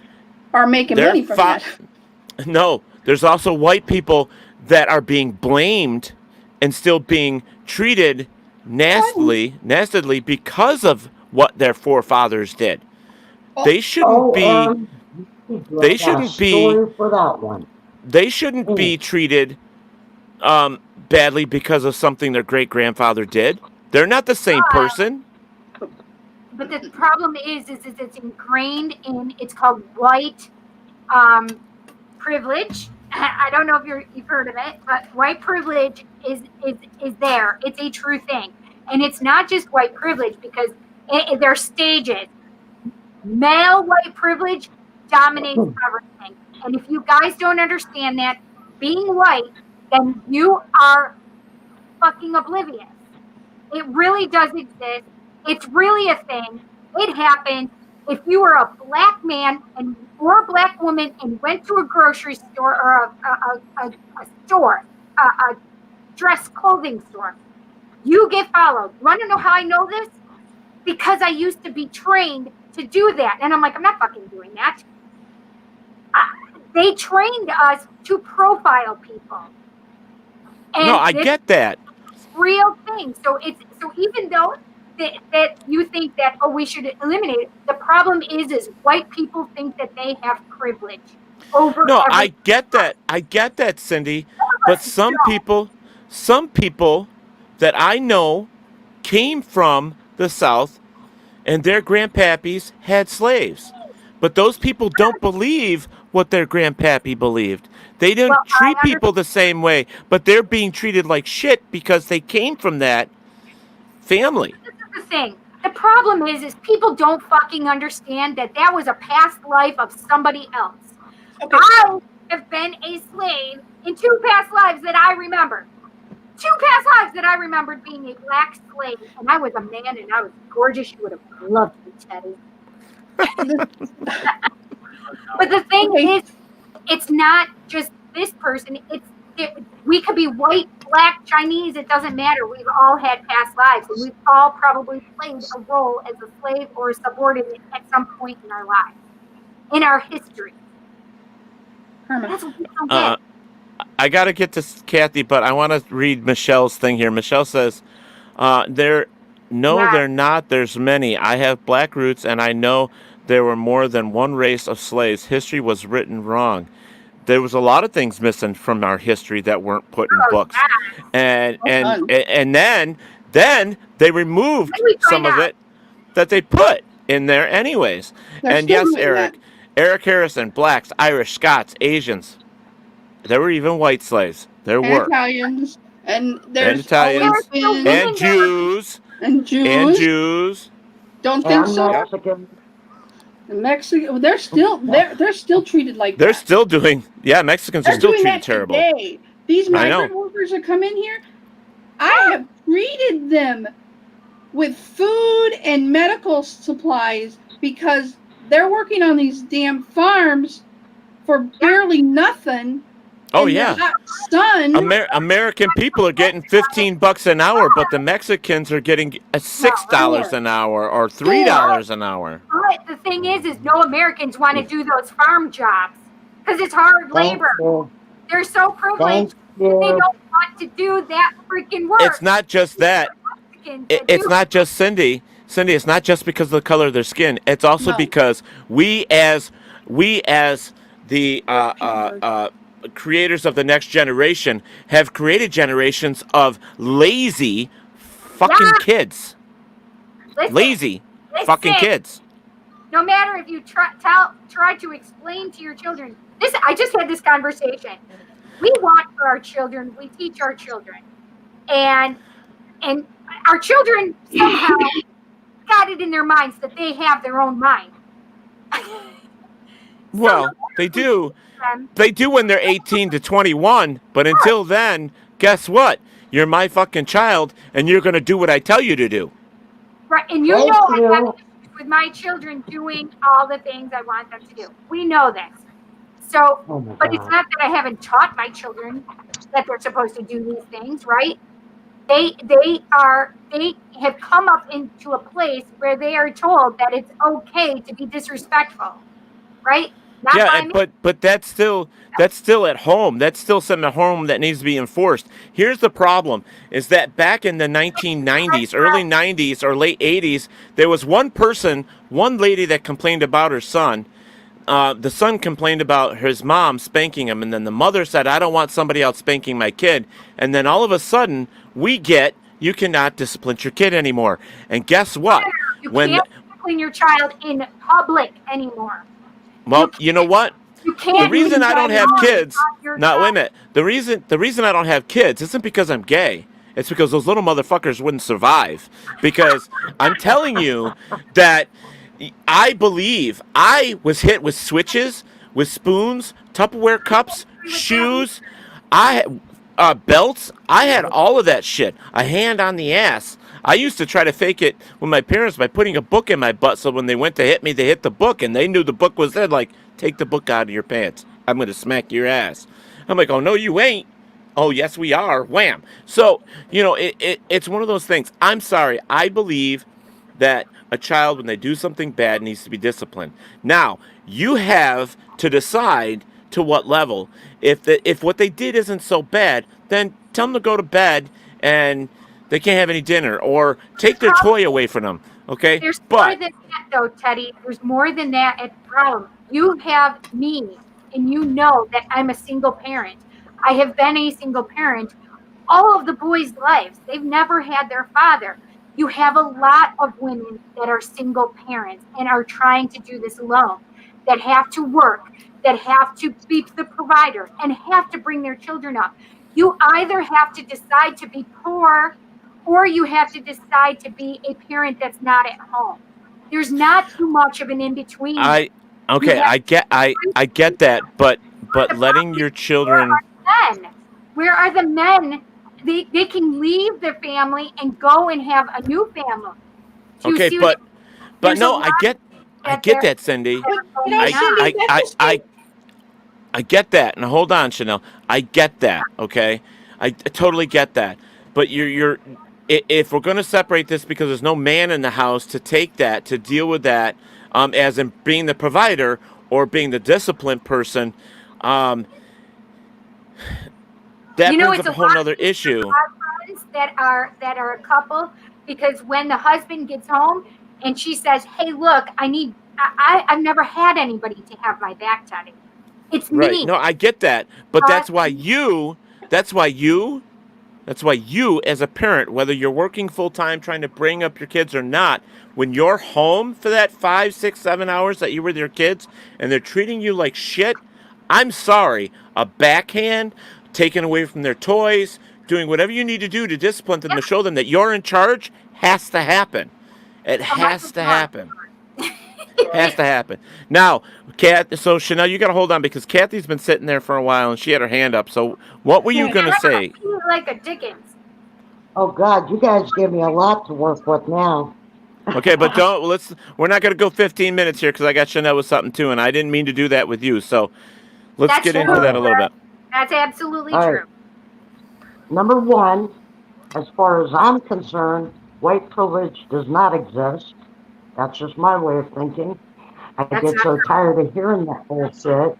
are making money from that. No, there's also white people that are being blamed and still being treated nastily because of what their forefathers did. They shouldn't be. They shouldn't be. For that one. They shouldn't be treated badly because of something their great grandfather did. They're not the same person. But the problem is it's ingrained in. It's called white privilege. I don't know if you've heard of it, but white privilege is there. It's a true thing, and it's not just white privilege because there are stages. Male white privilege dominates everything, and if you guys don't understand that, being white, then you are fucking oblivious. It really does exist. It's really a thing. It happened. If you were a black man or a black woman and went to a grocery store or a dress clothing store, you get followed. You want to know how I know this? Because I used to be trained to do that. And I'm like, I'm not fucking doing that. They trained us to profile people. And No, I get that. Real thing. So even though that you think that we should eliminate it, the problem is white people think that they have privilege over. No, I get that. I get that, Cindy. But some people that I know came from the South, and their grandpappies had slaves. But those people don't believe what their grandpappy believed. They didn't treat people the same way, but they're being treated like shit because they came from that family. This is the thing. The problem is people don't fucking understand that was a past life of somebody else. Okay. I have been a slave in 2 past lives that I remember. 2 past lives that I remembered being a black slave, and I was a man and I was gorgeous. You would have loved me, Teddy. But the thing is, it's not just this person. We could be white, black, Chinese. It doesn't matter. We've all had past lives, and we've all probably played a role as a slave or a subordinate at some point in our lives, in our history. That's what we don't get. I got to get to Kathy, but I want to read Michelle's thing here. Michelle says, they're not. There's many. I have black roots, and I know there were more than one race of slaves. History was written wrong. There was a lot of things missing from our history that weren't put in books. And then they removed some of it that they put in there anyways. And yes, Eric Harrison, blacks, Irish, Scots, Asians. There were even white slaves. There were Italians, and there's Italians and Jews. Don't think so. Mexican. Mexican, they're still treated like they're that. still doing. Yeah, Mexicans are still treated terrible. Today. These migrant workers that come in here, I have treated them with food and medical supplies because they're working on these damn farms for barely nothing. Oh yeah, son. American people are getting $15 an hour, but the Mexicans are getting $6 an hour or $3 an hour. But the thing is no Americans want to do those farm jobs because it's hard labor. They're so privileged that they don't want to do that freaking work. It's not just that. It's not just Cindy. Cindy, it's not just because of the color of their skin. It's also because we as the creators of the next generation have created generations of lazy fucking kids. Lazy fucking kids. No matter if you try to explain to your children this, I just had this conversation. We want for our children, we teach our children, and our children somehow got it in their minds that they have their own mind. Well, they do. They do when they're 18 to 21, but until then, guess what? You're my fucking child, and you're going to do what I tell you to do. Right, and I have issues with my children doing all the things I want them to do. We know this. So, but it's not that I haven't taught my children that they're supposed to do these things, right? They have come up into a place where they are told that it's okay to be disrespectful, right? But that's still at home. That's still something at home that needs to be enforced. Here's the problem: is that back in the 1990s, early 90s or late 80s, there was one lady that complained about her son. The son complained about his mom spanking him, and then the mother said, "I don't want somebody else spanking my kid." And then all of a sudden, you cannot discipline your kid anymore. And guess what? You can't discipline your child in public anymore. Well, you know what? The reason I don't have kids, wait a minute. The reason I don't have kids isn't because I'm gay. It's because those little motherfuckers wouldn't survive. Because I'm telling you that I believe I was hit with switches, with spoons, Tupperware cups, shoes, belts. I had all of that shit. A hand on the ass. I used to try to fake it with my parents by putting a book in my butt, so when they went to hit me, they hit the book, and they knew the book was there. Like, take the book out of your pants. I'm going to smack your ass. I'm like, oh, no, you ain't. Oh, yes, we are. Wham. So, it's one of those things. I'm sorry. I believe that a child, when they do something bad, needs to be disciplined. Now, you have to decide to what level. If what they did isn't so bad, then tell them to go to bed and they can't have any dinner, or take their toy away from them, okay? There's more than that, though, Teddy. There's more than that at the problem. You have me, and you know that I'm a single parent. I have been a single parent all of the boys' lives. They've never had their father. You have a lot of women that are single parents and are trying to do this alone, that have to work, that have to be the provider, and have to bring their children up. You either have to decide to be poor, or you have to decide to be a parent that's not at home. There's not too much of an in-between. I get that, but letting your children... Where are the men? They can leave their family and go and have a new family. Okay, but no, I get that, Cindy. I get that. Now hold on, Chanel. I get that. Okay, I totally get that. But if we're going to separate this because there's no man in the house to take that, to deal with that, as in being the provider or being the disciplined person, that brings up It's a whole other issue. Friends that are a couple, because when the husband gets home and she says, "Hey, look, I've never had anybody to have my back, Teddy. It's Right. me." No, I get that. But that's why you as a parent, whether you're working full time trying to bring up your kids or not, when you're home for that 5, 6, 7 hours that you were with your kids and they're treating you like shit, I'm sorry. A backhand, taking away from their toys, doing whatever you need to do to discipline them, to show them that you're in charge, has to happen. It has to happen. Has to happen. Now, so Chanel, you got to hold on because Kathy's been sitting there for a while and she had her hand up. So what were you going to say? Like a Dickens. Oh God, you guys give me a lot to work with now. Okay, but we're not going to go 15 minutes here because I got Chanel with something too, and I didn't mean to do that with you. So let's get into that a little bit. That's absolutely All true. right. Number one, as far as I'm concerned, white privilege does not exist. That's just my way of thinking. I get so tired of hearing that bullshit.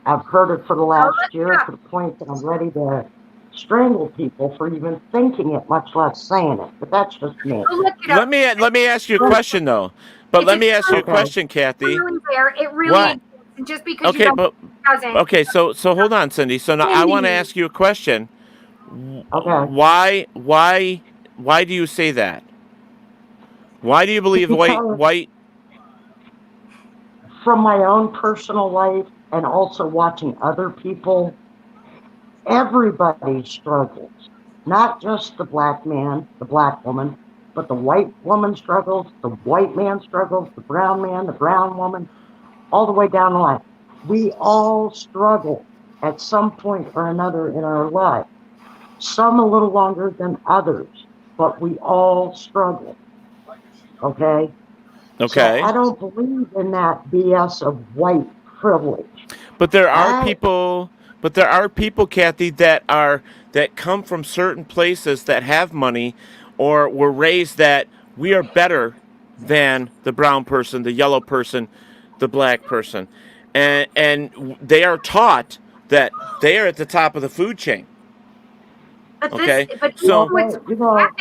I've heard it for the last year to the point that I'm ready to strangle people for even thinking it, much less saying it. But that's just me. Let me ask you a question though. But let me ask you a question, Kathy. It really exists. And just because you don't, doesn't. Okay, so hold on, Cindy. So now I want to ask you a question. Okay. Why do you say that? Why do you believe white? From my own personal life and also watching other people, everybody struggles. Not just the black man, the black woman, but the white woman struggles, the white man struggles, the brown man, the brown woman, all the way down the line. We all struggle at some point or another in our life. Some a little longer than others, but we all struggle. Okay? Okay. So I don't believe in that BS of white privilege. But there are people, Kathy, that come from certain places that have money, or were raised that we are better than the brown person, the yellow person, the black person, and they are taught that they are at the top of the food chain. But okay, what's happening right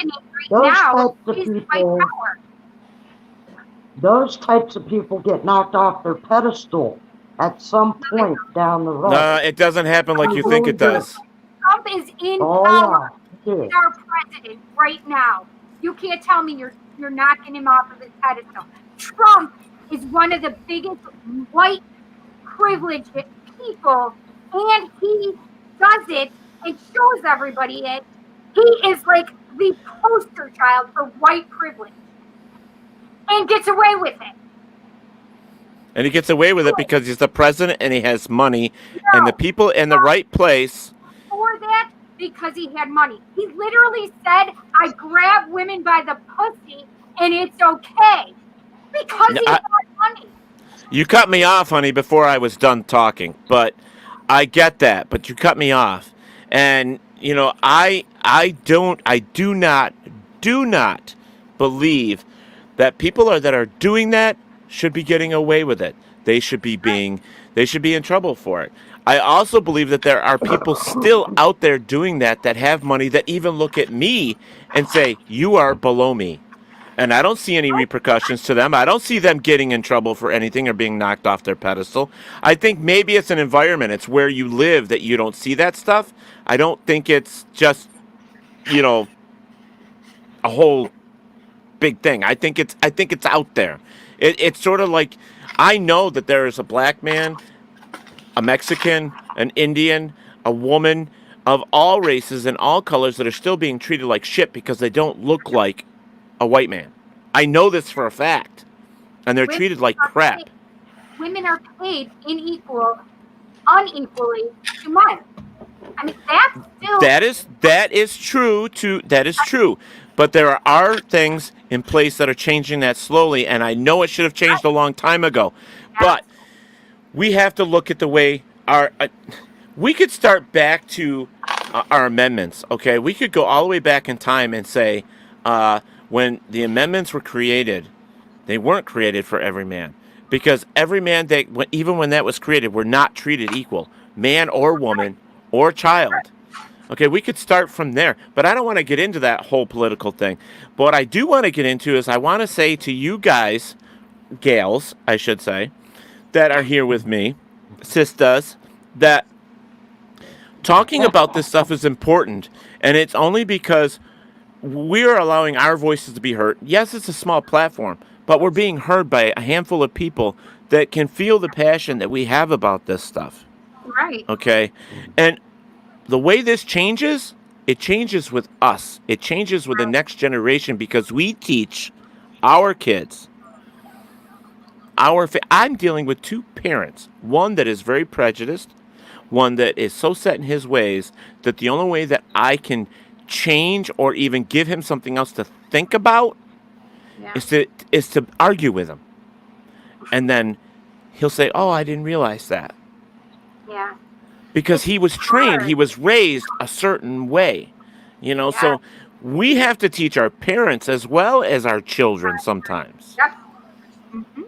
now is white power. Those types of people get knocked off their pedestal at some point down the road. No, it doesn't happen like you think it does. Trump is in power. He's our president right now. You can't tell me you're knocking him off of his pedestal. Trump is one of the biggest white privileged people, and he does it and shows everybody it. He is like the poster child for white privilege. And gets away with it. And he gets away with it because he's the president and he has money and the people in the right place. For that, because he had money. He literally said, "I grab women by the pussy and it's okay." Because he had money. You cut me off, honey, before I was done talking. But I get that. But you cut me off. And, you know, I do not believe that people that are doing that should be getting away with it. They should be in trouble for it. I also believe that there are people still out there doing that have money, that even look at me and say, "You are below me." And I don't see any repercussions to them. I don't see them getting in trouble for anything or being knocked off their pedestal. I think maybe it's an environment. It's where you live that you don't see that stuff. I don't think it's just, you know, a whole big thing. I think it's out there. It's sort of like, I know that there is a black man, a Mexican, an Indian, a woman of all races and all colors that are still being treated like shit because they don't look like a white man. I know this for a fact. And they're treated like crap. Women are paid unequally to men. I mean, that's still... That is true. But there are things in place that are changing that slowly, and I know it should have changed a long time ago. But we have to look at the way we could start back to our amendments. Okay, we could go all the way back in time and say when the amendments were created, they weren't created for every man, because every man even when that was created, were not treated equal, man or woman or child. Okay, we could start from there, but I don't want to get into that whole political thing. But what I do want to get into is I want to say to you guys, gals, I should say, that are here with me, sisters, that talking about this stuff is important, and it's only because we're allowing our voices to be heard. Yes, it's a small platform, but we're being heard by a handful of people that can feel the passion that we have about this stuff. Right. Okay? And the way this changes, it changes with us. It changes with the next generation, because we teach our kids. I'm dealing with two parents. One that is very prejudiced, one that is so set in his ways that the only way that I can change or even give him something else to think about is to argue with him. And then he'll say, "Oh, I didn't realize that." Yeah. Because he was trained, he was raised a certain way. So we have to teach our parents as well as our children sometimes. Yep. Mm-hmm.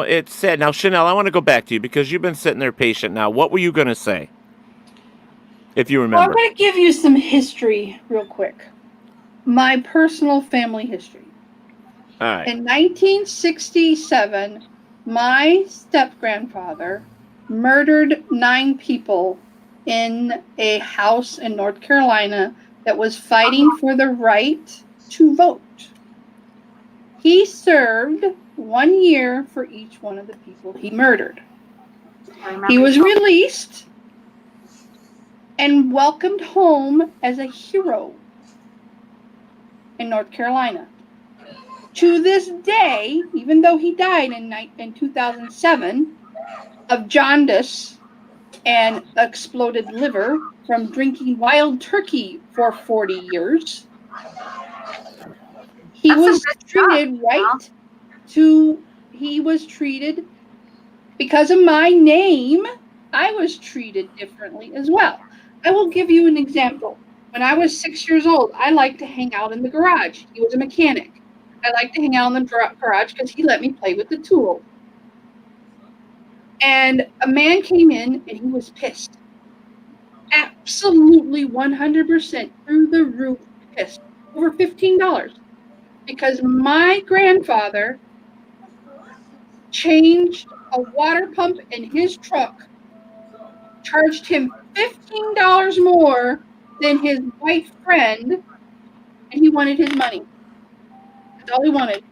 It's sad. Now, Chanel, I want to go back to you because you've been sitting there patient now. What were you going to say? If you remember. Well, I'm going to give you some history real quick. My personal family history. All right. In 1967, my step-grandfather murdered 9 people in a house in North Carolina that was fighting for the right to vote. He served 1 year for each one of the people he murdered. He was released and welcomed home as a hero in North Carolina. To this day, even though he died in 2007 of jaundice and exploded liver from drinking wild turkey for 40 years, he was treated because of my name. I was treated differently as well. I will give you an example. When I was 6 years old, I liked to hang out in the garage. He was a mechanic. I liked to hang out in the garage because he let me play with the tool. And a man came in and he was pissed. Absolutely 100% through the roof pissed. Over $15. Because my grandfather changed a water pump in his truck, charged him $15 more than his white friend, and he wanted his money. That's all he wanted.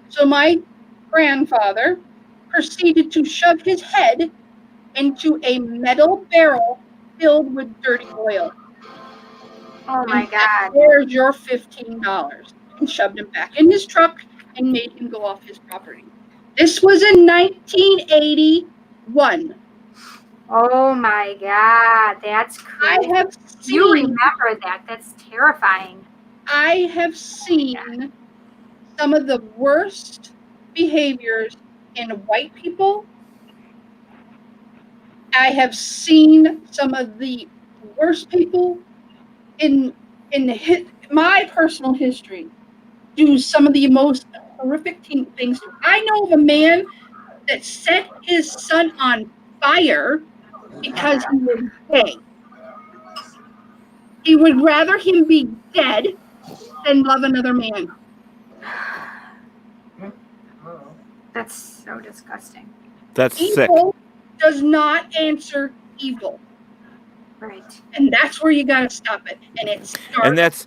So my grandfather proceeded to shove his head into a metal barrel filled with dirty oil. Oh my God. There's your $15. And shoved him back in his truck and made him go off his property. This was in 1981. Oh my God. That's crazy. You remember that. That's terrifying. I have seen some of the worst behaviors in white people. I have seen some of the worst people in my personal history do some of the most horrific things. I know of a man that set his son on fire because he was gay. He would rather him be dead than love another man. That's so disgusting. That's evil sick. Does not answer evil. Right. And that's where you gotta stop it. And it starts.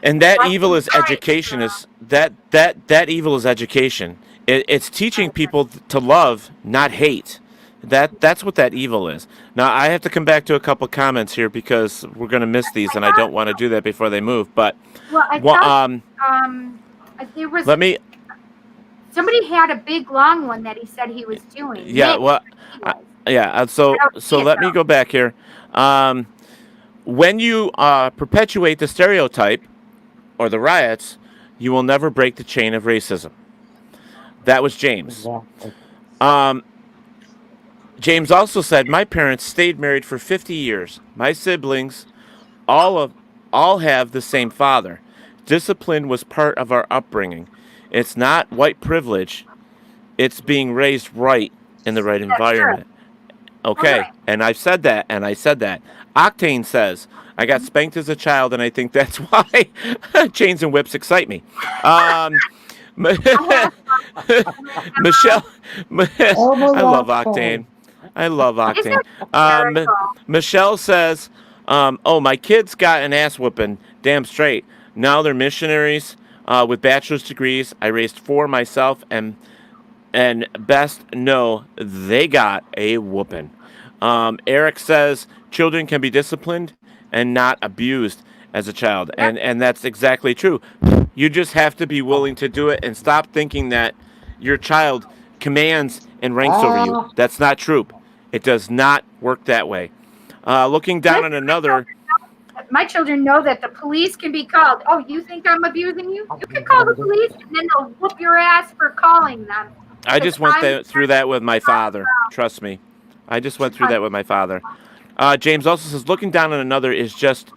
And that evil is education. That evil is education. It's teaching people to love, not hate. That's what that evil is. Now I have to come back to a couple comments here because we're going to miss these, and I don't want to do that before they move. But there was. Let me. Somebody had a big long one that he said he was doing. Yeah. So let me go back here. When you perpetuate the stereotype or the riots, you will never break the chain of racism. That was James. James also said, my parents stayed married for 50 years. My siblings all have the same father. Discipline was part of our upbringing. It's not white privilege. It's being raised right in the right environment. Okay, Right. and I've said that, and I said that. Octane says, I got spanked as a child, and I think that's why chains and whips excite me. Michelle, Oh, I love Octane. Octane. I love Isn't Octane. that Um, hysterical? Michelle says, oh, my kids got an ass whooping. Damn straight. Now they're missionaries with bachelor's degrees. I raised 4 myself, and best know they got a whooping. Eric says children can be disciplined and not abused as a child, and that's exactly true. You just have to be willing to do it and stop thinking that your child commands and ranks over you. That's not true. It does not work that way. Looking down on another. My children know that the police can be called. Oh, you think I'm abusing you? You can call the police, and then they'll whoop your ass for calling them. I just went through that with my father. Trust me. I just went through that with my father. James also says, looking down on another is just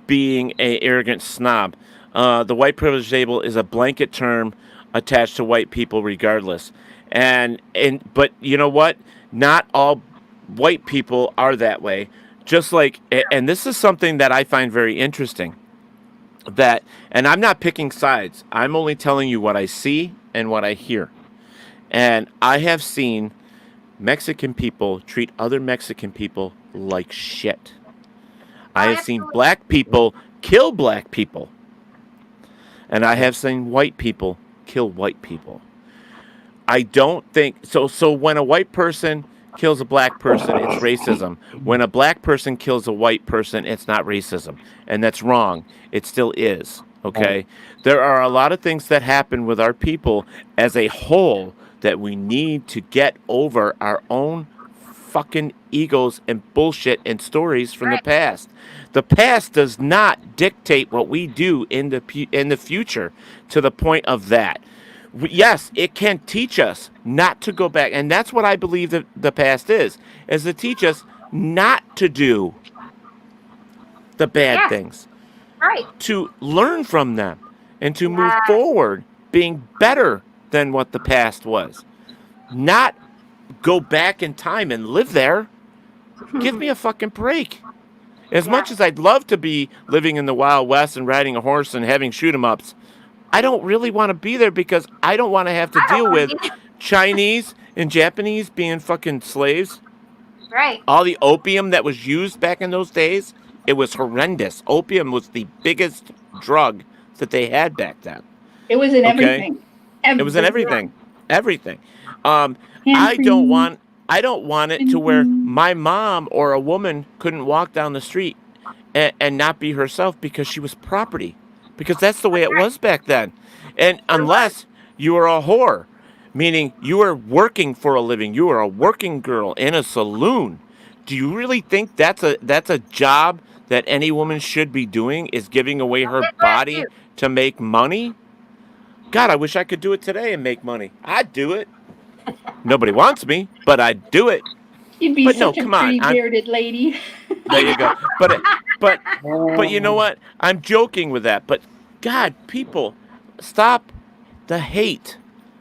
being an arrogant snob. The white privilege label is a blanket term attached to white people regardless. But you know what? Not all white people are that way. Just like, and this is something that I find very interesting. And I'm not picking sides. I'm only telling you what I see and what I hear. And I have seen Mexican people treat other Mexican people like shit. I have seen black people kill black people. And I have seen white people kill white people. I don't think so. So when a white person kills a black person, it's racism. When a black person kills a white person, it's not racism. And that's wrong. It still is. Okay? There are a lot of things that happen with our people as a whole that we need to get over our own fucking egos and bullshit and stories from the past. The past does not dictate what we do in the future to the point of that. Yes, it can teach us not to go back, and that's what I believe that the past is to teach us not to do the bad things. Right. To learn from them and to move forward, being better than what the past was. Not go back in time and live there. Give me a fucking break. As much as I'd love to be living in the Wild West and riding a horse and having shoot 'em ups, I don't really want to be there because I don't want to have to deal with Chinese and Japanese being fucking slaves. Right. All the opium that was used back in those days, it was horrendous. Opium was the biggest drug that they had back then. It was in everything. It was in everything. Everything. I don't want it to where my mom or a woman couldn't walk down the street and not be herself because she was property. Because that's the way it was back then. And unless you were a whore, meaning you were working for a living, you were a working girl in a saloon. Do you really think that's a job that any woman should be doing, is giving away her body to make money? God, I wish I could do it today and make money. I'd do it. Nobody wants me, but I'd do it. You'd be But such no, a come on, pretty bearded lady. There you go. But you know what? I'm joking with that. But God, people, stop the hate.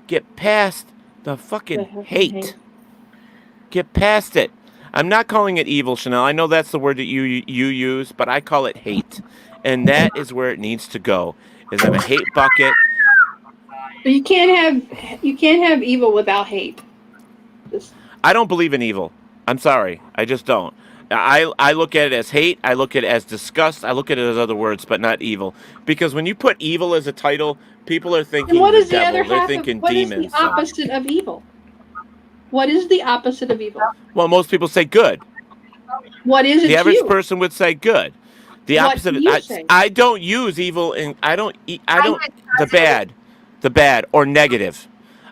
Get past the fucking hate. Get past it. I'm not calling it evil, Chanel. I know that's the word that you use, but I call it hate. And that is where it needs to go. Is in a hate bucket. But you can't have evil without hate. I don't believe in evil. I'm sorry. I just don't. I look at it as hate. I look at it as disgust. I look at it as other words, but not evil. Because when you put evil as a title, people are thinking And what is the devil. other They're half thinking of, what demons. is the opposite of evil? What is the opposite of evil? Well, most people say good. What is it The to average you? person would say good. The What opposite. do you say? I don't use evil, and I don't the bad or negative.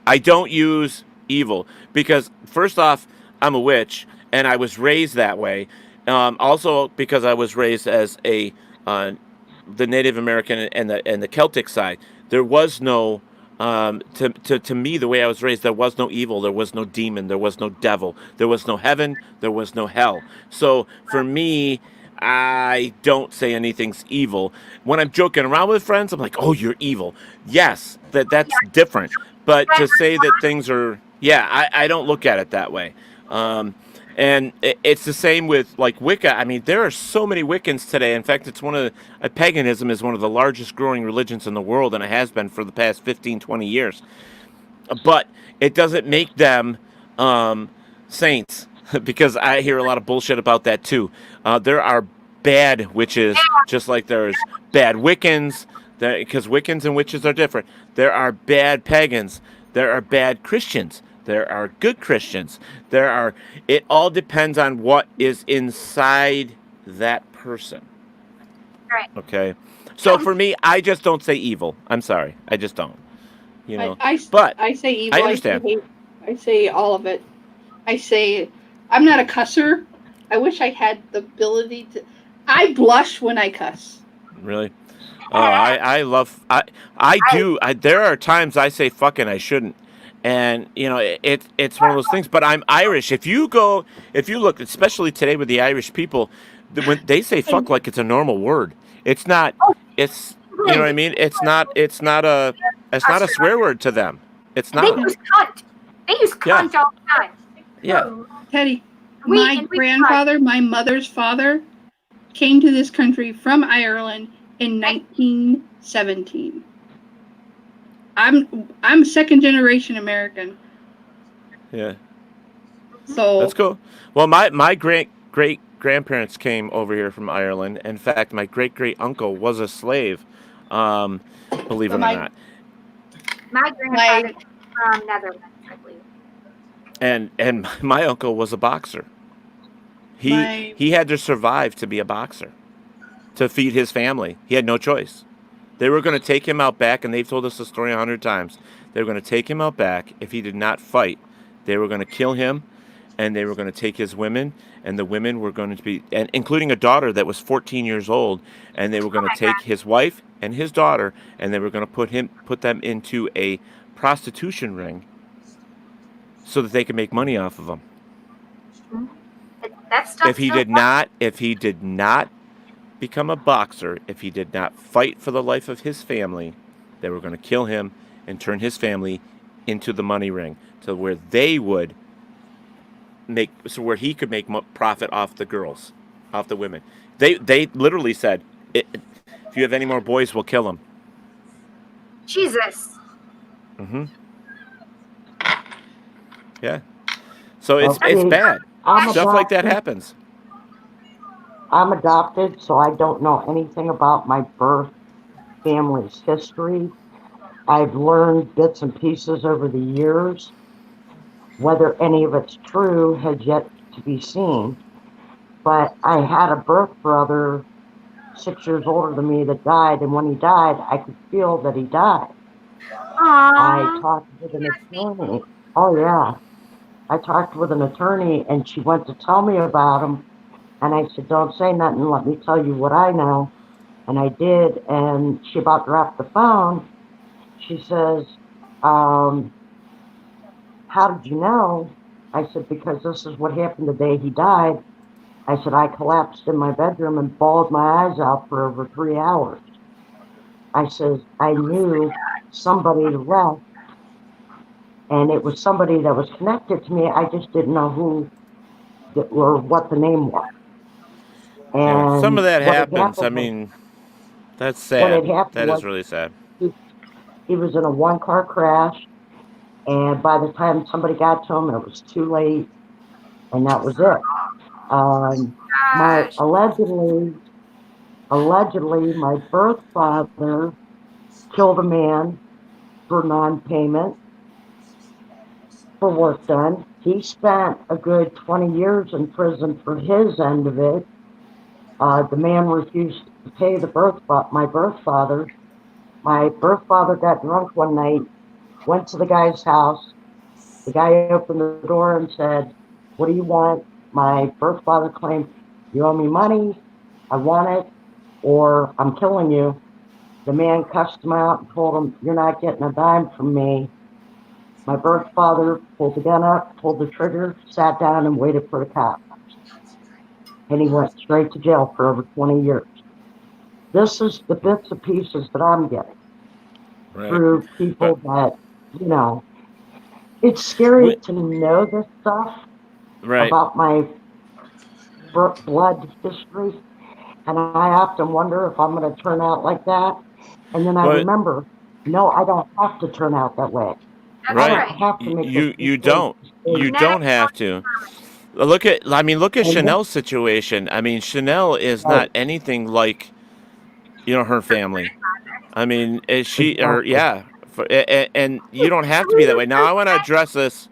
I don't use evil because first off, I'm a witch and I was raised that way. Also because I was raised as the Native American and the Celtic side. There was no To me, the way I was raised, there was no evil, there was no demon, there was no devil, there was no heaven, there was no hell. So for me, I don't say anything's evil. When I'm joking around with friends, I'm like, "Oh, you're evil." Yes, that's different. But to say that things are, yeah, I don't look at it that way. Um, and it's the same with like Wicca. I mean, there are so many Wiccans today. In fact, it's one of paganism is one of the largest growing religions in the world, and it has been for the past 15, 20 years. But it doesn't make them saints because I hear a lot of bullshit about that too. There are bad witches, just like there's bad Wiccans, because Wiccans and witches are different. There are bad pagans. There are bad Christians. There are good Christians. There are. It all depends on what is inside that person. Right. Okay. So for me, I just don't say evil. I'm sorry. I just don't. You know. But I say evil. I understand. I say hate. I say all of it. I say I'm not a cusser. I wish I had the ability to. I blush when I cuss. Really? I love. I do. There are times I say fucking I shouldn't. And you know it's one of those things. But I'm Irish. If you look, especially today with the Irish people, when they say fuck like it's a normal word, it's not. It's you know what I mean. It's not a swear word to them. It's not. They use cunt. They use cunt all the time. Yeah. Teddy, my grandfather, my mother's father, came to this country from Ireland in 1917. I'm second generation American. Yeah. So that's cool. Well, my great grandparents came over here from Ireland. In fact, my great uncle was a slave. Believe it or not. My grandfather from Netherlands, I believe. And my uncle was a boxer. He had to survive to be a boxer, to feed his family. He had no choice. They were going to take him out back, and they've told us the story 100 times. They were going to take him out back. If he did not fight, they were going to kill him, and they were going to take his women, and the women were going to be, and including a daughter that was 14 years old, and they were going to take his wife and his daughter, and they were going to put them into a prostitution ring so that they could make money off of them. If he did not become a boxer, if he did not fight for the life of his family, they were going to kill him and turn his family into the money ring, to where they would where he could make profit off the girls, off the women. They literally said, if you have any more boys, we'll kill them. Jesus. Mm-hmm. Yeah. So it's bad. Stuff like that happens. I'm adopted, so I don't know anything about my birth family's history. I've learned bits and pieces over the years. Whether any of it's true has yet to be seen. But I had a birth brother 6 years older than me that died, and when he died, I could feel that he died. I talked with an attorney. Oh, yeah. I talked with an attorney, and she went to tell me about him. And I said, don't say nothing, let me tell you what I know. And I did, and she about dropped the phone. She says, how did you know? I said, because this is what happened the day he died. I said, I collapsed in my bedroom and bawled my eyes out for over 3 hours. I said, I knew somebody left, and it was somebody that was connected to me. I just didn't know who or what the name was. And some of that happens. I mean, that's sad. That is really sad. He was in a one-car crash, and by the time somebody got to him, it was too late, and that was it. Allegedly, my birth father killed a man for non-payment for work done. He spent a good 20 years in prison for his end of it. The man refused to pay my birth father. My birth father got drunk one night, went to the guy's house. The guy opened the door and said, what do you want? My birth father claimed, you owe me money, I want it, or I'm killing you. The man cussed him out and told him, "You're not getting a dime from me." My birth father pulled the gun up, pulled the trigger, sat down, and waited for the cops. And he went straight to jail for over 20 years. This is the bits and pieces that I'm getting through people that, you know, it's scary to know this stuff about my blood history. And I often wonder if I'm going to turn out like that. And then I remember, no, I don't have to turn out that way. That's I don't right. have to make You don't. You don't have to. Look at Chanel's situation. I mean, Chanel is not anything like, her family. I mean, is she or and you don't have to be that way. Now I want to address this.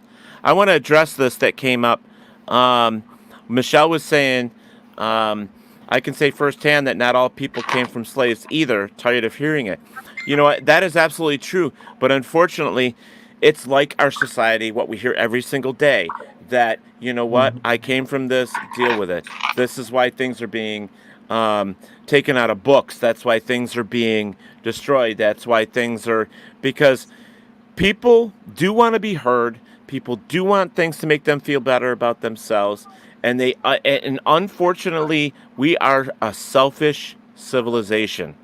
That came up. Michelle was saying, I can say firsthand that not all people came from slaves either. Tired of hearing it. You know what? That is absolutely true. But unfortunately, it's like our society, what we hear every single day, that, you know what, I came from this, deal with it. This is why things are being taken out of books. That's why things are being destroyed. That's why things are, because people do want to be heard. People do want things to make them feel better about themselves. And and unfortunately, we are a selfish civilization.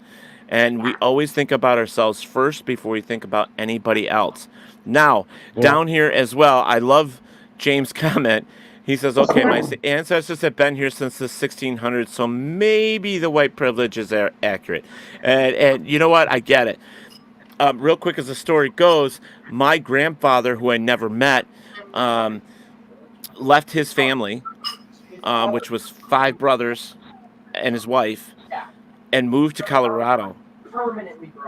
And we always think about ourselves first before we think about anybody else. Now, down here as well, I love James' comment. He says, okay, my ancestors have been here since the 1600s, so maybe the white privilege is accurate. And you know what? I get it. Real quick, as the story goes, my grandfather, who I never met, left his family, which was 5 brothers and his wife, and moved to Colorado,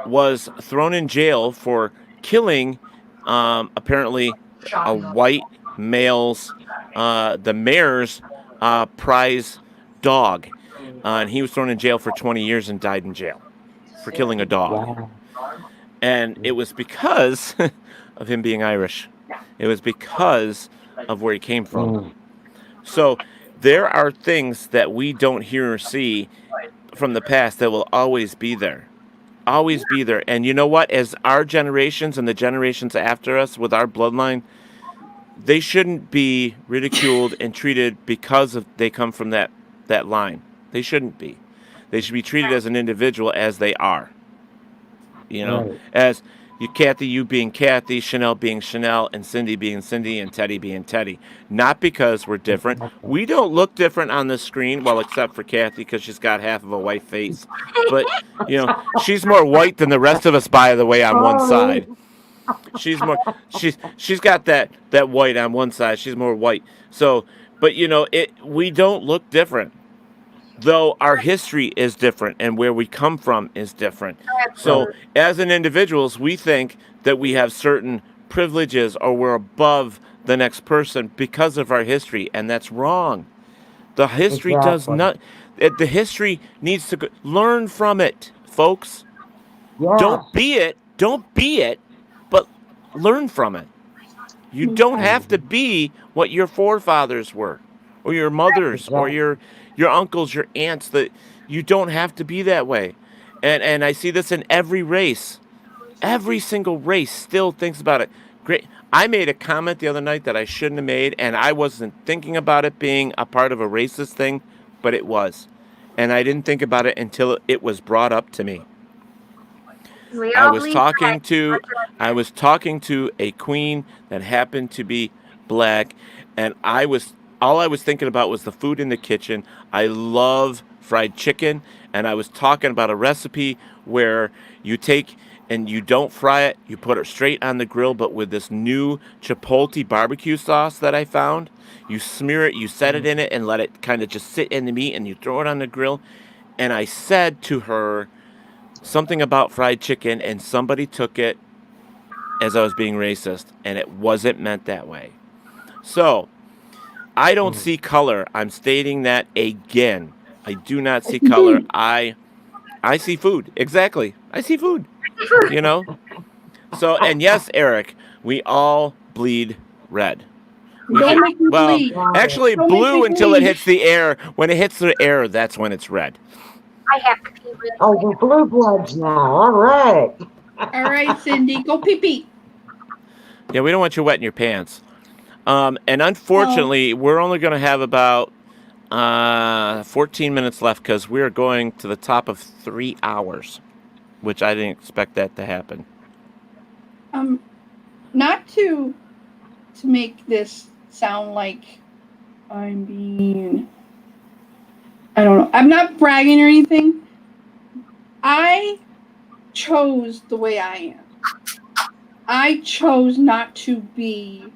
was thrown in jail for killing, apparently, a white male's, the mayor's prize dog. And he was thrown in jail for 20 years and died in jail for killing a dog. And it was because of him being Irish. It was because of where he came from. So there are things that we don't hear or see from the past that will always be there. Always be there. And you know what? As our generations and the generations after us with our bloodline, they shouldn't be ridiculed and treated because they come from that line. They shouldn't be. They should be treated as an individual as they are. You know, as Kathy, you being Kathy, Chanel being Chanel, and Cindy being Cindy, and Teddy being Teddy. Not because we're different. We don't look different on the screen, well, except for Kathy, because she's got half of a white face. But, she's more white than the rest of us, by the way, on one side. She's got that white on one side. She's more white. So, but, we don't look different. Though our history is different and where we come from is different. So as an individuals, we think that we have certain privileges or we're above the next person because of our history, and that's wrong. The history does not. The history needs to learn from it, folks. Yes. Don't be it, but learn from it. You don't have to be what your forefathers were, or your mothers, or your uncles, your aunts. That you don't have to be that way. And I see this in every race. Every single race still thinks about it. Great. I made a comment the other night that I shouldn't have made, and I wasn't thinking about it being a part of a racist thing, but it was. And I didn't think about it until it was brought up to me. I was talking to a queen that happened to be black, and all I was thinking about was the food in the kitchen. I love fried chicken, and I was talking about a recipe where you take and you don't fry it, you put it straight on the grill, but with this new chipotle barbecue sauce that I found, you smear it, you set it in it, and let it kind of just sit in the meat, and you throw it on the grill. And I said to her something about fried chicken, and somebody took it as I was being racist, and it wasn't meant that way. So I don't see color. I'm stating that again. I do not see color. I see food. Exactly. I see food. So, and yes, Eric, we all bleed red. Actually blue until it hits the air. When it hits the air, that's when it's red. I have to pee really Oh, quick. we're blue bloods now. All right. All right, Cindy, go pee pee. Yeah, we don't want you wetting your pants. And unfortunately, we're only going to have about 14 minutes left because we're going to the top of 3 hours, which I didn't expect that to happen. Not to make this sound like I'm being, I don't know, I'm not bragging or anything. I chose the way I am. I chose not to be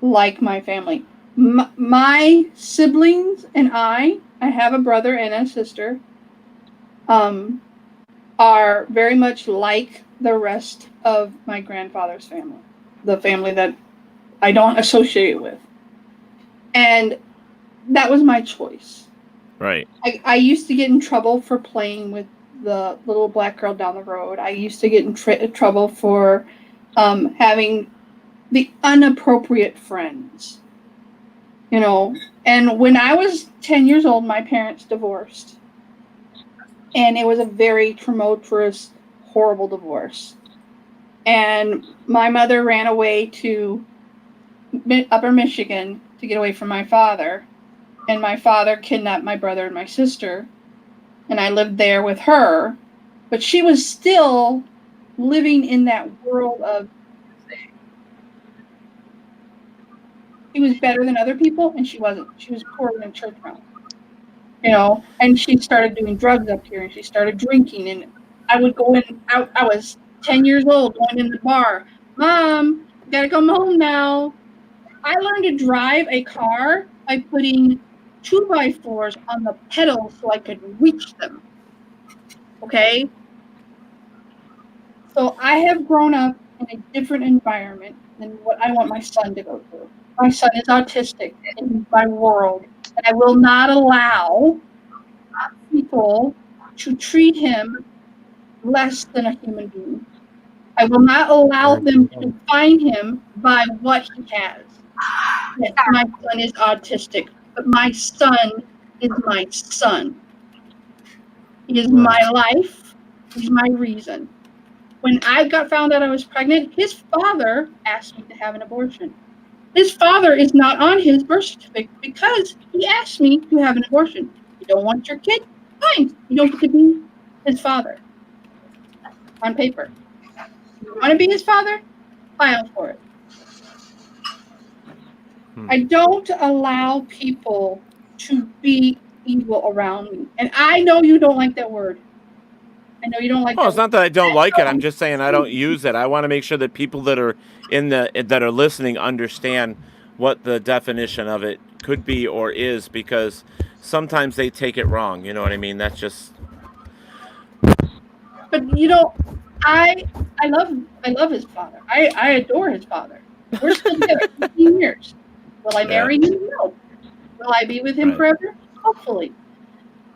like my family. My siblings and I have a brother and a sister, are very much like the rest of my grandfather's family, the family that I don't associate with. And that was my choice. Right. I used to get in trouble for playing with the little black girl down the road. I used to get in trouble for having the inappropriate friends. You know, and when I was 10 years old, my parents divorced. And it was a very tumultuous, horrible divorce. And my mother ran away to Upper Michigan to get away from my father. And my father kidnapped my brother and my sister. And I lived there with her. But she was still living in that world of she was better than other people, and she wasn't. She was poorer than church mouse. You know, and she started doing drugs up here, and she started drinking. And I would go in. I was 10 years old, going in the bar. Mom, you gotta come home now. I learned to drive a car by putting 2x4s on the pedals so I could reach them. Okay? So I have grown up in a different environment than what I want my son to go through. My son is autistic in my world, and I will not allow people to treat him less than a human being. I will not allow them to define him by what he has. Yes, my son is autistic, but my son is my son. He is my life. He's my reason. When I found out I was pregnant, his father asked me to have an abortion. His father is not on his birth certificate because he asked me to have an abortion. You don't want your kid? Fine. You don't get to be his father. On paper. You want to be his father? File for it. I don't allow people to be evil around me. And I know you don't like that word. I know you don't like Well, that it's not that I don't like it. I'm just saying I don't use it. I want to make sure that people that are that are listening understand what the definition of it could be or is, because sometimes they take it wrong. You know what I mean? That's just. But you know, I love his father. I adore his father. We're still together 15 years. Will I marry him? No. Will I be with him forever? Hopefully.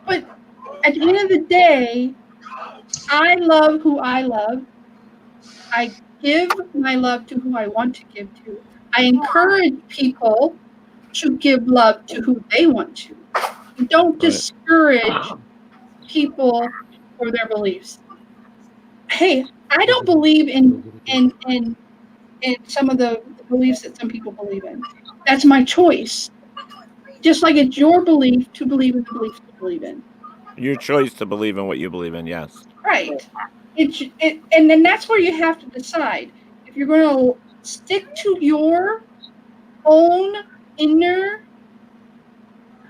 But at the end of the day, I love who I love. I give my love to who I want to give to. I encourage people to give love to who they want to. Don't discourage people for their beliefs. Hey, I don't believe in some of the beliefs that some people believe in. That's my choice. Just like it's your belief to believe in the beliefs you believe in. Your choice to believe in what you believe in, yes. Right. And then that's where you have to decide. If you're going to stick to your own inner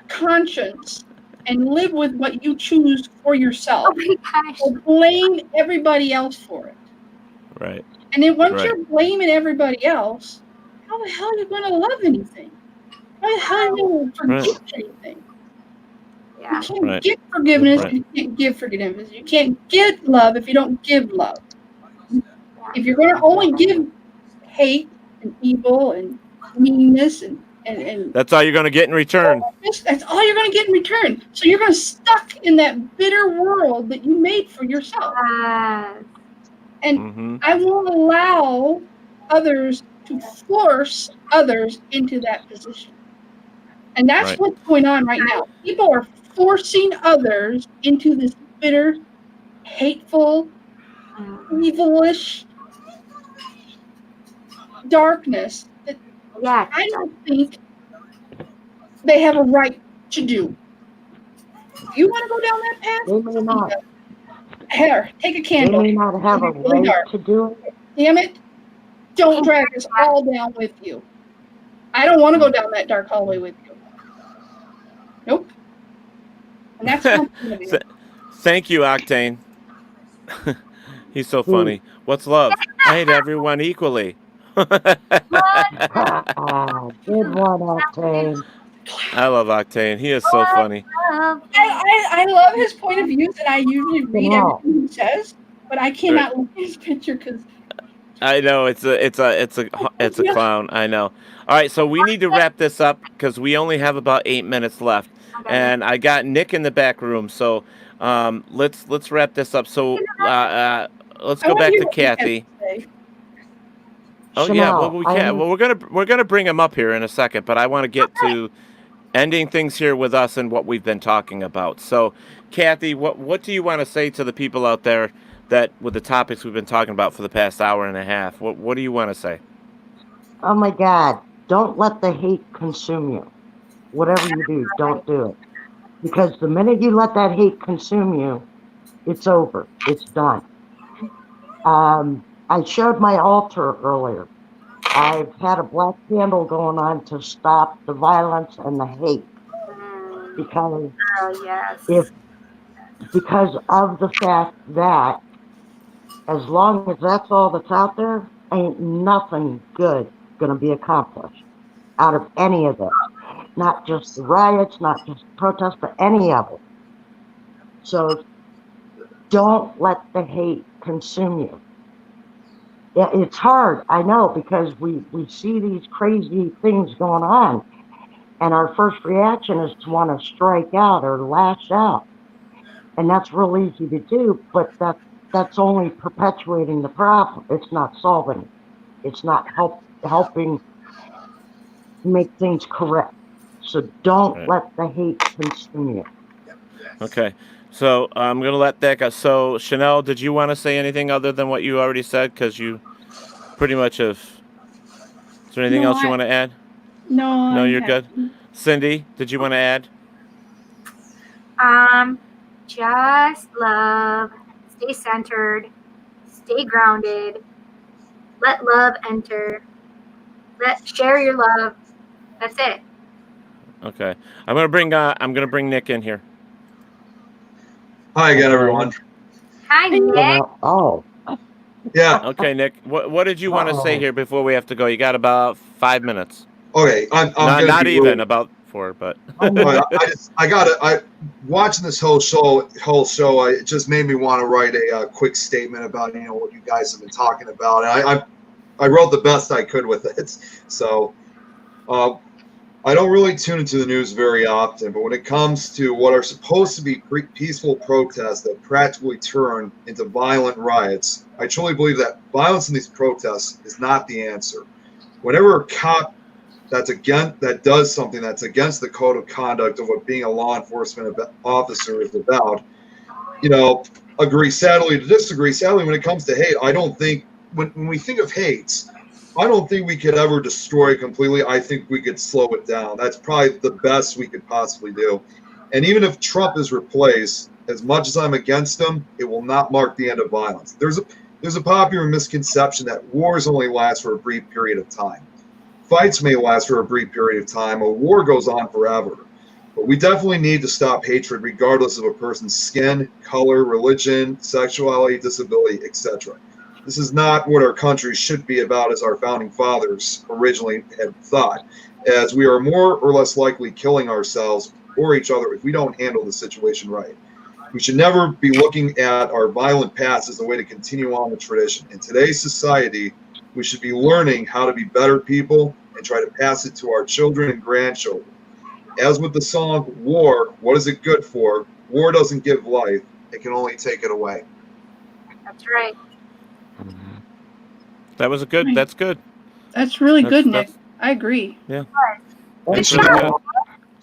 conscience and live with what you choose for yourself, or blame everybody else for it. Right. And then once you're blaming everybody else, how the hell are you going to love anything? How the hell are you going to forgive anything? You can't get forgiveness if you can't give forgiveness. You can't get love if you don't give love. If you're going to only give hate and evil and meanness and that's all you're going to get in return. That's all you're going to get in return. So you're going to stuck in that bitter world that you made for yourself. And I won't allow others to force others into that position. And that's what's going on right now. People are forcing others into this bitter, hateful, evilish darkness that Yes. I don't think they have a right to do. If you want to go down that They may not. path, here, take a They candle. may not have a It'll be really right dark. to do it. Damn it. Don't drag us all down with you. I don't want to go down that dark hallway with you. Nope. And that's what I'm gonna do. Thank you, Octane. He's so funny. What's love? I hate everyone equally. Good one, Octane. I love Octane. He is so funny. I love his point of views, and I usually read Wow. everything he says, but I cannot look at his picture because I know it's a clown. I know. All right, so we need to wrap this up because we only have about 8 minutes left, and I got Nick in the back room. So let's wrap this up. So let's go back to Kathy. Oh yeah, well we can. Well, we're gonna bring him up here in a second, but I want to get to ending things here with us and what we've been talking about. So, Kathy, what do you want to say to the people out there that with the topics we've been talking about for the past hour and a half? What do you want to say? Oh my God! Don't let the hate consume you. Whatever you do, don't do it. Because the minute you let that hate consume you, it's over. It's done. I showed my altar earlier. I've had a black candle going on to stop the violence and the hate. Because because of the fact that as long as that's all that's out there, ain't nothing good gonna be accomplished out of any of this. Not just the riots, not just the protests, but any of it. So don't let the hate consume you. Yeah, it's hard, I know, because we see these crazy things going on, and our first reaction is to want to strike out or lash out. And that's real easy to do, but that's only perpetuating the problem. It's not solving it. It's not helping make things correct. So don't let the hate consume you. Okay. So I'm going to let that go. So, Chanel, did you want to say anything other than what you already said? Because you pretty much have... Is there anything else you want to add? No, you're good. Cindy, did you want to add? Just love. Stay centered. Stay grounded. Let love enter. Share your love. That's it. Okay. I'm gonna bring Nick in here. Hi again, everyone. Hi, Nick. Oh. Yeah. Okay, Nick. What did you want to say here before we have to go? You got about 5 minutes. Okay. I'm not even about 4, but I watching this whole show. It just made me want to write a quick statement about what you guys have been talking about. And I wrote the best I could with it. So I don't really tune into the news very often, but when it comes to what are supposed to be peaceful protests that practically turn into violent riots, I truly believe that violence in these protests is not the answer. Whenever a cop that does something that's against the code of conduct of what being a law enforcement officer is about, agree sadly to disagree. Sadly, when it comes to hate, I don't think when we think of hates, I don't think we could ever destroy it completely. I think we could slow it down. That's probably the best we could possibly do. And even if Trump is replaced, as much as I'm against him, it will not mark the end of violence. There's a popular misconception that wars only last for a brief period of time. Fights may last for a brief period of time. A war goes on forever. But we definitely need to stop hatred regardless of a person's skin, color, religion, sexuality, disability, etc. This is not what our country should be about, as our founding fathers originally had thought, as we are more or less likely killing ourselves or each other if we don't handle the situation right. We should never be looking at our violent past as a way to continue on the tradition. In today's society, we should be learning how to be better people and try to pass it to our children and grandchildren. As with the song War, what is it good for? War doesn't give life, it can only take it away. That's right. That's good. That's really good, Nick. I agree. Yeah. Good job.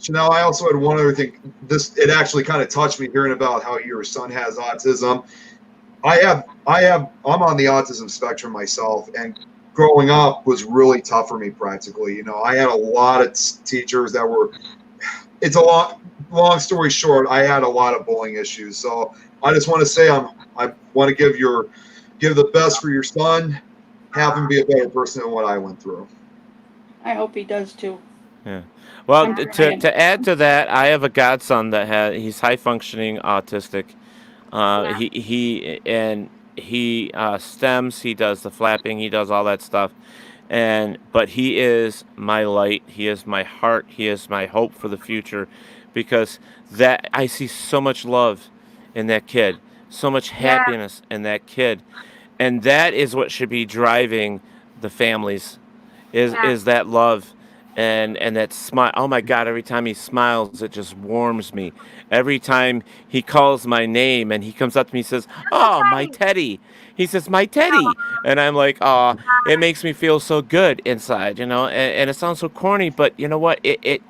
Chanel, I also had one other thing. It actually kind of touched me hearing about how your son has autism. I'm on the autism spectrum myself, and growing up was really tough for me practically. I had a lot of teachers that were, it's a long story short, I had a lot of bullying issues. So I just want to say I want to give the best for your son, have him be a better person than what I went through. I hope he does too. Yeah. Well, I'm to add to that, I have a godson that he's high functioning autistic. He stems, he does the flapping, he does all that stuff. But he is my light, he is my heart, he is my hope for the future, because that I see so much love in that kid, so much happiness in that kid. And that is what should be driving the families is that love and that smile. Oh my God, every time he smiles, it just warms me. Every time he calls my name and he comes up to me and says, "Oh, my Teddy." He says, "My Teddy." And I'm like, "Oh, it makes me feel so good inside, and it sounds so corny, but you know what? It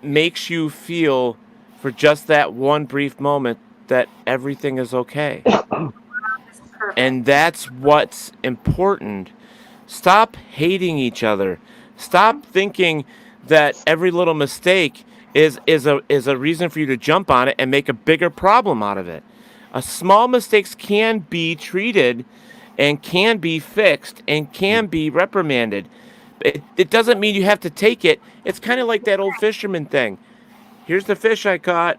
makes you feel for just that one brief moment that everything is okay. And that's what's important. Stop hating each other. Stop thinking that every little mistake is a reason for you to jump on it and make a bigger problem out of it. Small mistakes can be treated and can be fixed and can be reprimanded. It doesn't mean you have to take it. It's kind of like that old fisherman thing. Here's the fish I caught,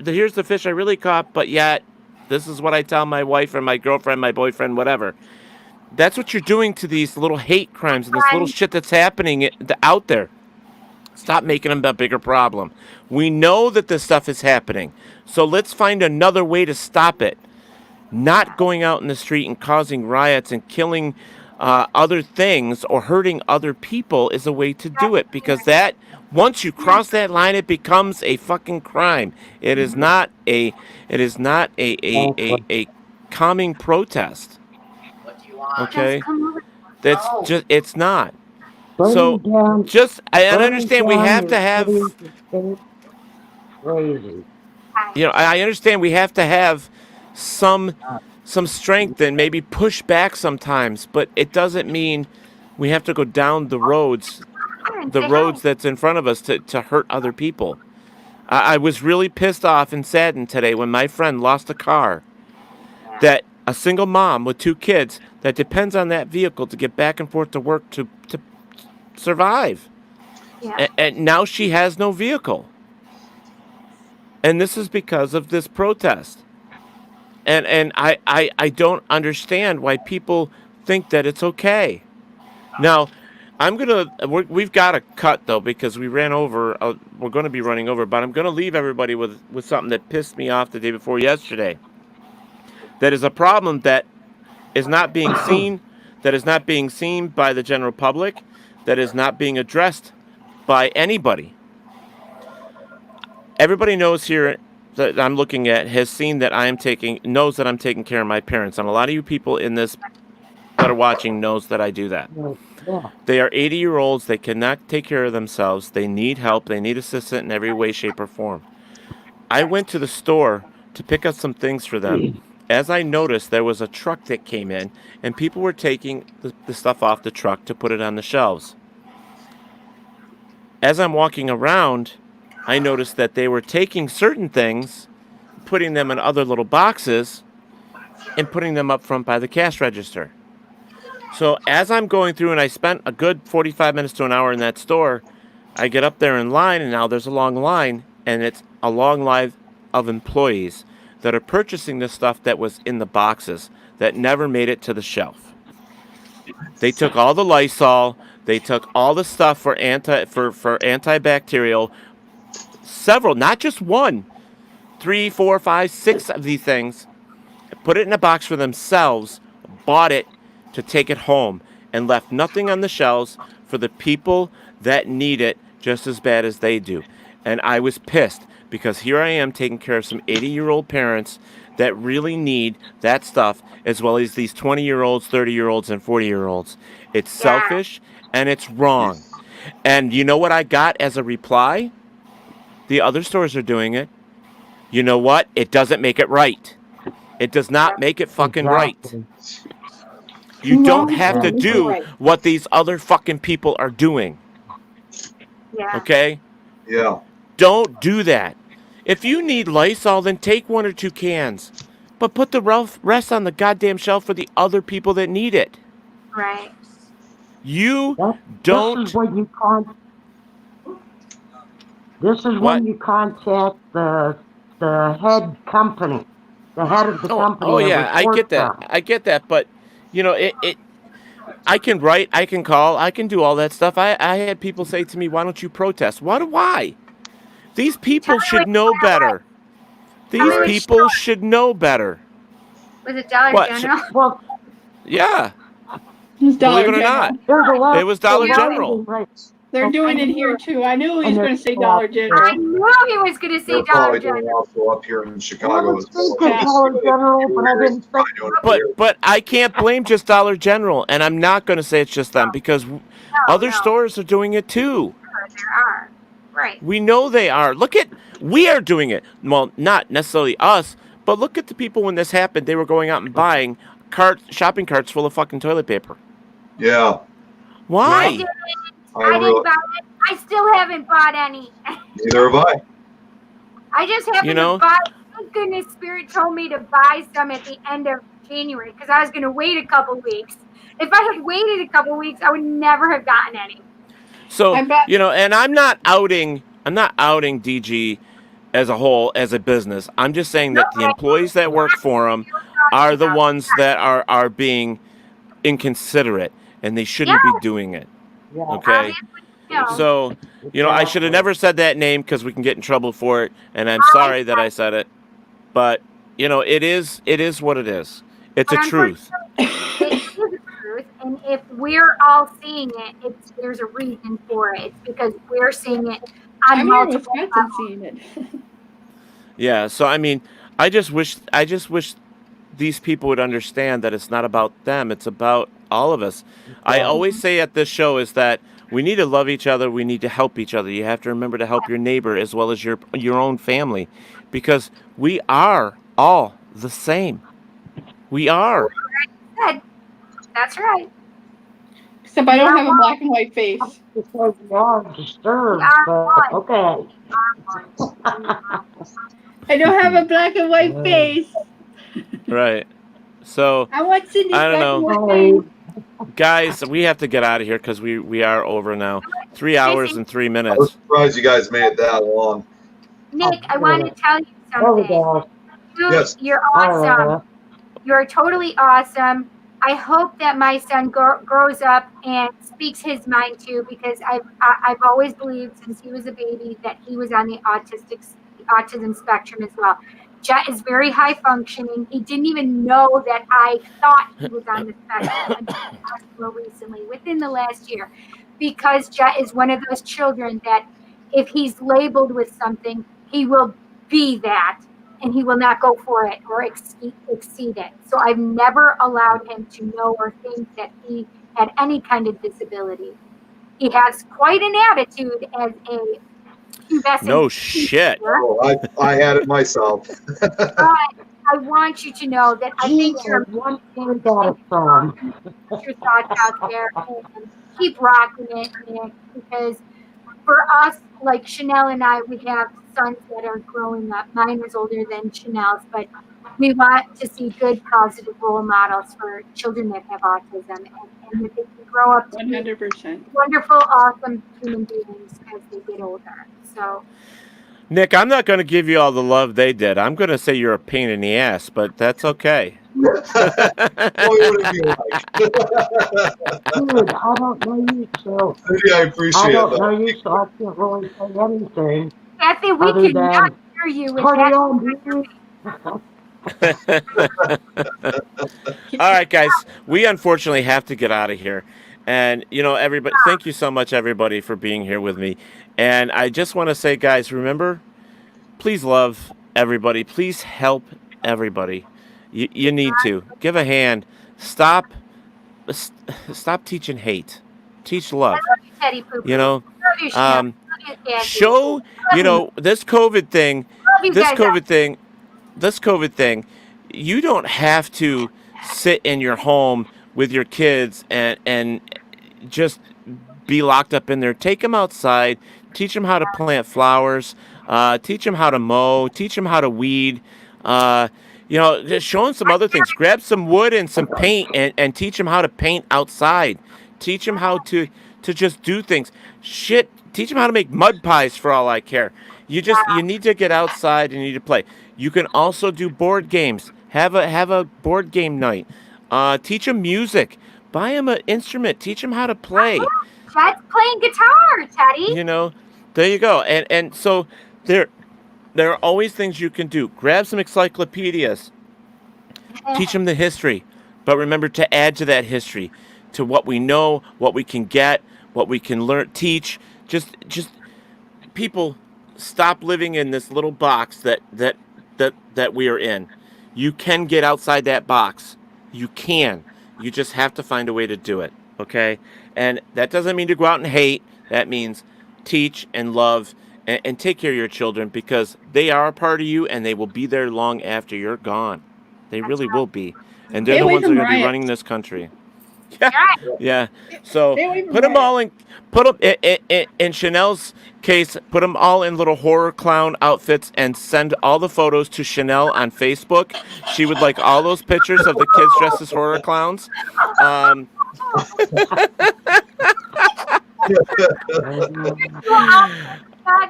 here's the fish I really caught, but yet this is what I tell my wife or my girlfriend, my boyfriend, whatever. That's what you're doing to these little hate crimes and this little shit that's happening out there. Stop making them a bigger problem. We know that this stuff is happening, so let's find another way to stop it. Not going out in the street and causing riots and killing other things or hurting other people is a way to do it, because that once you cross that line, it becomes a fucking crime. It is not a calming protest. Okay, that's just it's not. So I understand we have to have. Crazy. I understand we have to have some strength and maybe push back sometimes, but it doesn't mean we have to go down the roads that's in front of us to hurt other people. I was really pissed off and saddened today when my friend lost a car. That a single mom with 2 kids that depends on that vehicle to get back and forth to work to survive. Yeah. And now she has no vehicle. And this is because of this protest. And I don't understand why people think that it's okay. Now, we've got to cut, though, because we ran over. We're going to be running over, but I'm going to leave everybody with something that pissed me off the day before yesterday. That is a problem that is not being seen, that is not being seen by the general public, that is not being addressed by anybody. Everybody knows here that I'm looking at knows that I'm taking care of my parents. And a lot of you people in this that are watching knows that I do that. Yeah. They are 80-year-olds. They cannot take care of themselves. They need help. They need assistance in every way, shape, or form. I went to the store to pick up some things for them. As I noticed, there was a truck that came in, and people were taking the stuff off the truck to put it on the shelves. As I'm walking around, I noticed that they were taking certain things, putting them in other little boxes, and putting them up front by the cash register. So as I'm going through, and I spent a good 45 minutes to an hour in that store, I get up there in line, and now there's a long line, and it's a long line of employees that are purchasing the stuff that was in the boxes that never made it to the shelf. They took all the Lysol, they took all the stuff for antibacterial, several, not just 1, 3, 4, 5, 6 of these things, put it in a box for themselves, bought it to take it home, and left nothing on the shelves for the people that need it just as bad as they do. And I was pissed, because here I am taking care of some 80-year-old parents that really need that stuff, as well as these 20-year-olds, 30-year-olds, and 40-year-olds. It's selfish, and it's wrong. And you know what I got as a reply? the other stores are doing it. You know what? It doesn't make it right. It does not make it fucking right. Exactly. You Too don't long have to doesn't make it do right. what these other fucking people are doing. Yeah. Okay? Yeah. Don't do that. If you need Lysol, then take 1 or 2 cans. But put the rest on the goddamn shelf for the other people that need it. Right. You This don't. is when you This is What? when you contact the head company, the head of the company, Oh and yeah, I report get that. them. I get that. But, you know, I can write, I can call, I can do all that stuff. I had people say to me, why don't you protest? Why? These people should know better. These Right. people should know better. Was it Dollar What? General? Well, Yeah, It's Dollar believe it or General. not. there's a lot. It was Dollar there's General. right. They're doing Okay. it here too. I knew he was And going it's to say Dollar I General. knew he was going to say They're Dollar probably doing General. also up here in I Chicago was as well. thinking Yeah. Dollar General, but I didn't think. But I can't blame just Dollar General, and I'm not going to say it's just them because other no. stores are doing it too. There are. Right. We know they are. We are doing it. Well, not necessarily us, but look at the people when this happened. They were going out and buying shopping carts full of fucking toilet paper. Yeah. Why? I didn't I buy it. I still haven't bought any. Neither have I. I just happened to buy. Thank goodness Spirit told me to buy some at the end of January because I was going to wait a couple weeks. If I had waited a couple weeks, I would never have gotten any. So, you know, and I'm not outing DG as a whole, as a business. I'm just saying that the employees that work for them are the ones that are being inconsiderate, and they shouldn't be doing it. Yeah. Okay? So, you know, I should have never said that name because we can get in trouble for it, and I'm sorry that I said it. But, you know, it is what it is. It's a truth. It is a truth, and if we're all seeing it, there's a reason for it. It's because we're seeing it on I'm here in multiple Wisconsin levels. seeing it. Yeah, so I mean, I just wish these people would understand that it's not about them, it's about all of us. I always say at this show is that we need to love each other, we need to help each other. You have to remember to help your neighbor as well as your own family, because we are all the same. We are. That's right. Except I don't have a black and white face. Because we are disturbed, but okay. I don't have a black and white face. Right. So I want Cindy's I don't black and know. white face. Guys, we have to get out of here because we are over now. 3 hours and 3 I was minutes. surprised you guys made it that long. Nick, I want to tell you There we something. go. Yes. You're awesome. You're totally awesome. I hope that my son grows up and speaks his mind too, because I've always believed since he was a baby that he was on the autism spectrum as well. Jet is very high functioning. He didn't even know that I thought he was on the spectrum until recently, within the last year, because Jet is one of those children that if he's labeled with something, he will be that. And he will not go for it or exceed it. So I've never allowed him to know or think that he had any kind of disability. He has quite an attitude as a pubescent. No shit. Oh, I had it myself. But I want you to know that I think you're one thing got it from. put your thoughts out there and keep rocking it, Nick, because for us, like Chanel and I, we have sons that are growing up. Mine is older than Chanel's, but we want to see good, positive role models for children that have autism, and that they can grow up to be 100%. wonderful, awesome human beings as they get older. So, Nick, I'm not going to give you all the love they did. I'm going to say you're a pain in the ass, but that's okay. What would it be like? Dude, I don't know you, so Maybe I appreciate I don't that. know you, so I can't really say anything. Kathy, we Other cannot than hear you with party that. on, dude. All right, guys. We unfortunately have to get out of here. And, you know, everybody, thank you so much, everybody, for being here with me. And I just want to say, guys, remember, please love everybody. Please help everybody. You need to. Give a hand. Stop teaching hate. Teach love. I love you, Teddy Poo Poo. You know, Love you, Chanel. Love show, this COVID thing, this COVID thing, you don't have to sit in your home with your kids and just be locked up in there. Take them outside, teach them how to plant flowers, teach them how to mow, teach them how to weed, just show them some other things. Grab some wood and some paint and teach them how to paint outside. Teach them how to just do things. Teach them how to make mud pies for all I care. You need to get outside and you need to play. You can also do board games. Have a board game night. Teach them music. Buy them an instrument. Teach them how to play. Chad's playing guitar, Teddy. There you go. And so there are always things you can do. Grab some encyclopedias. Teach them the history. But remember to add to that history, to what we know, what we can get, what we can learn, teach. Just people, stop living in this little box that we are in. You can get outside that box. You can. You just have to find a way to do it, okay? And that doesn't mean to go out and hate. That means teach and love and take care of your children, because they are a part of you and they will be there long after you're gone. They really will be. And they're the ones that are going to be running this country. Yeah. So put them all in Chanel's case, put them all in little horror clown outfits and send all the photos to Chanel on Facebook. She would like all those pictures of the kids dressed as horror clowns.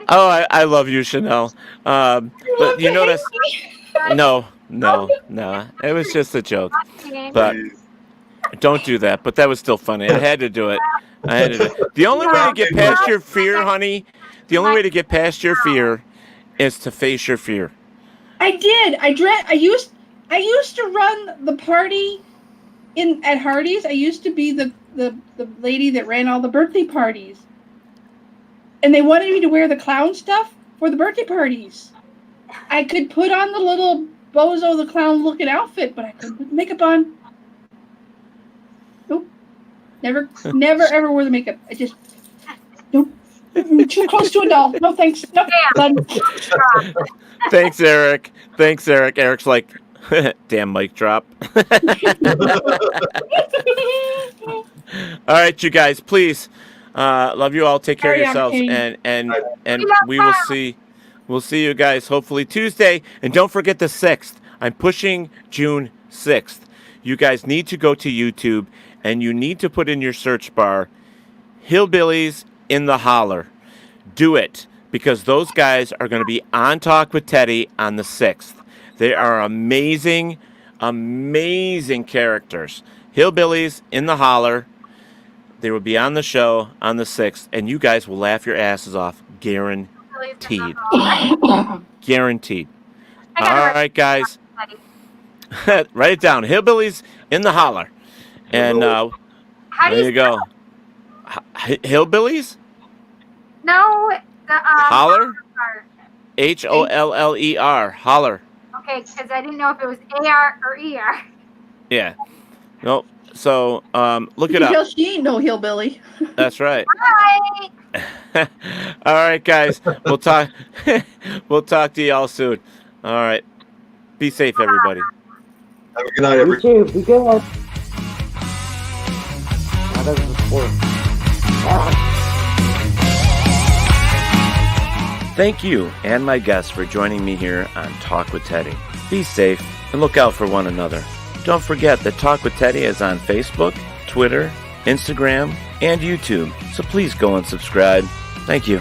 Oh, I love you, Chanel. But you notice, no. It was just a joke. But don't do that. But that was still funny. I had to do it. The only way to get past your fear, honey, the only way to get past your fear is to face your fear. I did. I used to run the party at Hardee's. I used to be the lady that ran all the birthday parties. And they wanted me to wear the clown stuff for the birthday parties. I could put on the little Bozo the Clown looking outfit, but I couldn't put makeup on. Nope. Never ever wear the makeup. I just, nope. Too close to a doll. No thanks. Nope. Done. Thanks, Eric. Eric's like, damn mic drop. All right, you guys, please. Love you all. Take care of yourselves, and we'll see you guys hopefully Tuesday. And don't forget the 6th. I'm pushing June 6th. You guys need to go to YouTube and you need to put in your search bar Hillbillies in the Holler. Do it, because those guys are going to be on Talk with Teddy on the 6th. They are amazing characters. Hillbillies in the Holler. They will be on the show on the 6th, and you guys will laugh your asses off. Guaranteed. Guaranteed. All right, guys. Write it down. Hillbillies in the Holler. And there you go. Hillbillies? No. Holler? Holler. Holler. Okay, because I didn't know if it was AR or ER. Yeah. Nope. So, look it up. She ain't no hillbilly. That's right. Bye. All right, guys. We'll talk. We'll talk to y'all soon. All right. Be safe, everybody. Have a good night, You everybody. too. Be good. That is the sport. Thank you and my guests for joining me here on Talk with Teddy. Be safe and look out for one another. Don't forget that Talk with Teddy is on Facebook, Twitter, Instagram, and YouTube. So please go and subscribe. Thank you.